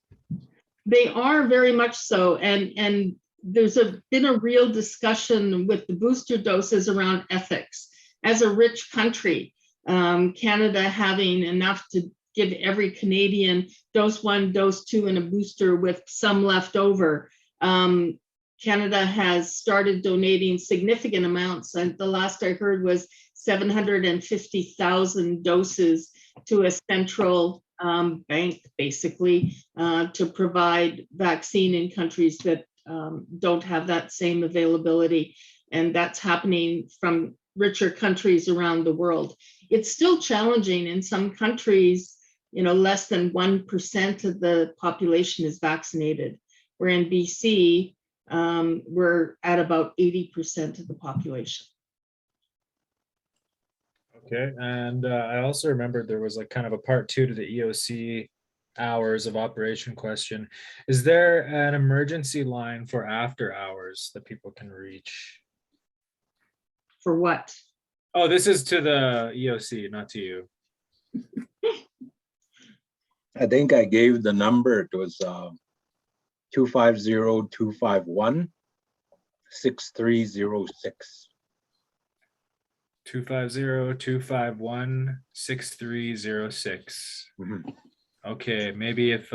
K: They are very much so. And there's been a real discussion with the booster doses around ethics. As a rich country, Canada having enough to give every Canadian dose 1, dose 2, and a booster with some left over. Canada has started donating significant amounts, and the last I heard was 750,000 doses to a central bank, basically, to provide vaccine in countries that don't have that same availability. And that's happening from richer countries around the world. It's still challenging in some countries, less than 1% of the population is vaccinated. Where in BC, we're at about 80% of the population.
A: Okay, and I also remembered there was like kind of a part 2 to the EOC hours of operation question. Is there an emergency line for after hours that people can reach?
K: For what?
A: Oh, this is to the EOC, not to you.
D: I think I gave the number. It was 250-251-6306.
A: 250-251-6306. Okay, maybe if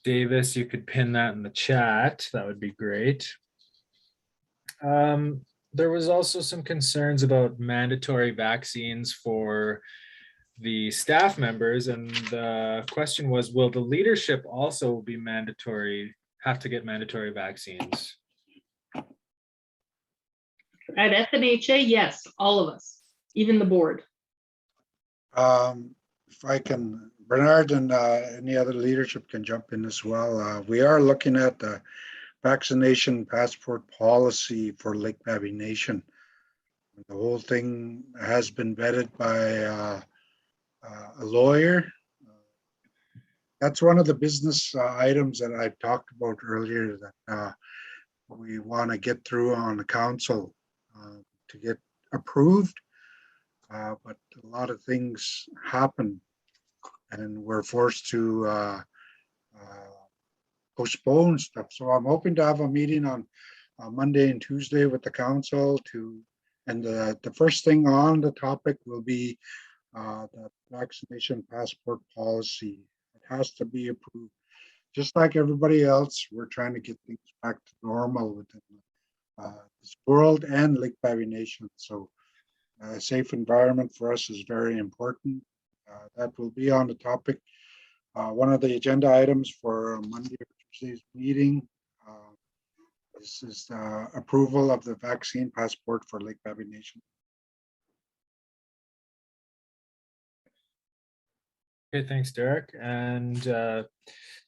A: Davis, you could pin that in the chat, that would be great. There was also some concerns about mandatory vaccines for the staff members, and the question was, will the leadership also be have to get mandatory vaccines?
K: At FNHA, yes, all of us, even the board.
C: If I can, Bernard and any other leadership can jump in as well. We are looking at the vaccination passport policy for Lake Mavi Nation. The whole thing has been vetted by a lawyer. That's one of the business items that I talked about earlier that we want to get through on the council to get approved. But a lot of things happen and we're forced to postpone stuff. So I'm hoping to have a meeting on Monday and Tuesday with the council and the first thing on the topic will be the vaccination passport policy. It has to be approved. Just like everybody else, we're trying to get things back to normal within this world and Lake Mavi Nation. So a safe environment for us is very important. That will be on the topic. One of the agenda items for Monday or Tuesday's meeting. This is the approval of the vaccine passport for Lake Mavi Nation.
A: Okay, thanks, Derek. And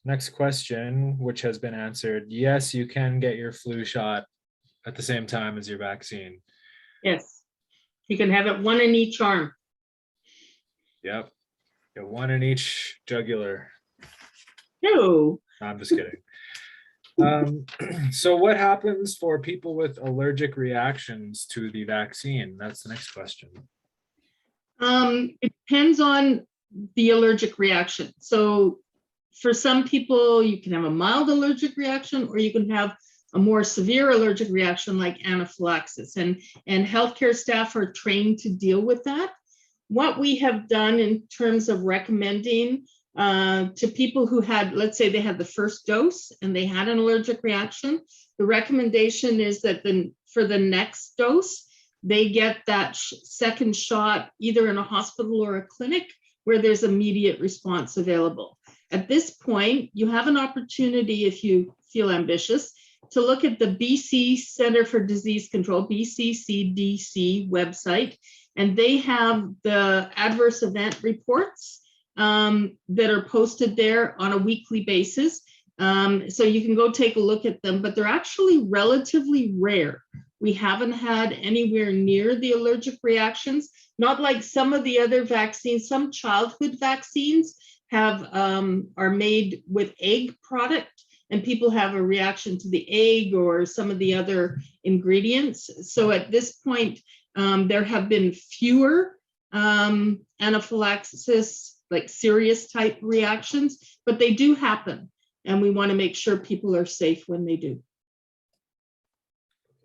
A: next question, which has been answered. Yes, you can get your flu shot at the same time as your vaccine.
K: Yes, you can have it one in each arm.
A: Yep, get one in each jugular.
K: No.
A: I'm just kidding. So what happens for people with allergic reactions to the vaccine? That's the next question.
K: It depends on the allergic reaction. So for some people, you can have a mild allergic reaction, or you can have a more severe allergic reaction like anaphylaxis, and healthcare staff are trained to deal with that. What we have done in terms of recommending to people who had, let's say they had the first dose and they had an allergic reaction, the recommendation is that for the next dose, they get that second shot either in a hospital or a clinic where there's immediate response available. At this point, you have an opportunity, if you feel ambitious, to look at the BC Center for Disease Control, BCCDC website, and they have the adverse event reports that are posted there on a weekly basis. So you can go take a look at them, but they're actually relatively rare. We haven't had anywhere near the allergic reactions, not like some of the other vaccines. Some childhood vaccines have are made with egg product, and people have a reaction to the egg or some of the other ingredients. So at this point, there have been fewer anaphylaxis, like serious type reactions, but they do happen. And we want to make sure people are safe when they do.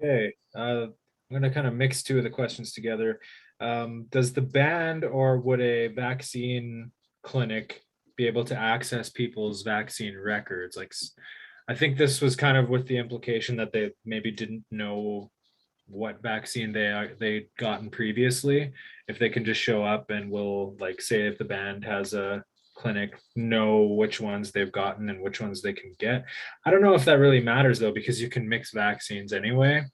A: Okay, I'm going to kind of mix two of the questions together. Does the band or would a vaccine clinic be able to access people's vaccine records? Like, I think this was kind of with the implication that they maybe didn't know what vaccine they'd gotten previously. If they can just show up and we'll, like, say if the band has a clinic, know which ones they've gotten and which ones they can get. I don't know if that really matters though, because you can mix vaccines anyway.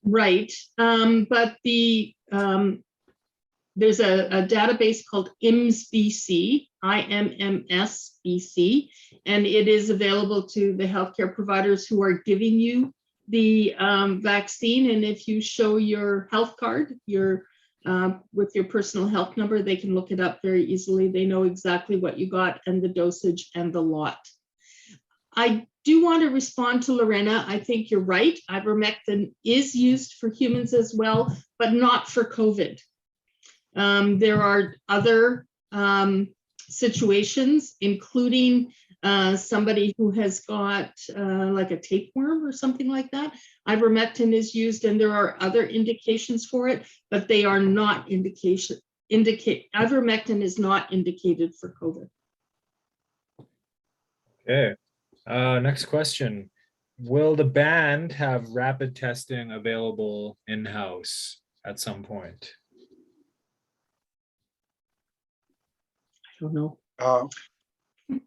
K: Right, but there's a database called IMSBC, IMMSBC, and it is available to the healthcare providers who are giving you the vaccine. And if you show your health card, with your personal health number, they can look it up very easily. They know exactly what you got and the dosage and the lot. I do want to respond to Lorena. I think you're right. Ivermectin is used for humans as well, but not for COVID. There are other situations, including somebody who has got like a tapeworm or something like that. Ivermectin is used, and there are other indications for it, but they are not ivermectin is not indicated for COVID.
A: Okay, next question. Will the band have rapid testing available in-house at some point?
K: I don't know.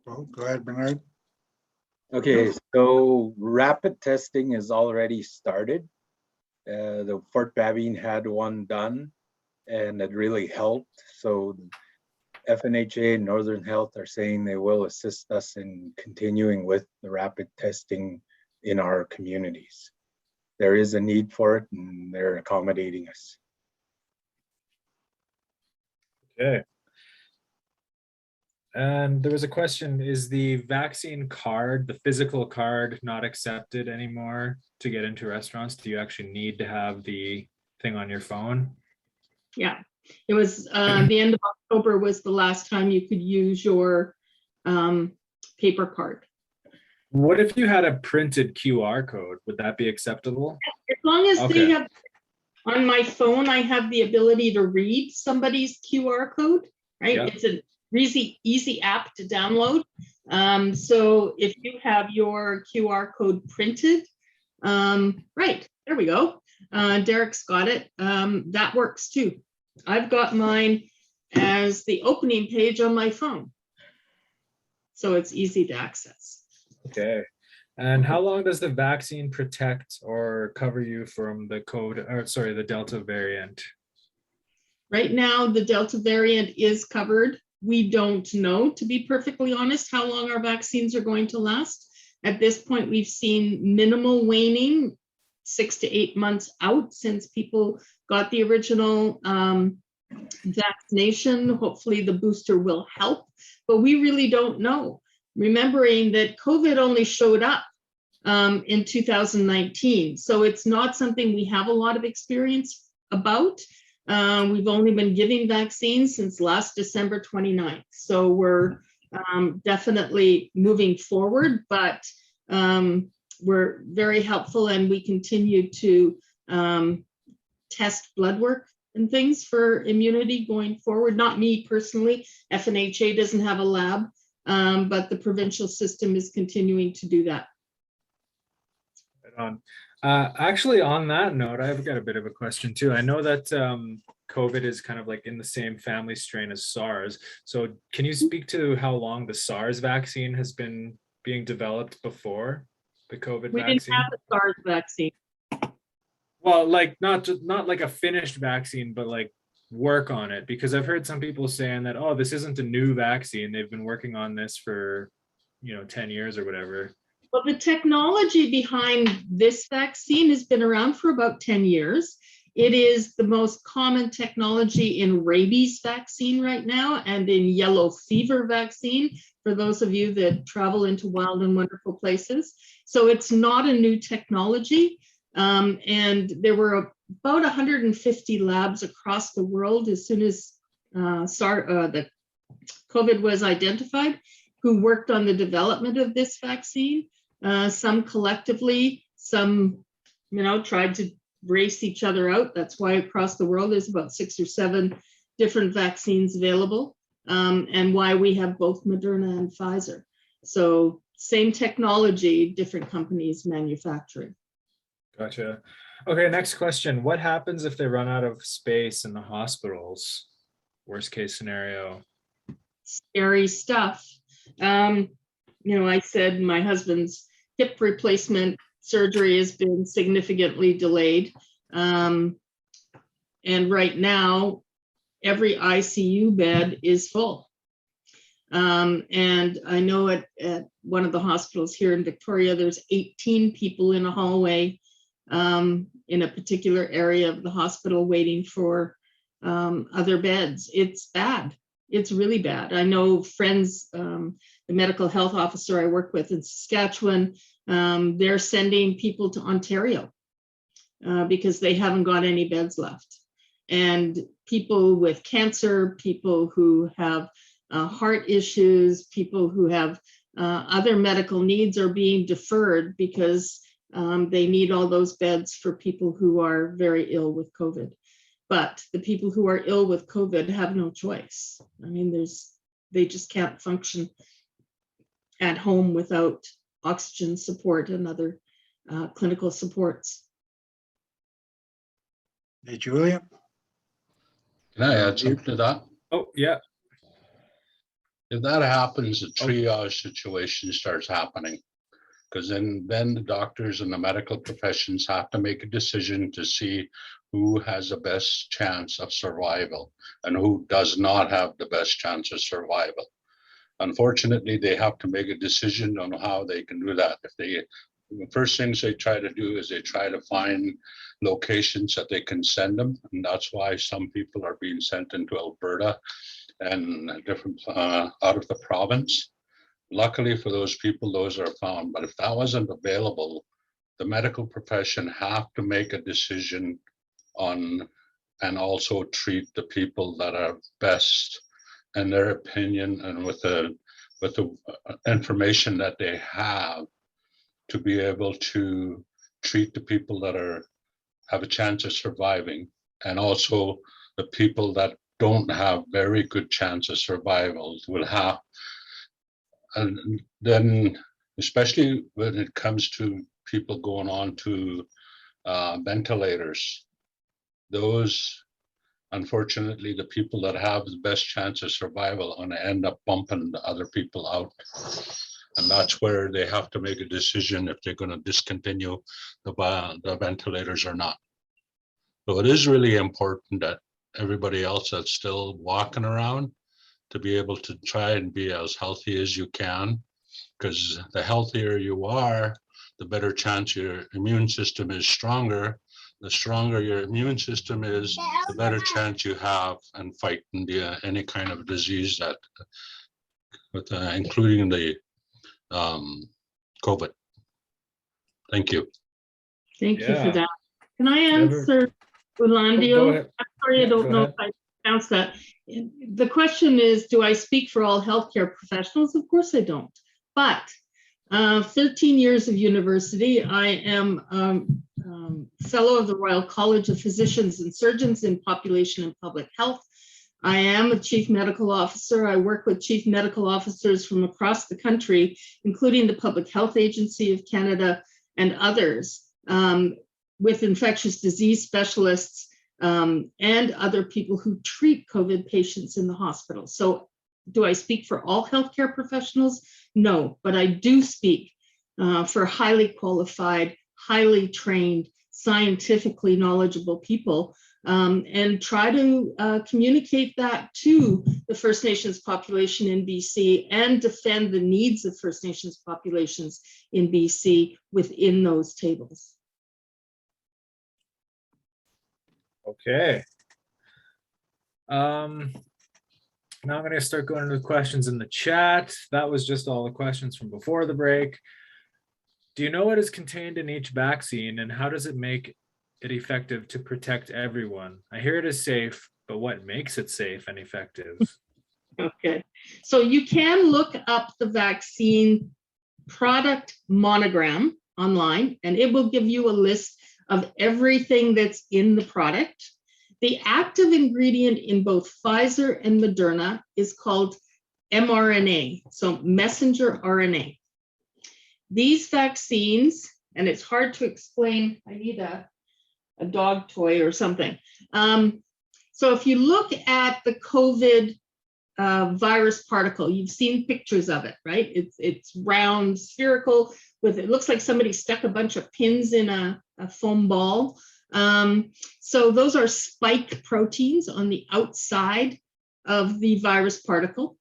C: Well, go ahead, Bernard.
D: Okay, so rapid testing is already started. The Fort Babine had one done, and it really helped. So FNHA and Northern Health are saying they will assist us in continuing with the rapid testing in our communities. There is a need for it, and they're accommodating us.
A: Okay. And there was a question, is the vaccine card, the physical card, not accepted anymore to get into restaurants? Do you actually need to have the thing on your phone?
K: Yeah, it was the end of October was the last time you could use your paper card.
A: What if you had a printed QR code? Would that be acceptable?
K: As long as
A: Okay.
K: they have, on my phone, I have the ability to read somebody's QR code, right?
A: Yeah.
K: It's an easy app to download. So if you have your QR code printed, right, there we go. Derrick's got it. That works too. I've got mine as the opening page on my phone. So it's easy to access.
A: Okay. And how long does the vaccine protect or cover you from the the Delta variant?
K: Right now, the Delta variant is covered. We don't know, to be perfectly honest, how long our vaccines are going to last. At this point, we've seen minimal waning, 6 to 8 months out since people got the original vaccination. Hopefully the booster will help, but we really don't know. remembering that COVID only showed up in 2019. So it's not something we have a lot of experience about. We've only been giving vaccines since last December 29th. So we're definitely moving forward, but we're very helpful, and we continue to test blood work and things for immunity going forward. Not me personally, FNHA doesn't have a lab, but the provincial system is continuing to do that.
A: Right on. Actually, on that note, I've got a bit of a question too. I know that COVID is kind of like in the same family strain as SARS. So can you speak to how long the SARS vaccine has been being developed before the COVID
K: We
A: vaccine?
K: didn't have the SARS vaccine.
A: Well, like not like a finished vaccine, but like work on it, because I've heard some people saying that, oh, this isn't a new vaccine. They've been working on this for, 10 years or whatever.
K: Well, the technology behind this vaccine has been around for about 10 years. It is the most common technology in rabies vaccine right now and in yellow fever vaccine, for those of you that travel into wild and wonderful places. So it's not a new technology. And there were about 150 labs across the world as soon as the COVID was identified, who worked on the development of this vaccine. Some collectively, some, tried to race each other out. That's why across the world there's about 6 or 7 different vaccines available, and why we have both Moderna and Pfizer. So same technology, different companies manufacturing.
A: Gotcha. Okay, next question. What happens if they run out of space in the hospitals? Worst case scenario.
K: Scary stuff. I said my husband's hip replacement surgery has been significantly delayed. And right now, every ICU bed is full. And I know at one of the hospitals here in Victoria, there's 18 people in a hallway in a particular area of the hospital waiting for other beds. It's bad. It's really bad. I know friends, the medical health officer I work with in Saskatchewan, they're sending people to Ontario because they haven't got any beds left. And people with cancer, people who have heart issues, people who have other medical needs are being deferred because they need all those beds for people who are very ill with COVID. But the people who are ill with COVID have no choice. I mean, they just can't function at home without oxygen support and other clinical supports.
C: Hey, Julia?
M: Can I add something to that?
A: Oh, yeah.
M: If that happens, a triage situation starts happening, because then the doctors and the medical professions have to make a decision to see who has the best chance of survival and who does not have the best chance of survival. Unfortunately, they have to make a decision on how they can do that. The first things they try to do is they try to find locations that they can send them, and that's why some people are being sent into Alberta and different out of the province. Luckily for those people, those are found. But if that wasn't available, the medical profession have to make a decision on and also treat the people that are best in their opinion and with the information that they have to be able to treat the people that have a chance of surviving, and also the people that don't have very good chance of survival will have. And then, especially when it comes to people going on to ventilators, those, unfortunately, the people that have the best chance of survival are going to end up bumping the other people out. And that's where they have to make a decision if they're going to discontinue the ventilators or not. So it is really important that everybody else that's still walking around to be able to try and be as healthy as you can, because the healthier you are, the better chance your immune system is stronger. The stronger your immune system is, the better chance you have in fighting any kind of disease that, including the COVID. Thank you.
K: Thank you for
A: Yeah.
K: that. Can I
A: Never-
K: answer
A: Go
K: Orlando?
A: ahead.
K: I'm sorry,
A: Yeah,
K: I don't
A: go
K: know
A: ahead.
K: if I pronounced that. The question is, do I speak for all healthcare professionals? Of course I don't. But 13 years of university, I am fellow of the Royal College of Physicians and Surgeons in Population and Public Health. I am a chief medical officer. I work with chief medical officers from across the country, including the Public Health Agency of Canada and others, with infectious disease specialists and other people who treat COVID patients in the hospital. So do I speak for all healthcare professionals? No, but I do speak for highly qualified, highly trained, scientifically knowledgeable people, and try to communicate that to the First Nations population in BC and defend the needs of First Nations populations in BC within those tables.
A: Okay. Now I'm going to start going into the questions in the chat. That was just all the questions from before the break. Do you know what is contained in each vaccine and how does it make it effective to protect everyone? I hear it is safe, but what makes it safe and effective?
K: Okay, so you can look up the vaccine product monogram online and it will give you a list of everything that's in the product. The active ingredient in both Pfizer and Moderna is called mRNA, so messenger RNA. These vaccines, and it's hard to explain, I need a dog toy or something. So if you look at the COVID virus particle, you've seen pictures of it, right? It's round, spherical, with it looks like somebody stuck a bunch of pins in a foam ball. So those are spike proteins on the outside of the virus particle.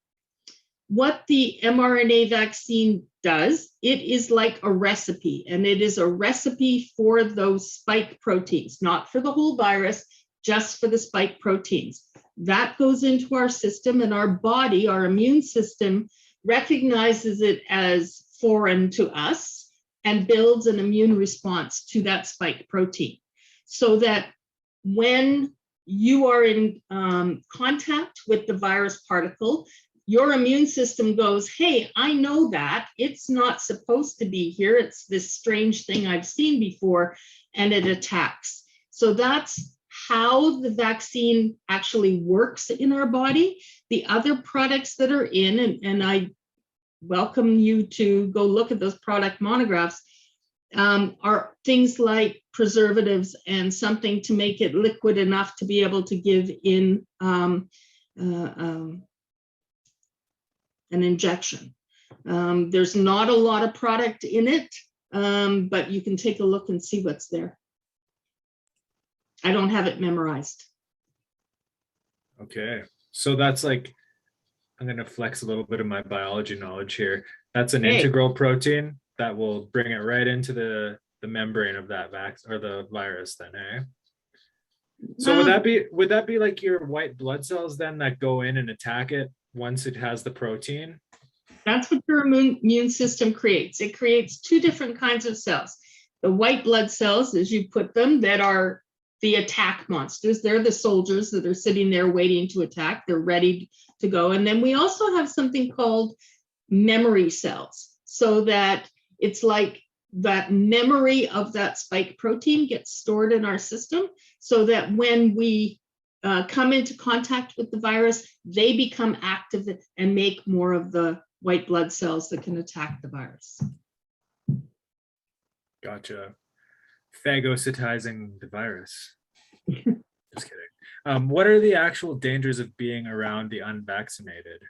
K: What the mRNA vaccine does, it is like a recipe, and it is a recipe for those spike proteins, not for the whole virus, just for the spike proteins. That goes into our system, and our body, our immune system, recognizes it as foreign to us and builds an immune response to that spike protein. So that when you are in contact with the virus particle, your immune system goes, hey, I know that. It's not supposed to be here. It's this strange thing I've seen before, and it attacks. So that's how the vaccine actually works in our body. The other products that are in, and I welcome you to go look at those product monographs, are things like preservatives and something to make it liquid enough to be able to give in an injection. There's not a lot of product in it, but you can take a look and see what's there. I don't have it memorized.
A: Okay, so that's like, I'm going to flex a little bit of my biology knowledge here. That's an integral protein that will bring it right into the membrane of that vaccine or the virus then, eh? So would that be like your white blood cells then that go in and attack it once it has the protein?
K: That's what your immune system creates. It creates two different kinds of cells. The white blood cells, as you put them, that are the attack monsters. They're the soldiers that are sitting there waiting to attack. They're ready to go. And then we also have something called memory cells, so that it's like that memory of that spike protein gets stored in our system, so that when we come into contact with the virus, they become active and make more of the white blood cells that can attack the virus.
A: Gotcha. Phagocytizing the virus. Just kidding. What are the actual dangers of being around the unvaccinated?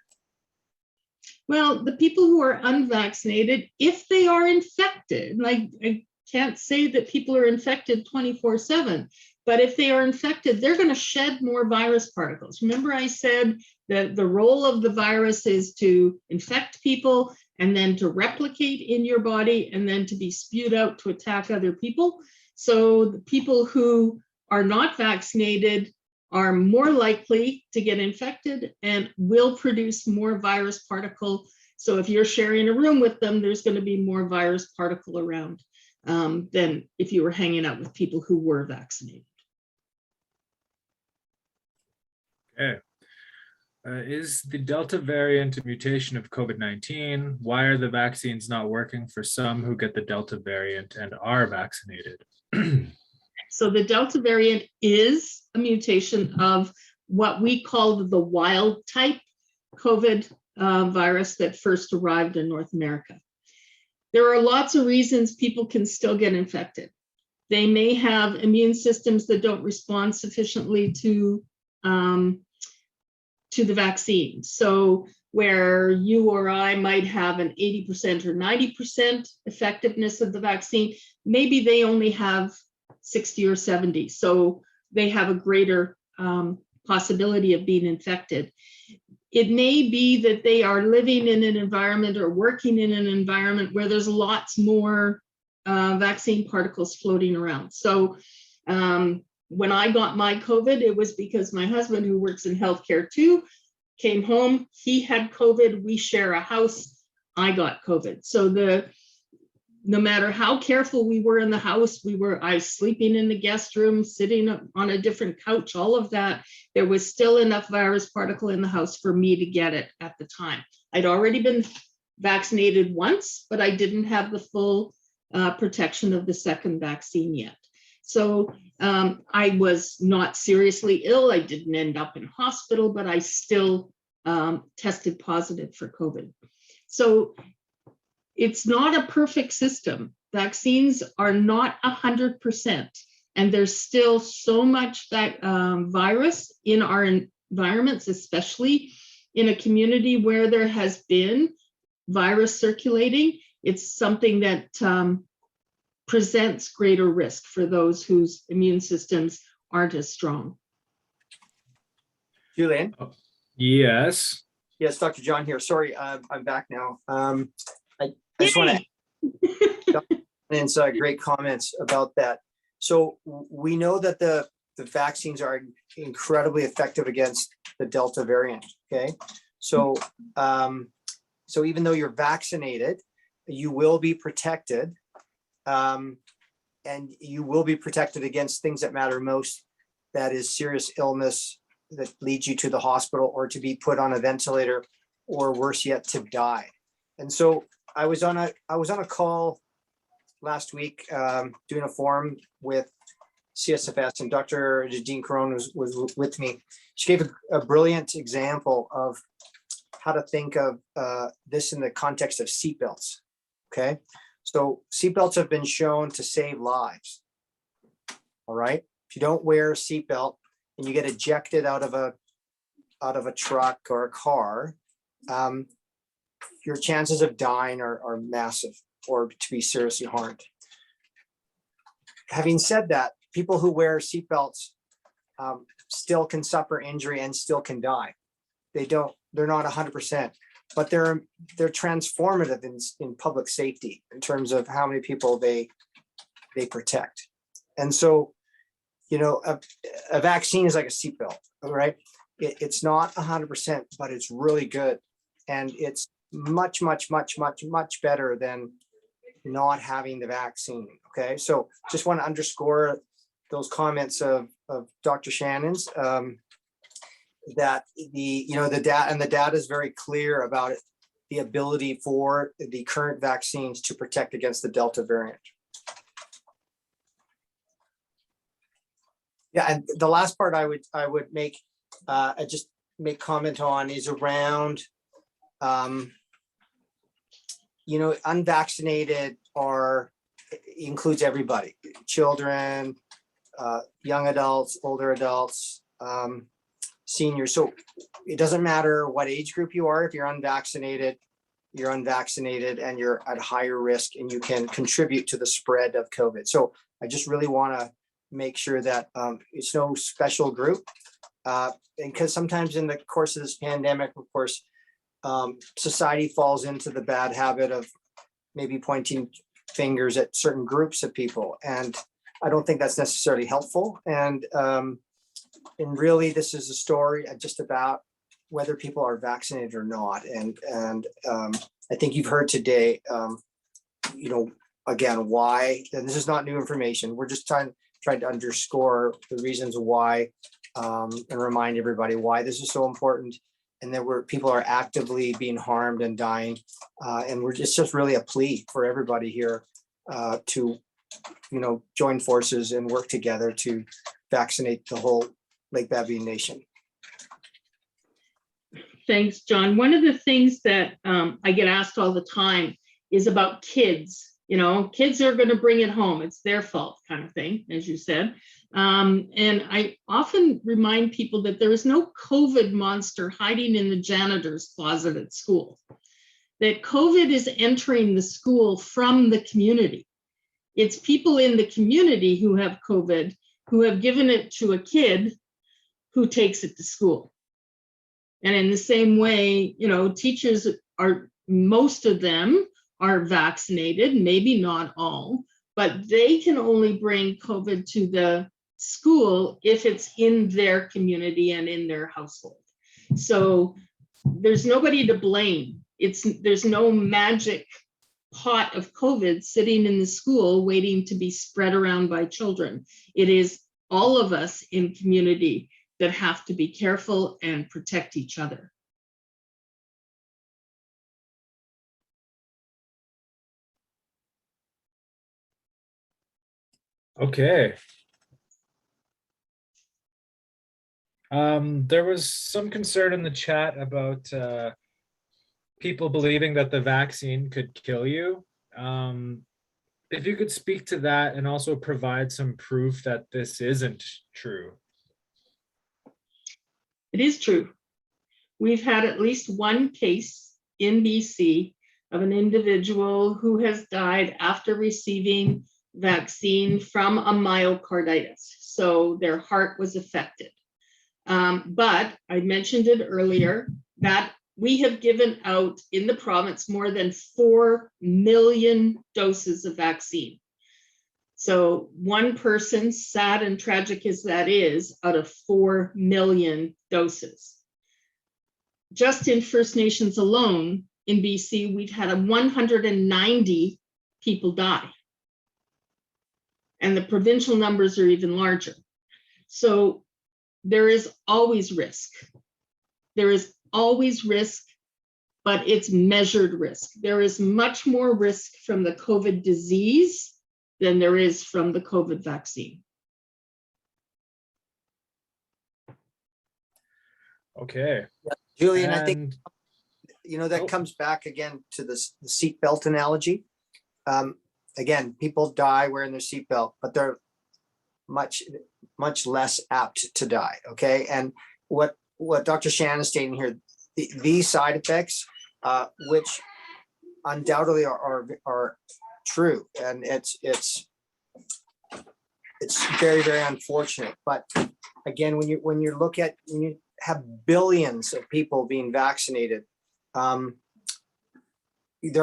K: Well, the people who are unvaccinated, if they are infected, like I can't say that people are infected 24/7, but if they are infected, they're going to shed more virus particles. Remember I said that the role of the virus is to infect people and then to replicate in your body and then to be spewed out to attack other people. So the people who are not vaccinated are more likely to get infected and will produce more virus particle So if you're sharing a room with them, there's going to be more virus particle around than if you were hanging out with people who were vaccinated.
A: Okay. Is the Delta variant a mutation of COVID-19? Why are the vaccines not working for some who get the Delta variant and are vaccinated?
K: So the Delta variant is a mutation of what we called the wild type COVID virus that first arrived in North America. There are lots of reasons people can still get infected. They may have immune systems that don't respond sufficiently to the vaccine. So where you or I might have an 80% or 90% effectiveness of the vaccine, maybe they only have 60 or 70. So they have a greater possibility of being infected. It may be that they are living in an environment or working in an environment where there's lots more vaccine particles floating around. So when I got my COVID, it was because my husband, who works in healthcare too, came home, he had COVID, we share a house, I got COVID. So no matter how careful we were in the house, I sleeping in the guest room, sitting on a different couch, all of that, there was still enough virus particle in the house for me to get it at the time. I'd already been vaccinated once, but I didn't have the full protection of the second vaccine yet. So I was not seriously ill. I didn't end up in hospital, but I still tested positive for COVID. So it's not a perfect system. Vaccines are not 100%, and there's still so much that virus in our environments, especially in a community where there has been virus circulating. It's something that presents greater risk for those whose immune systems aren't as strong.
J: Julian?
A: Yes.
J: Yes, Dr. John here. Sorry, I'm back now. I just want to great comments about that. So we know that the vaccines are incredibly effective against the Delta variant. Okay, so so even though you're vaccinated, you will be protected, and you will be protected against things that matter most. That is serious illness that leads you to the hospital or to be put on a ventilator, or worse yet, to die. And so I was on a call last week doing a forum with CSFS, and Dr. Jadine Caron was with me. She gave a brilliant example of how to think of this in the context of seatbelts. Okay, so seatbelts have been shown to save lives. All right, if you don't wear a seatbelt and you get ejected out of a truck or a car, your chances of dying are massive, or to be seriously harmed. Having said that, people who wear seatbelts still can suffer injury and still can die. They're not 100%, but they're transformative in public safety in terms of how many people they protect. And so, you know, a vaccine is like a seatbelt, right? It's not 100%, but it's really good. And it's much, much, much, much, much better than not having the vaccine. Okay, so just want to underscore those comments of Dr. Shannon's, that the data is very clear about it, the ability for the current vaccines to protect against the Delta variant. Yeah, and the last part I would make comment on is around, unvaccinated includes everybody, children, young adults, older adults, seniors. So it doesn't matter what age group you are. If you're unvaccinated and you're at higher risk, and you can contribute to the spread of COVID. So I just really want to make sure that it's no special group, because sometimes in the course of this pandemic, of course, society falls into the bad habit of maybe pointing fingers at certain groups of people, and I don't think that's necessarily helpful. And really, this is a story just about whether people are vaccinated or not. And I think you've heard today, you know, again, why, and this is not new information. We're just trying to underscore the reasons why and remind everybody why this is so important, and that people are actively being harmed and dying. And it's just really a plea for everybody here to, you know, join forces and work together to vaccinate the whole Lake Babine Nation.
K: Thanks, John. One of the things that I get asked all the time is about kids. You know, kids are going to bring it home. It's their fault, kind of thing, as you said. And I often remind people that there is no COVID monster hiding in the janitor's closet at school. That COVID is entering the school from the community. It's people in the community who have COVID, who have given it to a kid who takes it to school. And in the same way, you know, teachers are, most of them are vaccinated, maybe not all, but they can only bring COVID to the school if it's in their community and in their household. So there's nobody to blame. There's no magic pot of COVID sitting in the school waiting to be spread around by children. It is all of us in community that have to be careful and protect each other.
A: Okay. There was some concern in the chat about people believing that the vaccine could kill you. If you could speak to that and also provide some proof that this isn't true.
K: It is true. We've had at least one case in BC of an individual who has died after receiving vaccine from a myocarditis. So their heart was affected. But I mentioned it earlier that we have given out in the province more than 4 million doses of vaccine. So one person, sad and tragic as that is, out of 4 million doses. Just in First Nations alone in BC, we've had 190 people die. And the provincial numbers are even larger. So there is always risk. There is always risk, but it's measured risk. There is much more risk from the COVID disease than there is from the COVID vaccine.
A: Okay.
J: Julian, I think, you know, that comes back again to the seatbelt analogy. Again, people die wearing their seatbelt, but they're much less apt to die. Okay, and what Dr. Shannon is stating here, these side effects, which undoubtedly are true, and it's very, very unfortunate. But again, when you have billions of people being vaccinated, there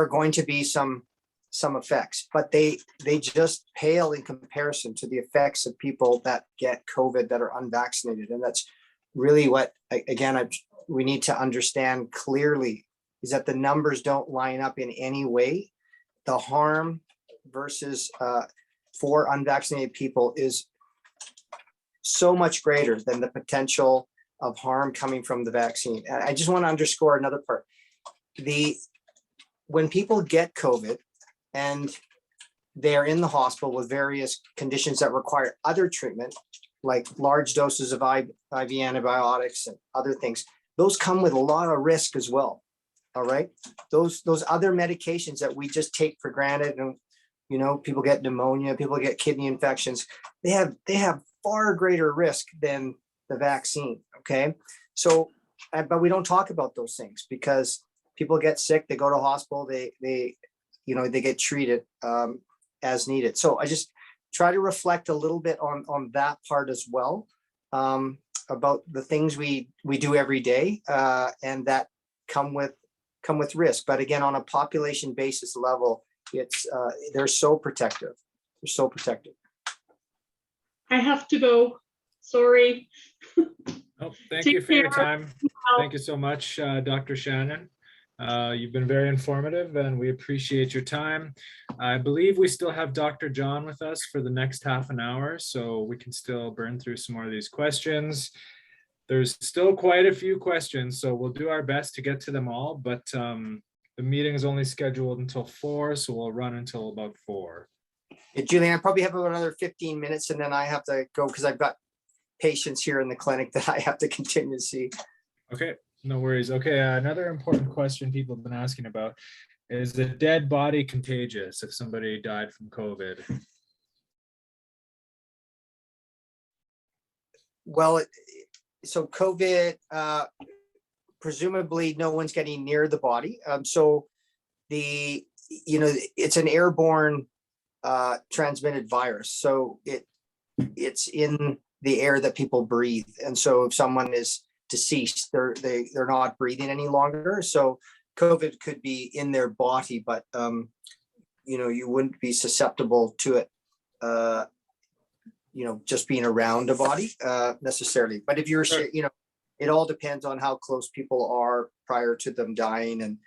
J: are going to be some effects, but they just pale in comparison to the effects of people that get COVID that are unvaccinated. And that's really what, again, we need to understand clearly, is that the numbers don't line up in any way. The harm versus for unvaccinated people is so much greater than the potential of harm coming from the vaccine. And I just want to underscore another part. When people get COVID and they're in the hospital with various conditions that require other treatment, like large doses of IV antibiotics and other things, those come with a lot of risk as well. All right. Those other medications that we just take for granted, and you know, people get pneumonia, people get kidney infections, they have far greater risk than the vaccine. Okay. So, but we don't talk about those things because people get sick, they go to hospital, they get treated as needed. So I just try to reflect a little bit on that part as well, about the things we do every day and that come with risk. But again, on a population basis level, they're so protective. They're so protective.
K: I have to go. Sorry.
A: Oh, thank
K: Take
A: you for your
K: care.
A: time. Thank you so much, Dr. Shannon. You've been very informative and we appreciate your time. I believe we still have Dr. John with us for the next half an hour, so we can still burn through some more of these questions. There's still quite a few questions, so we'll do our best to get to them all, but the meeting is only scheduled until 4, so we'll run until about 4.
J: Yeah, Julian, I probably have another 15 minutes and then I have to go because I've got patients here in the clinic that I have to continue to see.
A: Okay, no worries. Okay, another important question people have been asking about is the dead body contagious if somebody died from COVID?
J: Well, so COVID, presumably no one's getting near the body. So it's an airborne transmitted virus. So it's in the air that people breathe. And so if someone is deceased, they're not breathing any longer. So COVID could be in their body, but you wouldn't be susceptible to it, just being around a body necessarily. But if you're, it all depends on how close people are prior to them dying and,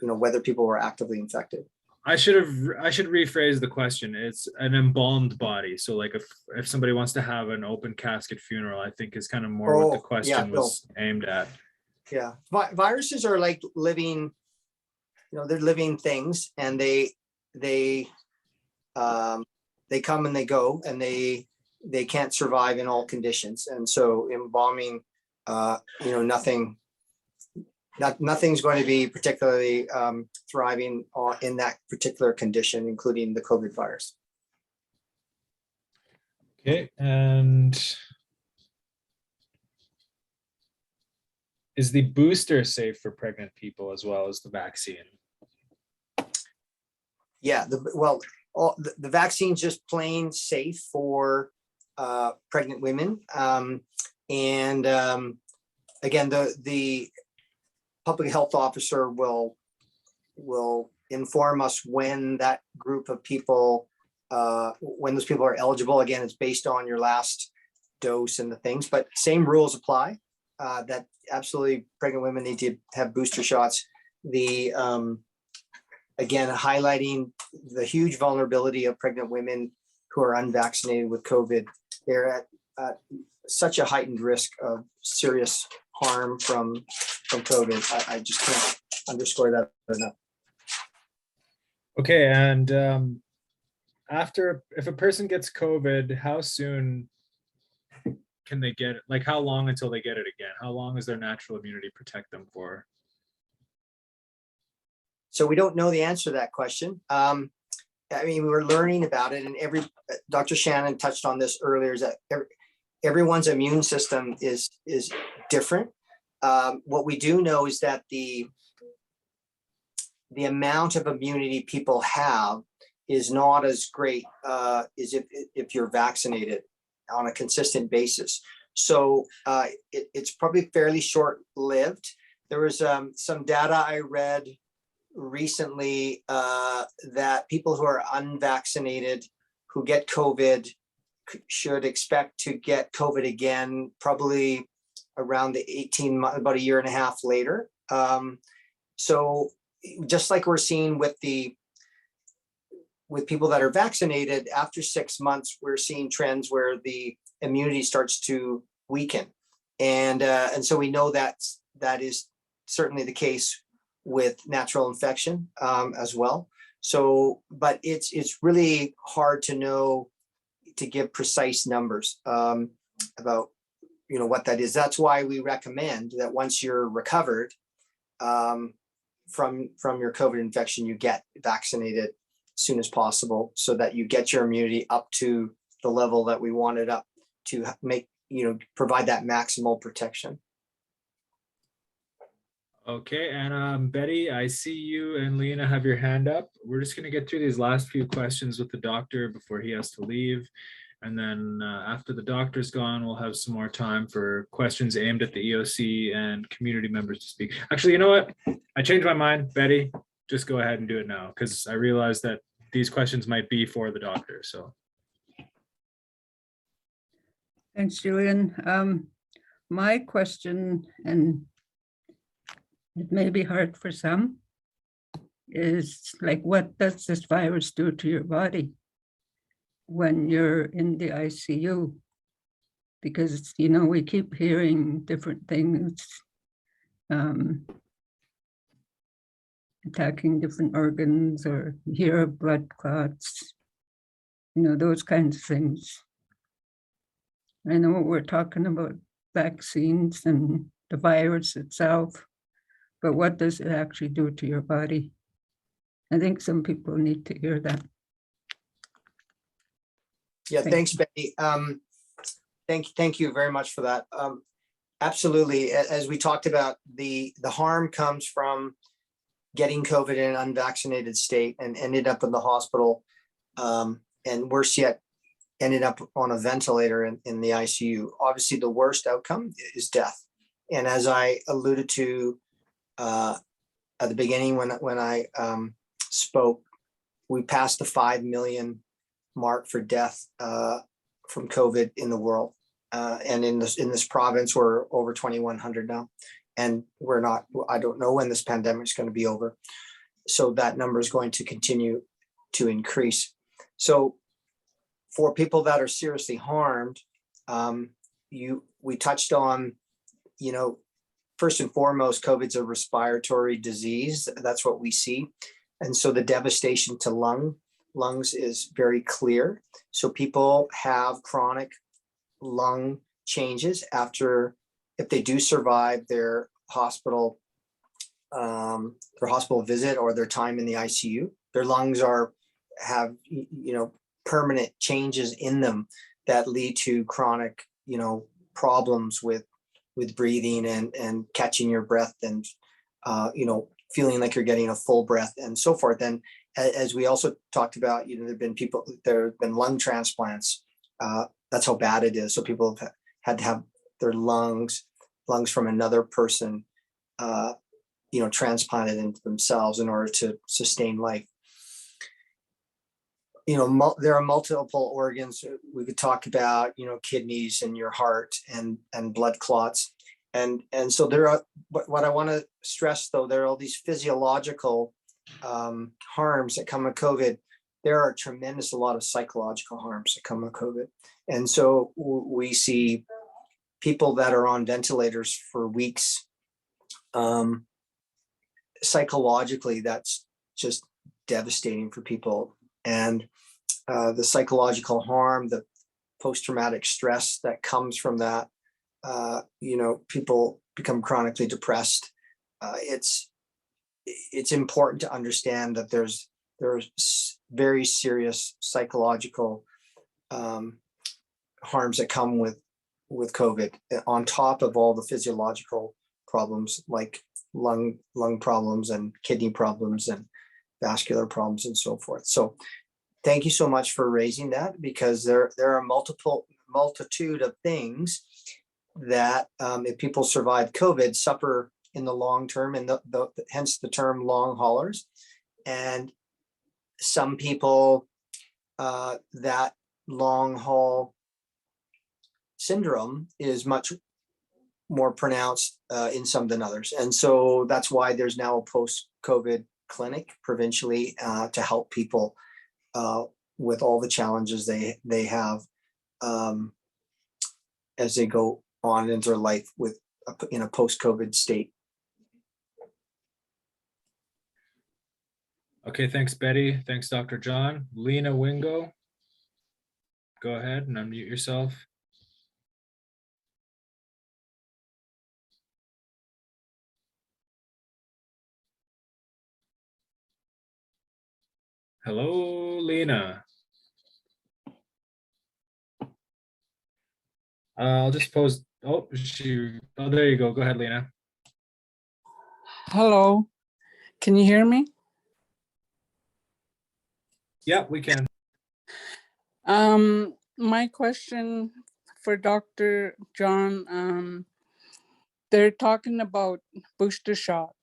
J: whether people were actively infected.
A: I should rephrase the question. It's an embalmed body. So like if somebody wants to have an open casket funeral, I think is kind of more what the question was aimed at.
J: Yeah. Viruses are like living, they're living things, and they come and they go, and they can't survive in all conditions. And so embalming, nothing's going to be particularly thriving in that particular condition, including the COVID virus.
A: Okay, and is the booster safe for pregnant people as well as the vaccine?
J: Yeah, the vaccine's just plain safe for pregnant women. Again, the public health officer will inform us when that group of people, when those people are eligible. Again, it's based on your last dose and the things, but same rules apply. That absolutely pregnant women need to have booster shots. Again, highlighting the huge vulnerability of pregnant women who are unvaccinated with COVID. They're at such a heightened risk of serious harm from COVID. I just can't underscore that enough.
A: Okay, and if a person gets COVID, how soon can they get it? Like how long until they get it again? How long does their natural immunity protect them for?
J: So we don't know the answer to that question. We were learning about it, and Dr. Shannon touched on this earlier, is that everyone's immune system is different. What we do know is that the amount of immunity people have is not as great as if you're vaccinated on a consistent basis. So it's probably fairly short-lived. There was some data I read recently that people who are unvaccinated who get COVID should expect to get COVID again probably around the 18 months, about a year and a half later. So just like we're seeing with people that are vaccinated, after 6 months, we're seeing trends where the immunity starts to weaken. And so we know that is certainly the case with natural infection as well. So, but it's really hard to know, to give precise numbers about what that is. That's why we recommend that once you're recovered from your COVID infection, you get vaccinated as soon as possible, so that you get your immunity up to the level that we want it up to provide that maximal protection.
A: Okay, and Betty, I see you and Lena have your hand up. We're just going to get through these last few questions with the doctor before he has to leave. And then after the doctor's gone, we'll have some more time for questions aimed at the EOC and community members to speak. Actually, you know what? I changed my mind. Betty, just go ahead and do it now, because I realized that these questions might be for the doctor. So.
B: Thanks, Julian. my question, and it may be hard for some, is like, what does this virus do to your body when you're in the ICU? Because, you know, we keep hearing different things attacking different organs, or hear of blood clots, you know, those kinds of things. I know we're talking about vaccines and the virus itself, but what does it actually do to your body? I think some people need to hear that.
J: Yeah,
B: Thank
J: thanks, Betty. Thank you very much for that. Absolutely. As we talked about, the harm comes from getting COVID in an unvaccinated state and ended up in the hospital, and worse yet, ended up on a ventilator in the ICU. Obviously, the worst outcome is death. And as I alluded to at the beginning when I spoke, we passed the 5 million mark for death from COVID in the world. And in this province, we're over 2,100 now. And I don't know when this pandemic is going to be over. So that number is going to continue to increase. So for people that are seriously harmed, we touched on, you know, first and foremost, COVID's a respiratory disease. That's what we see. And so the devastation to lungs is very clear. So people have chronic lung changes if they do survive their hospital visit or their time in the ICU. Their lungs have permanent changes in them that lead to chronic problems with breathing and catching your breath and feeling like you're getting a full breath and so forth. And as we also talked about, there have been lung transplants. That's how bad it is. So people have had to have their lungs from another person, transplanted into themselves in order to sustain life. There are multiple organs we could talk about, kidneys and your heart and blood clots. And so what I want to stress though, there are all these physiological harms that come with COVID. There are a lot of psychological harms that come with COVID. And so we see people that are on ventilators for weeks. Psychologically, that's just devastating for people. And the psychological harm, the post-traumatic stress that comes from that, people become chronically depressed. It's important to understand that there's very serious psychological harms that come with COVID, on top of all the physiological problems like lung problems and kidney problems and vascular problems and so forth. So thank you so much for raising that, because there are multitude of things that if people survive COVID, suffer in the long term, and hence the term long haulers. And some people, that long haul syndrome is much more pronounced in some than others. And so that's why there's now a post-COVID clinic provincially to help people with all the challenges they have as they go on into their life in a post-COVID state.
A: Okay, thanks, Betty. Thanks, Dr. John. Lena Wingo, go ahead and unmute yourself. Hello, Lena. I'll just pose. Oh, there you go. Go ahead, Lena.
N: Hello, can you hear me?
A: Yeah, we can.
N: My question for Dr. John, they're talking about booster shot.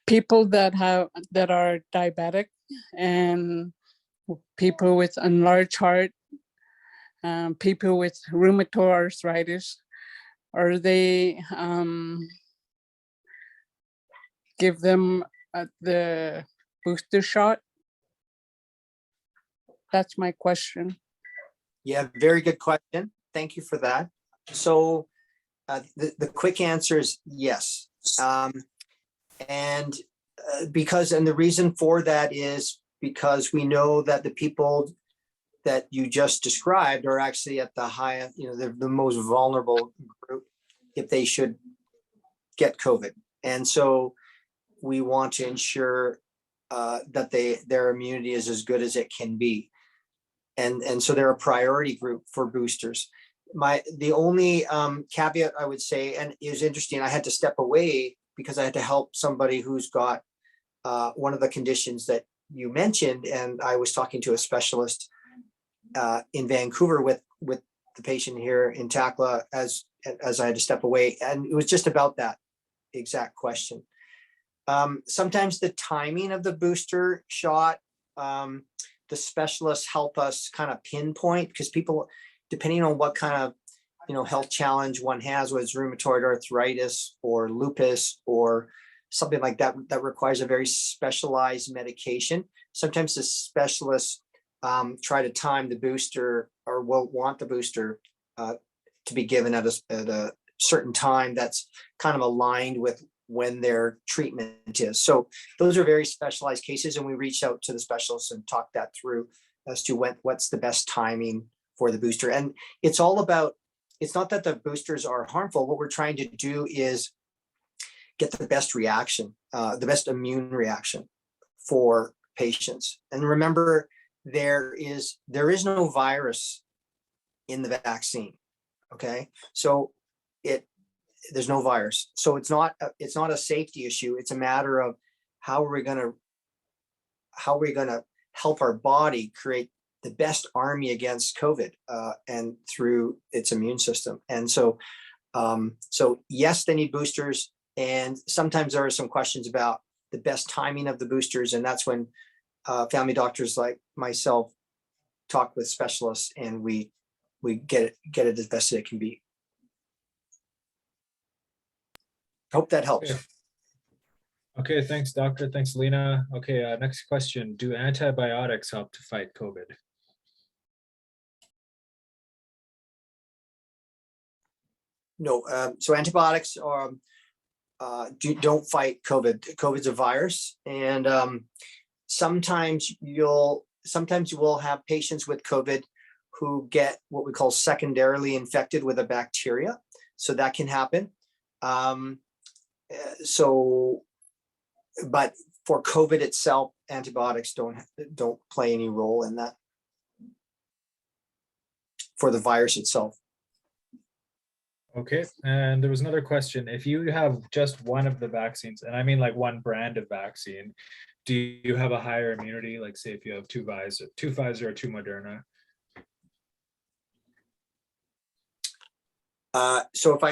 N: People that are diabetic and people with enlarged heart, people with rheumatoid arthritis, or they give them the booster shot? That's my question.
J: Yeah, very good question. Thank you for that. So the quick answer is yes. And the reason for that is because we know that the people that you just described are actually at the highest, they're the most vulnerable group if they should get COVID. And so we want to ensure that their immunity is as good as it can be. And so they're a priority group for boosters. The only caveat I would say, and it was interesting, I had to step away because I had to help somebody who's got one of the conditions that you mentioned, and I was talking to a specialist in Vancouver with the patient here in Takla as I had to step away, and it was just about that exact question. Sometimes the timing of the booster shot, the specialists help us kind of pinpoint, because people, depending on what kind of health challenge one has, whether it's rheumatoid arthritis or lupus or something like that, that requires a very specialized medication. Sometimes the specialists try to time the booster, or will want the booster to be given at a certain time that's kind of aligned with when their treatment is. So those are very specialized cases, and we reach out to the specialists and talk that through as to what's the best timing for the booster. And it's all about, it's not that the boosters are harmful. What we're trying to do is get the best reaction, the best immune reaction for patients. And remember, there is no virus in the vaccine. Okay, so there's no virus, so it's not a safety issue. It's a matter of how are we going to help our body create the best army against COVID and through its immune system. And so yes, they need boosters, and sometimes there are some questions about the best timing of the boosters, and that's when family doctors like myself talk with specialists, and we get it as best as it can be. Hope that helps.
A: Okay, thanks, doctor. Thanks, Lena. Okay, next question. Do antibiotics help to fight COVID?
J: No, so antibiotics don't fight COVID. COVID's a virus, and sometimes you will have patients with COVID who get what we call secondarily infected with a bacteria. So that can happen. But for COVID itself, antibiotics don't play any role in that for the virus itself.
A: Okay, and there was another question. If you have just one of the vaccines, and I mean like one brand of vaccine, do you have a higher immunity? Like say if you have two Pfizer or two Moderna?
J: So if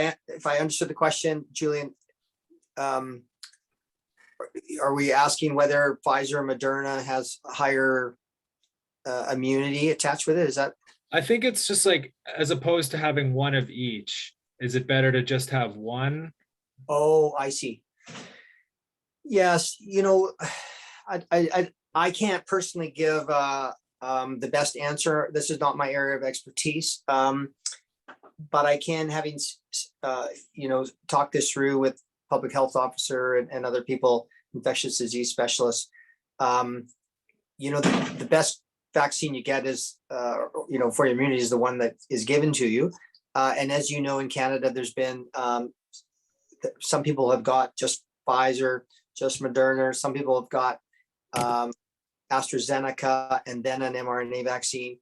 J: I understood the question, Julian, are we asking whether Pfizer or Moderna has higher immunity attached with it? Is that?
A: I think it's just like, as opposed to having one of each, is it better to just have one?
J: Oh, I see. Yes, I can't personally give the best answer. This is not my area of expertise, but I can, having talk this through with public health officer and other people, infectious disease specialists. The best vaccine you get is, for your immunity is the one that is given to you. And as you know, in Canada, there's been some people have got just Pfizer, just Moderna. Some people have got AstraZeneca and then an mRNA vaccine.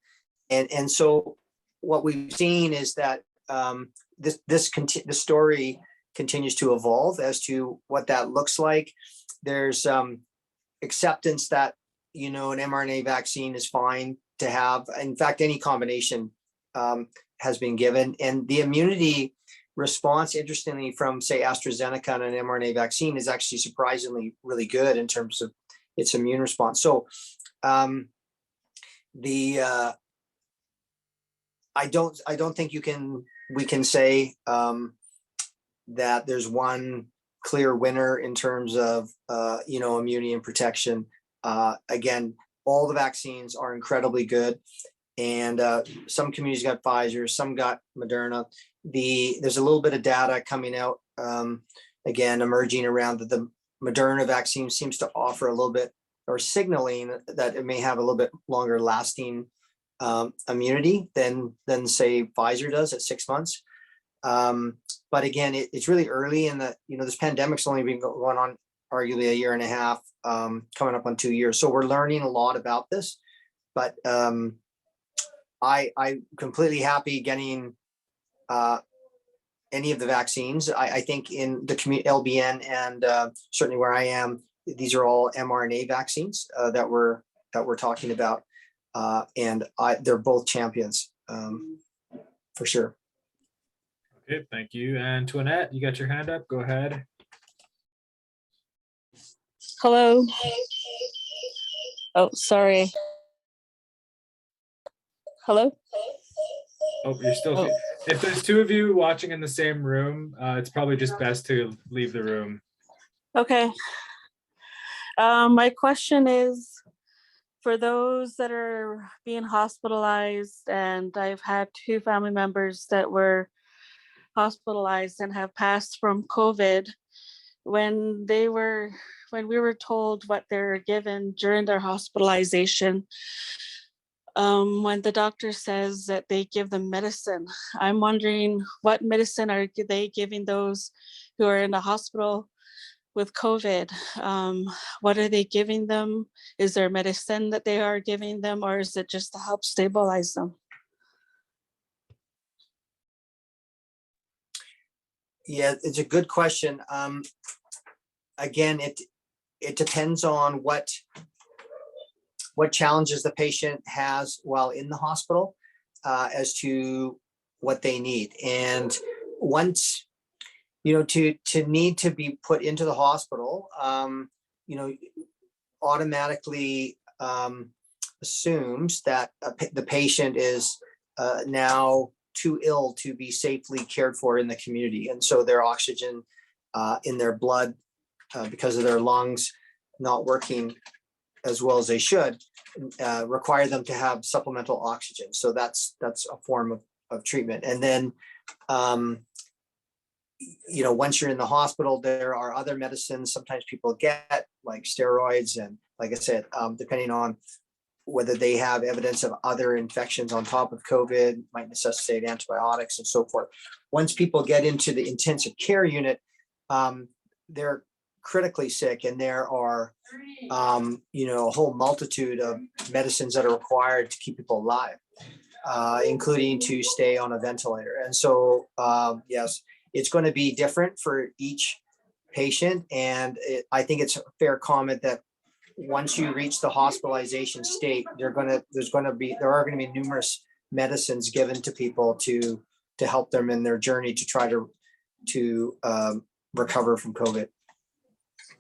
J: And so what we've seen is that the story continues to evolve as to what that looks like. There's acceptance that an mRNA vaccine is fine to have. In fact, any combination has been given, and the immunity response, interestingly, from say AstraZeneca and an mRNA vaccine is actually surprisingly really good in terms of its immune response. So I don't think we can say that there's one clear winner in terms of, immunity and protection. Again, all the vaccines are incredibly good. And some communities got Pfizer, some got Moderna. There's a little bit of data coming out, again, emerging around that the Moderna vaccine seems to offer a little bit, or signaling that it may have a little bit longer lasting immunity than say Pfizer does at 6 months. But again, it's really early in the, this pandemic's only been going on arguably a year and a half, coming up on 2 years. So we're learning a lot about this, but I'm completely happy getting any of the vaccines. I think in the community, LBN and certainly where I am, these are all mRNA vaccines that we're talking about, and they're both champions for sure.
A: Okay, thank you. Antoinette, you got your hand up. Go ahead.
N: Hello. Oh, sorry. Hello.
A: Oh, you're still.
N: Oh.
A: If there's two of you watching in the same room, it's probably just best to leave the room.
N: Okay. My question is, for those that are being hospitalized, and I've had 2 family members that were hospitalized and have passed from COVID, when we were told what they're given during their hospitalization, when the doctor says that they give them medicine, I'm wondering what medicine are they giving those who are in the hospital with COVID? What are they giving them? Is there medicine that they are giving them, or is it just to help stabilize them?
J: Yeah, it's a good question. Again, it depends on what challenges the patient has while in the hospital as to what they need. And once, to need to be put into the hospital, automatically assumes that the patient is now too ill to be safely cared for in the community. And so their oxygen in their blood, because of their lungs not working as well as they should, require them to have supplemental oxygen. So that's a form of treatment. And then, once you're in the hospital, there are other medicines sometimes people get, like steroids. And like I said, depending on whether they have evidence of other infections on top of COVID, might necessitate antibiotics and so forth. Once people get into the intensive care unit, they're critically sick, and there are a whole multitude of medicines that are required to keep people alive, including to stay on a ventilator. And so yes, it's going to be different for each patient, and I think it's a fair comment that once you reach the hospitalization state, there are going to be numerous medicines given to people to help them in their journey to try to recover from COVID.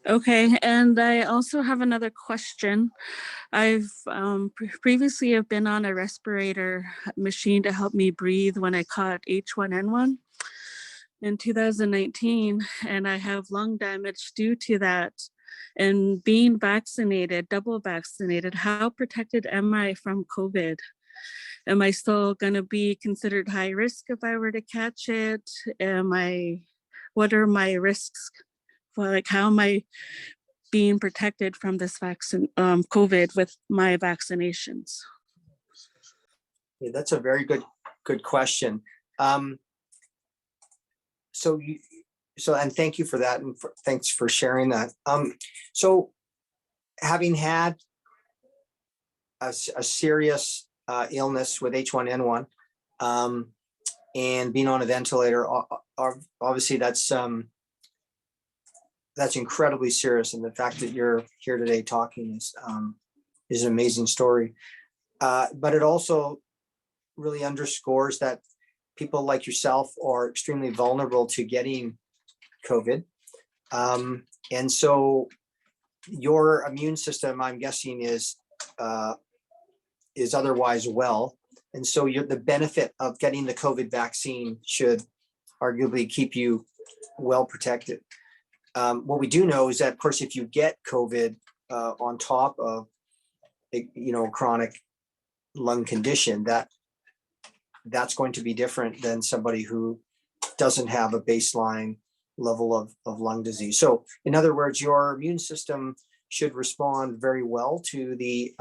N: Okay, and I also have another question. I've previously have been on a respirator machine to help me breathe when I caught H1N1 in 2019, and I have lung damage due to that. And being vaccinated, double vaccinated, how protected am I from COVID? Am I still going to be considered high risk if I were to catch it? What are my risks? How am I being protected from this vaccine, COVID, with my vaccinations?
J: Yeah, that's a very good question. And thank you for that, and thanks for sharing that. So having had a serious illness with H1N1 and being on a ventilator, obviously that's incredibly serious. And the fact that you're here today talking is an amazing story. But it also really underscores that people like yourself are extremely vulnerable to getting COVID. And so your immune system, I'm guessing, is otherwise well. And so the benefit of getting the COVID vaccine should arguably keep you well protected. What we do know is that, of course, if you get COVID on top of, chronic lung condition, that's going to be different than somebody who doesn't have a baseline level of lung disease. So in other words, your immune system should respond very well to the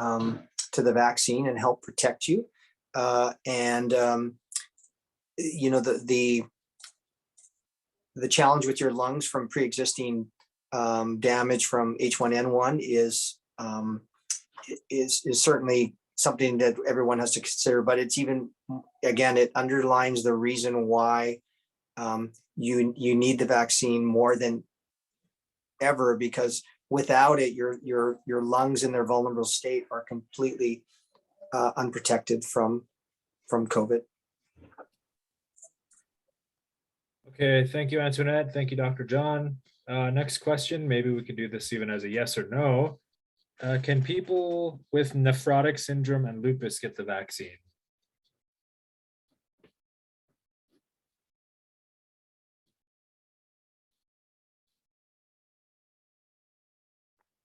J: vaccine and help protect you. The challenge with your lungs from pre-existing damage from H1N1 is certainly something that everyone has to consider, but it's even, again, it underlines the reason why you need the vaccine more than ever, because without it, your lungs in their vulnerable state are completely unprotected from COVID.
A: Okay, thank you, Antoinette. Thank you, Dr. John. Next question, maybe we could do this even as a yes or no. Can people with nephrotic syndrome and lupus get the vaccine?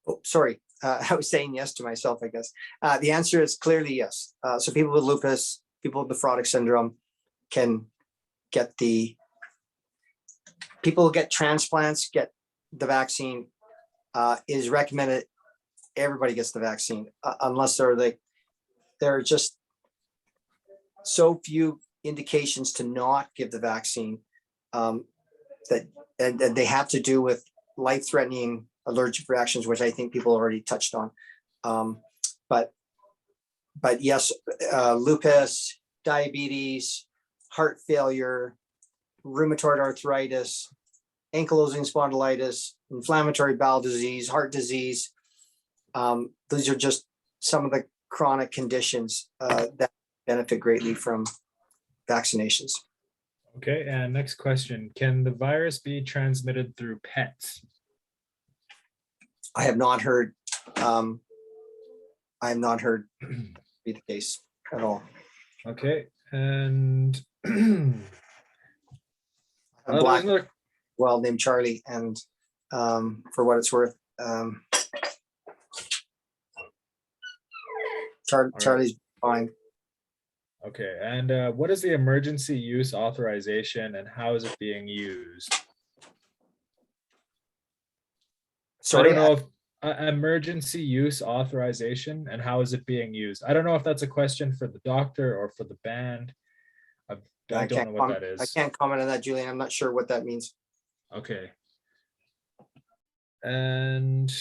J: Oh, sorry. I was saying yes to myself, I guess. The answer is clearly yes. So people with lupus, people with nephrotic syndrome can get people who get transplants, get the vaccine. Is recommended everybody gets the vaccine, unless there are just so few indications to not give the vaccine that they have to do with life-threatening allergic reactions, which I think people already touched on. But yes, lupus, diabetes, heart failure, rheumatoid arthritis, ankylosing spondylitis, inflammatory bowel disease, heart disease. These are just some of the chronic conditions that benefit greatly from vaccinations.
A: Okay, and next question. Can the virus be transmitted through pets?
J: I have not heard be the case at all.
A: Okay, and
J: A black well named Charlie, and for what it's worth, Charlie's fine.
A: Okay, and what is the emergency use authorization and how is it being used?
J: Sorry,
A: I don't know if emergency use authorization and how is it being used? I don't know if that's a question for the doctor or for the band. I don't know what that is.
J: I can't comment on that, Julian. I'm not sure what that means.
A: Okay. And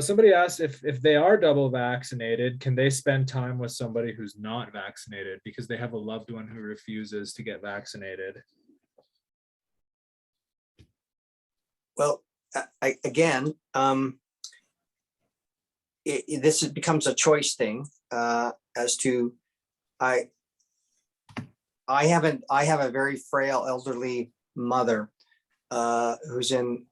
A: somebody asked if they are double vaccinated, can they spend time with somebody who's not vaccinated because they have a loved one who refuses to get vaccinated?
J: Well, again, this becomes a choice thing as to I have a very frail elderly mother who's in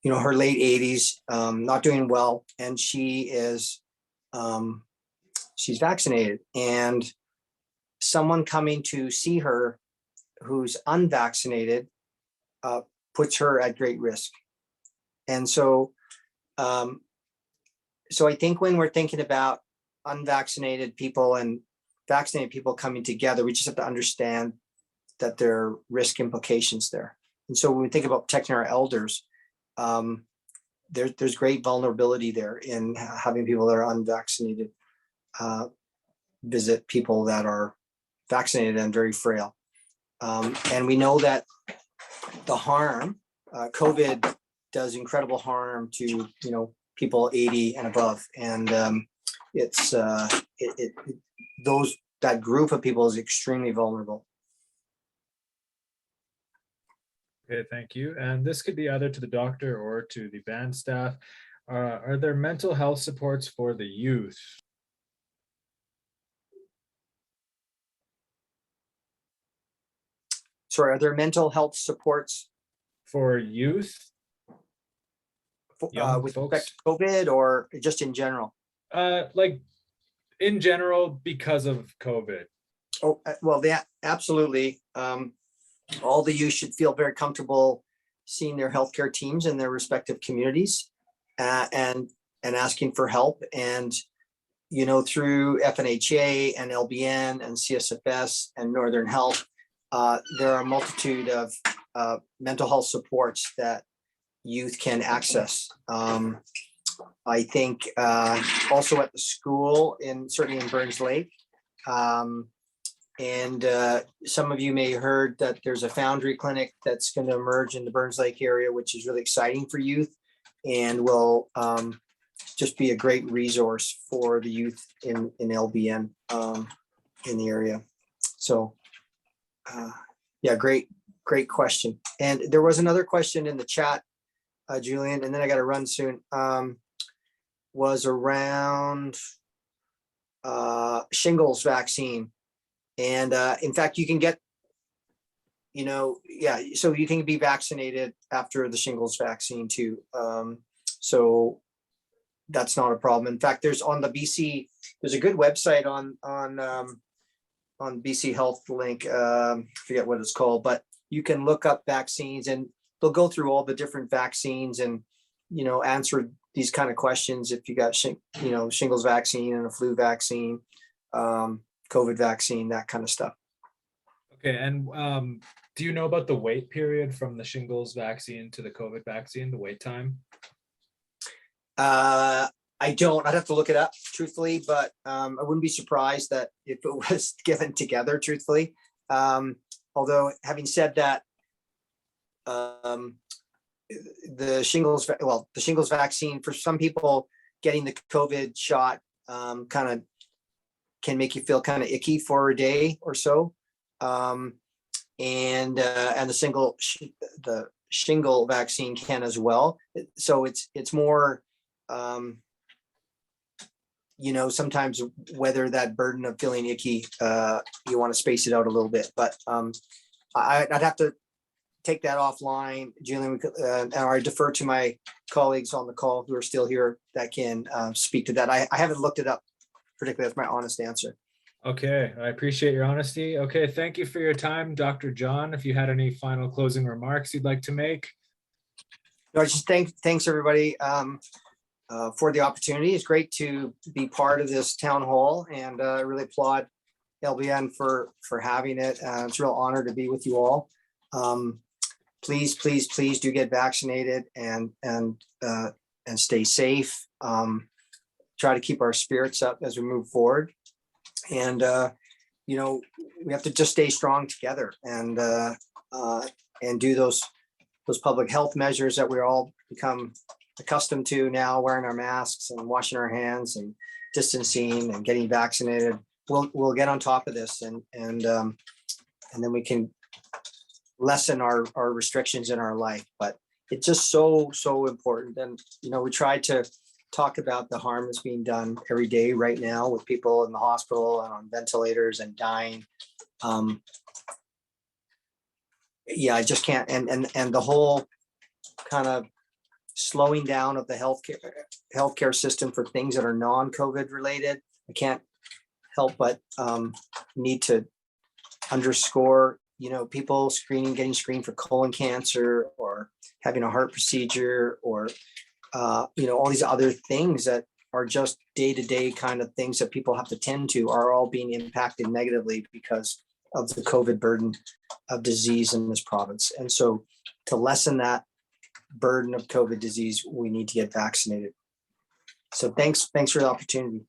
J: her late 80s, not doing well, and she's vaccinated, and someone coming to see her who's unvaccinated puts her at great risk. And so I think when we're thinking about unvaccinated people and vaccinated people coming together, we just have to understand that there are risk implications there. And so when we think about protecting our elders, there's great vulnerability there in having people that are unvaccinated visit people that are vaccinated and very frail. And we know that the harm, COVID does incredible harm to people 80 and above, and that group of people is extremely vulnerable.
A: Okay, thank you. And this could be either to the doctor or to the band staff. Are there mental health supports for the youth?
J: Sorry, are there mental health supports
A: for youth?
J: With respect to COVID or just in general?
A: Like in general, because of COVID.
J: Oh, well, that absolutely. All the youth should feel very comfortable seeing their healthcare teams in their respective communities and asking for help. And, you know, through FNHA and LBN and CSFS and Northern Health, there are a multitude of mental health supports that youth can access. I think also at the school, certainly in Burns Lake. And some of you may have heard that there's a Foundry clinic that's going to emerge in the Burns Lake area, which is really exciting for youth and will just be a great resource for the youth in LBN in the area. So yeah, great question. And there was another question in the chat, Julian, and then I got to run soon, was around shingles vaccine. And in fact, you can get, you know, yeah, so you can be vaccinated after the shingles vaccine too. So that's not a problem. In fact, there's on the BC, there's a good website on BC Health link, forget what it's called, but you can look up vaccines and they'll go through all the different vaccines and, you know, answer these kind of questions. If you got, shingles vaccine and a flu vaccine, COVID vaccine, that kind of stuff.
A: Okay, and do you know about the wait period from the shingles vaccine to the COVID vaccine, the wait time?
J: I don't. I'd have to look it up, truthfully, but I wouldn't be surprised that if it was given together, truthfully. Although, having said that, the shingles vaccine, for some people, getting the COVID shot kind of can make you feel kind of icky for a day or so, and the shingle vaccine can as well. So it's more, you know, sometimes whether that burden of feeling icky, you want to space it out a little bit. But I'd have to take that offline, Julian, and I defer to my colleagues on the call who are still here that can speak to that. I haven't looked it up particularly. That's my honest answer.
A: Okay, I appreciate your honesty. Okay, thank you for your time, Dr. John. If you had any final closing remarks you'd like to make.
J: No, just thanks everybody for the opportunity. It's great to be part of this town hall, and I really applaud LBN for having it. It's a real honor to be with you all. Please do get vaccinated and stay safe. Try to keep our spirits up as we move forward. And, you know, we have to just stay strong together and do those public health measures that we're all become accustomed to now, wearing our masks and washing our hands and distancing and getting vaccinated. We'll get on top of this and then we can lessen our restrictions in our life. But it's just so important. And, you know, we try to talk about the harm that's being done every day right now with people in the hospital and on ventilators and dying. Yeah, I just can't. And the whole kind of slowing down of the healthcare system for things that are non-COVID related. I can't help but need to underscore, you know, people getting screened for colon cancer or having a heart procedure or you know, all these other things that are just day-to-day kind of things that people have to tend to are all being impacted negatively because of the COVID burden of disease in this province. And so to lessen that burden of COVID disease, we need to get vaccinated. So thanks for the opportunity.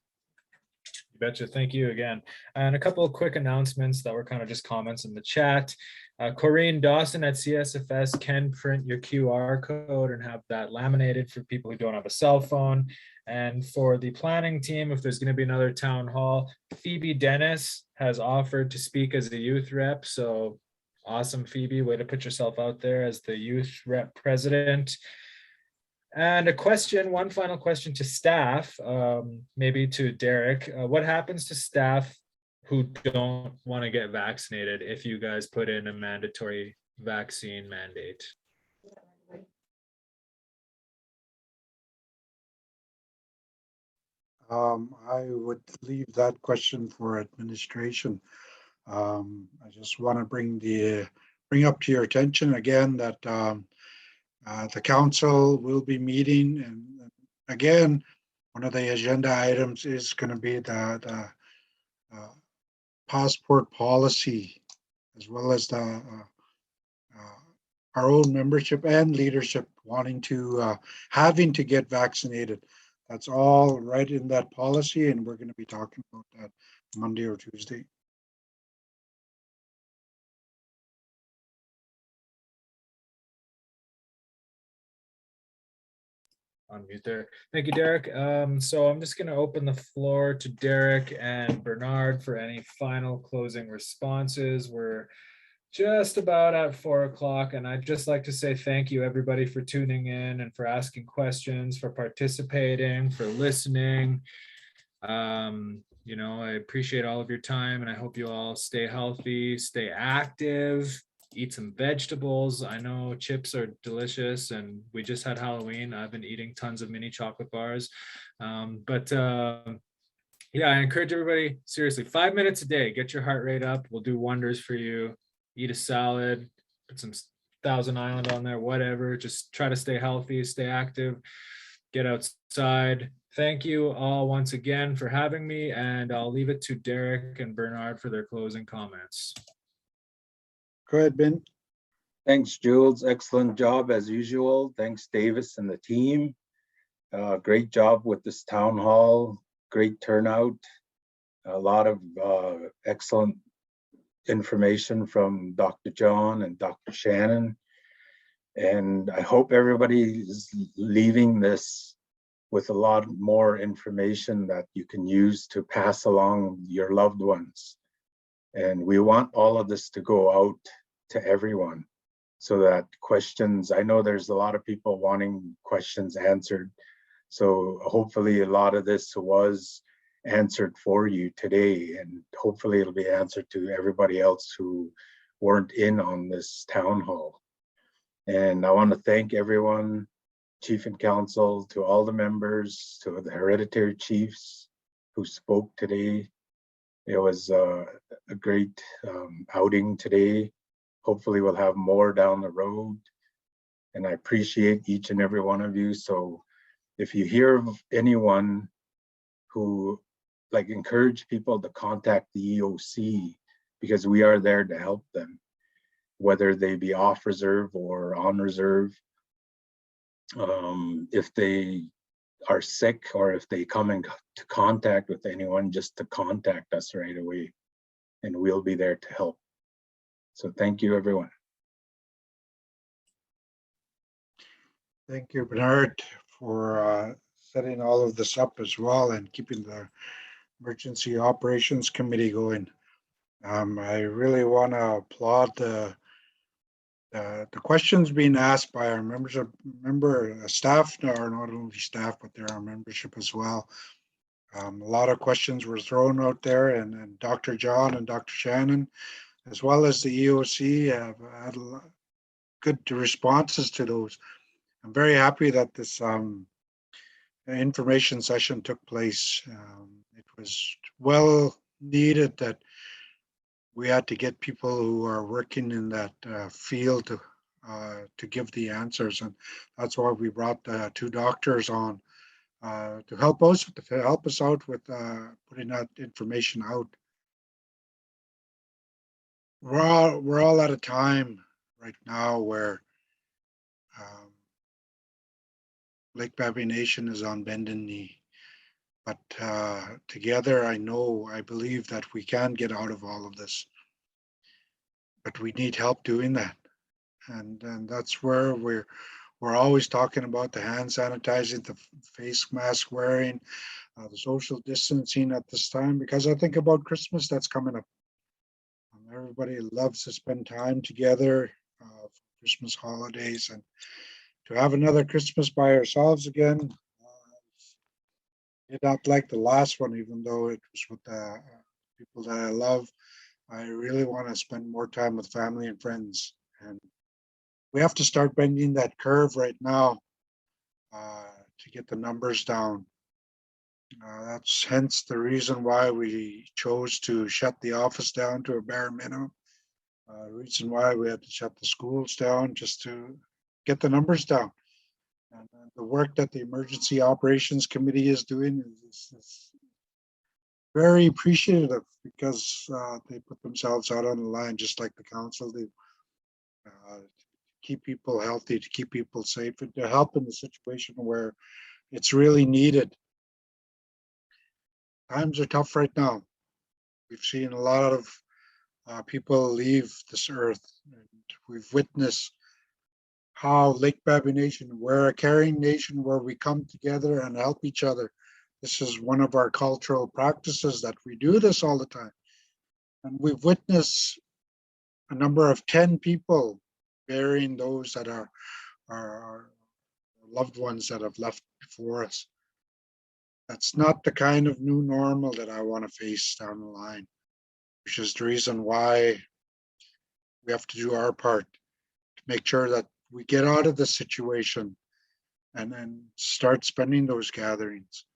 A: You betcha. Thank you again. And a couple of quick announcements that were kind of just comments in the chat. Corrine Dawson at CSFS can print your QR code and have that laminated for people who don't have a cell phone. And for the planning team, if there's going to be another town hall, Phoebe Dennis has offered to speak as a youth rep. So awesome, Phoebe, way to put yourself out there as the youth rep president. And one final question to staff, maybe to Derrick. What happens to staff who don't want to get vaccinated if you guys put in a mandatory vaccine mandate?
C: I would leave that question for administration. I just want to bring up to your attention again that the council will be meeting, and again, one of the agenda items is going to be the passport policy, as well as the our own membership and leadership wanting to having to get vaccinated. That's all right in that policy, and we're going to be talking about that Monday or Tuesday.
A: On mute there. Thank you, Derrick. So I'm just going to open the floor to Derrick and Bernard for any final closing responses. We're just about at 4 o'clock, and I'd just like to say thank you, everybody, for tuning in and for asking questions, for participating, for listening. You know, I appreciate all of your time, and I hope you all stay healthy, stay active, eat some vegetables. I know chips are delicious, and we just had Halloween. I've been eating tons of mini chocolate bars. Yeah, I encourage everybody, seriously, 5 minutes a day, get your heart rate up. We'll do wonders for you. Eat a salad, put some Thousand Island on there, whatever. Just try to stay healthy, stay active, get outside. Thank you all once again for having me, and I'll leave it to Derrick and Bernard for their closing comments.
C: Go ahead, Ben.
D: Thanks, Jules. Excellent job as usual. Thanks, Davis and the team. Great job with this town hall. Great turnout. A lot of excellent information from Dr. John and Dr. Shannon. And I hope everybody is leaving this with a lot more information that you can use to pass along your loved ones. And we want all of this to go out to everyone so that questions, I know there's a lot of people wanting questions answered. So hopefully a lot of this was answered for you today, and hopefully it'll be answered to everybody else who weren't in on this town hall. And I want to thank everyone, Chief and Council, to all the members, to the hereditary chiefs who spoke today. It was a great outing today. Hopefully we'll have more down the road. And I appreciate each and every one of you. So if you hear of anyone who, like, encourage people to contact the EOC, because we are there to help them, whether they be off reserve or on reserve. If they are sick or if they come into contact with anyone, just to contact us right away, and we'll be there to help. So thank you, everyone.
C: Thank you, Bernard, for setting all of this up as well and keeping the Emergency Operations Committee going. I really want to applaud the questions being asked by our members of staff, or not only staff, but there are membership as well. A lot of questions were thrown out there, and Dr. John and Dr. Shannon, as well as the EOC, have had good responses to those. I'm very happy that this information session took place. It was well needed that we had to get people who are working in that field to give the answers, and that's why we brought the two doctors on to help us out with putting that information out. We're all at a time right now where Lake Babine Nation is on bended knee, but together I believe that we can get out of all of this, but we need help doing that. And that's where we're always talking about the hand sanitizing, the face mask wearing, the social distancing at this time, because I think about Christmas that's coming up. Everybody loves to spend time together for Christmas holidays, and to have another Christmas by ourselves again, did not like the last one, even though it was with the people that I love. I really want to spend more time with family and friends, and we have to start bending that curve right now to get the numbers down. That's hence the reason why we chose to shut the office down to a bare minimum. Reason why we had to shut the schools down, just to get the numbers down. And the work that the Emergency Operations Committee is doing is very appreciative, because they put themselves out on the line just like the council do. To keep people healthy, to keep people safe, and to help in the situation where it's really needed. Times are tough right now. We've seen a lot of people leave this earth, and we've witnessed how Lake Babine Nation, we're a caring nation where we come together and help each other. This is one of our cultural practices, that we do this all the time. And we've witnessed a number of 10 people burying those that are our loved ones that have left before us. That's not the kind of new normal that I want to face down the line, which is the reason why we have to do our part to make sure that we get out of this situation and then start spending those gatherings,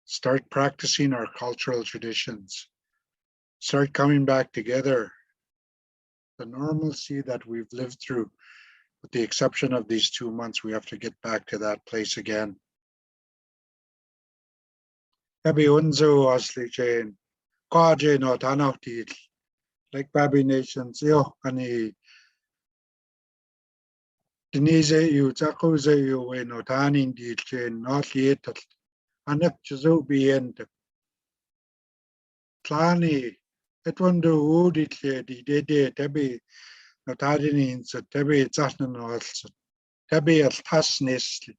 C: start practicing our cultural traditions, start coming back together. The normalcy that we've lived through, with the exception of these 2 months, we have to get back to that place again. Happy unzo asli chain, kaje no tanauti, Lake Babine Nation, yo kani Denise you takuze you we no tanin di chain not yet anak chuzu bien tlani etwando udi tle di de tabi no tadinin so tabi tsahna no also tabi al tasnisli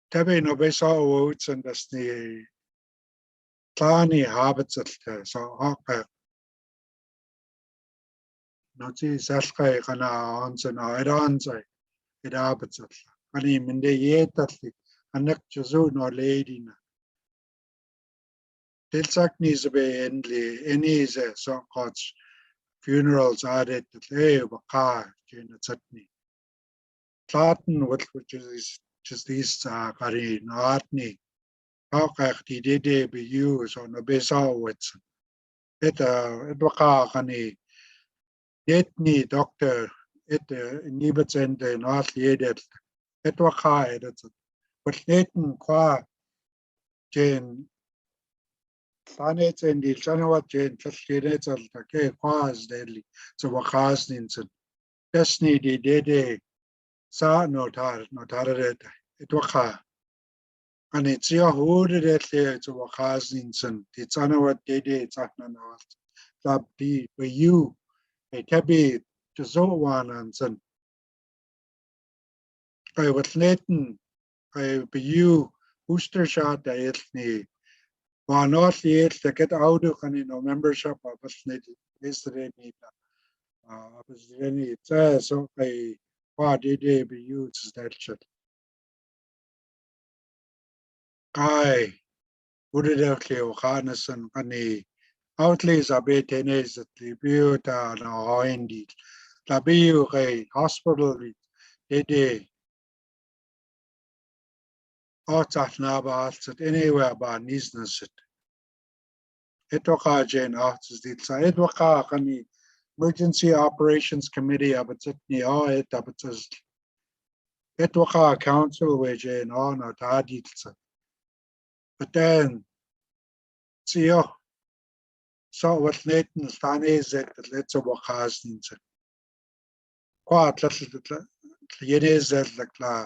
C: tabi no besa words and das ni tlani habits so haka no ti salkai kana onsa no eransa it habits kani minde yetatli anak chuzu no lady na Tilsakni be endly any is a so called funerals added to baka jina chutney. Platen which is just these kari natni. How kakti dede be used on a besa wits. It baka kani yetni doctor it nibets and the not yedet. It waka it but Nathan qua Jane Planet and the Chanawat Jane Tlatinets al Take Quas deadly. So Wakas Ninson. Destiny de Dede Sa notar it Waka. And it's your hood at there to Wakas Ninson. It's Anawat Dede, it's Aknanawat. Lab D for you. A tabby to Zowan and son. I was Nathan. I be you. Booster shot the ethne. Well, not yet to get out of any membership of a yesterday. Was any so a what did they be used that shit? Guy would it have clear harness and honey outlays a bit in is the tribute and how indeed. The BU hospital did outside Nabas anywhere by business. It waka Jane arts did say it waka kani Emergency Operations Committee of it it up it waka council where Jane on or tadits. But then see so what Nathan Stan is that let's a wakas needs it. Quite little it is that like la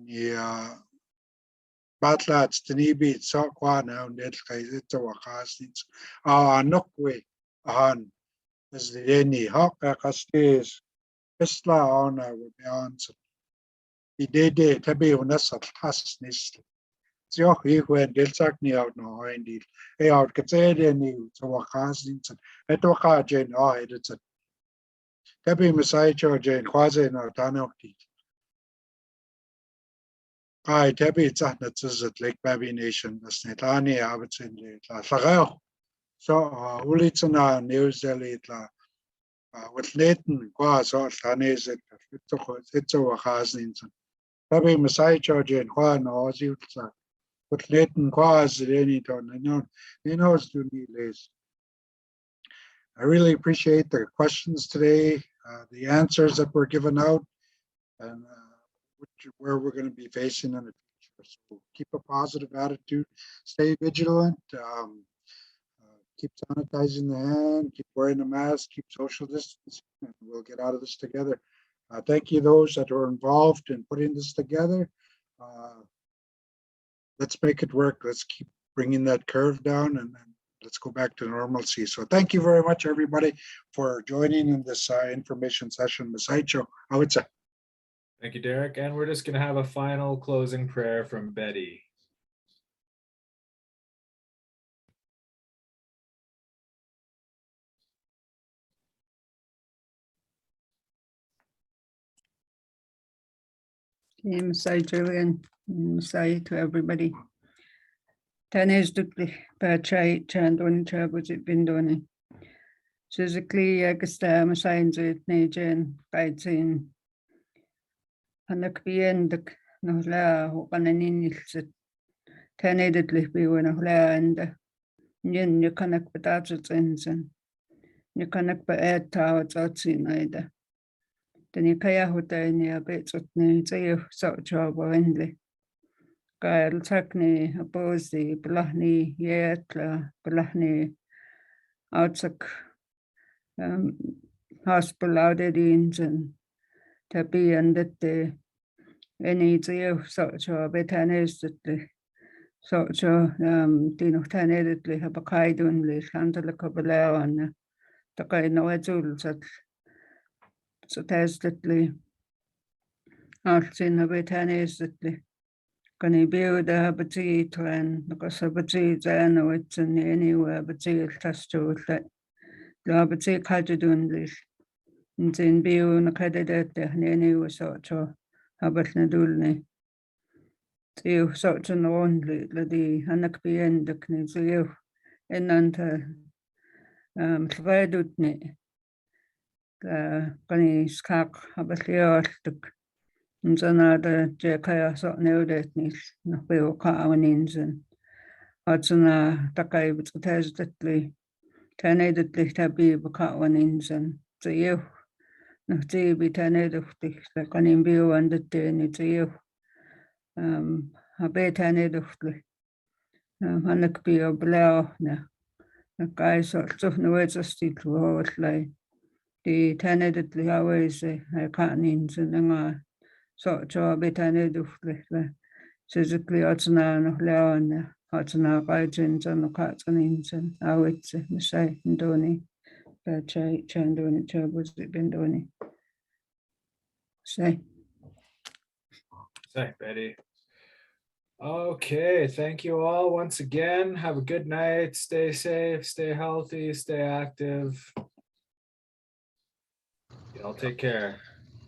C: yeah but lads to be so quite now and it's a wakas needs no way on as the any hawk castes Isla on our answer. He did tabi unas at hasnis. So he went Delsak out no indeed. Hey out Katsede new to Wakas Ninson. At Waka Jane it's a tabi Messiah Jane Quasi no Tanokti. I tabi it's at Lake Babine Nation, the Snetani Abbots in the Lagao. So Ulitsana News Delete with Nathan Quas or Tanes it's a Wakas Ninson. Tabi Masai Choji and Juan Ozzy with Leighton Quaz at any time. They know it's doing these. I really appreciate the questions today, the answers that were given out, and where we're going to be facing in the future. So keep a positive attitude, stay vigilant, keep sanitizing the hand, keep wearing the mask, keep social distancing, and we'll get out of this together. Thank you those that are involved in putting this together. Let's make it work. Let's keep bringing that curve down and let's go back to normalcy. So thank you very much, everybody, for joining in this information session. Masaicho, I would say.
A: Thank you, Derrick. And we're just going to have a final closing prayer from Betty.
B: Masai Julian, Masai to everybody. Tanes dukli Pachai Chandon Chabuzit Bindoni. Physically, Agasta Masai Zit Najan Baitzin Anakbiendak Nohla Hopananinilsit. Taneditli be when Ohla and Yin Yukanak Patats Ensign. Yukanak Paet Towers outside either. Den you kaya hoda ni a bit of ni say sort job or endly. Gael takni a bozy, blahni yetla, blahni outside hospital outedins and tabi and that the any say sort job betanes that the sort job dino tanedly have a kaidun li handle a couple and the kind of adults at so testedly. Alsin a bit honestly. Can he build a habitat when because habitat and it's in anywhere but see it test to that the habitat had to do this. And then build a candidate and anyway sort of habit nadulni. You sort of only the hanak be end the knives you and until Svadutni. Bunny skak habit the and then the Jakaya sort no that needs no bill carwinins and Hudsona Takai with the testedly tenedly tabi carwinins and to you. No tea be tened of the canin bill and the ten to you. A bit tened of the Hanak be a blow now. The guy sort of no words of still to like the tenedly always I can't in and so job it any do physically outsna no leon outsna guidance and the cats and in how it's say Doni but doing job was it been doing say
A: Betty. Okay, thank you all once again. Have a good night. Stay safe, stay healthy, stay active. Y'all take care.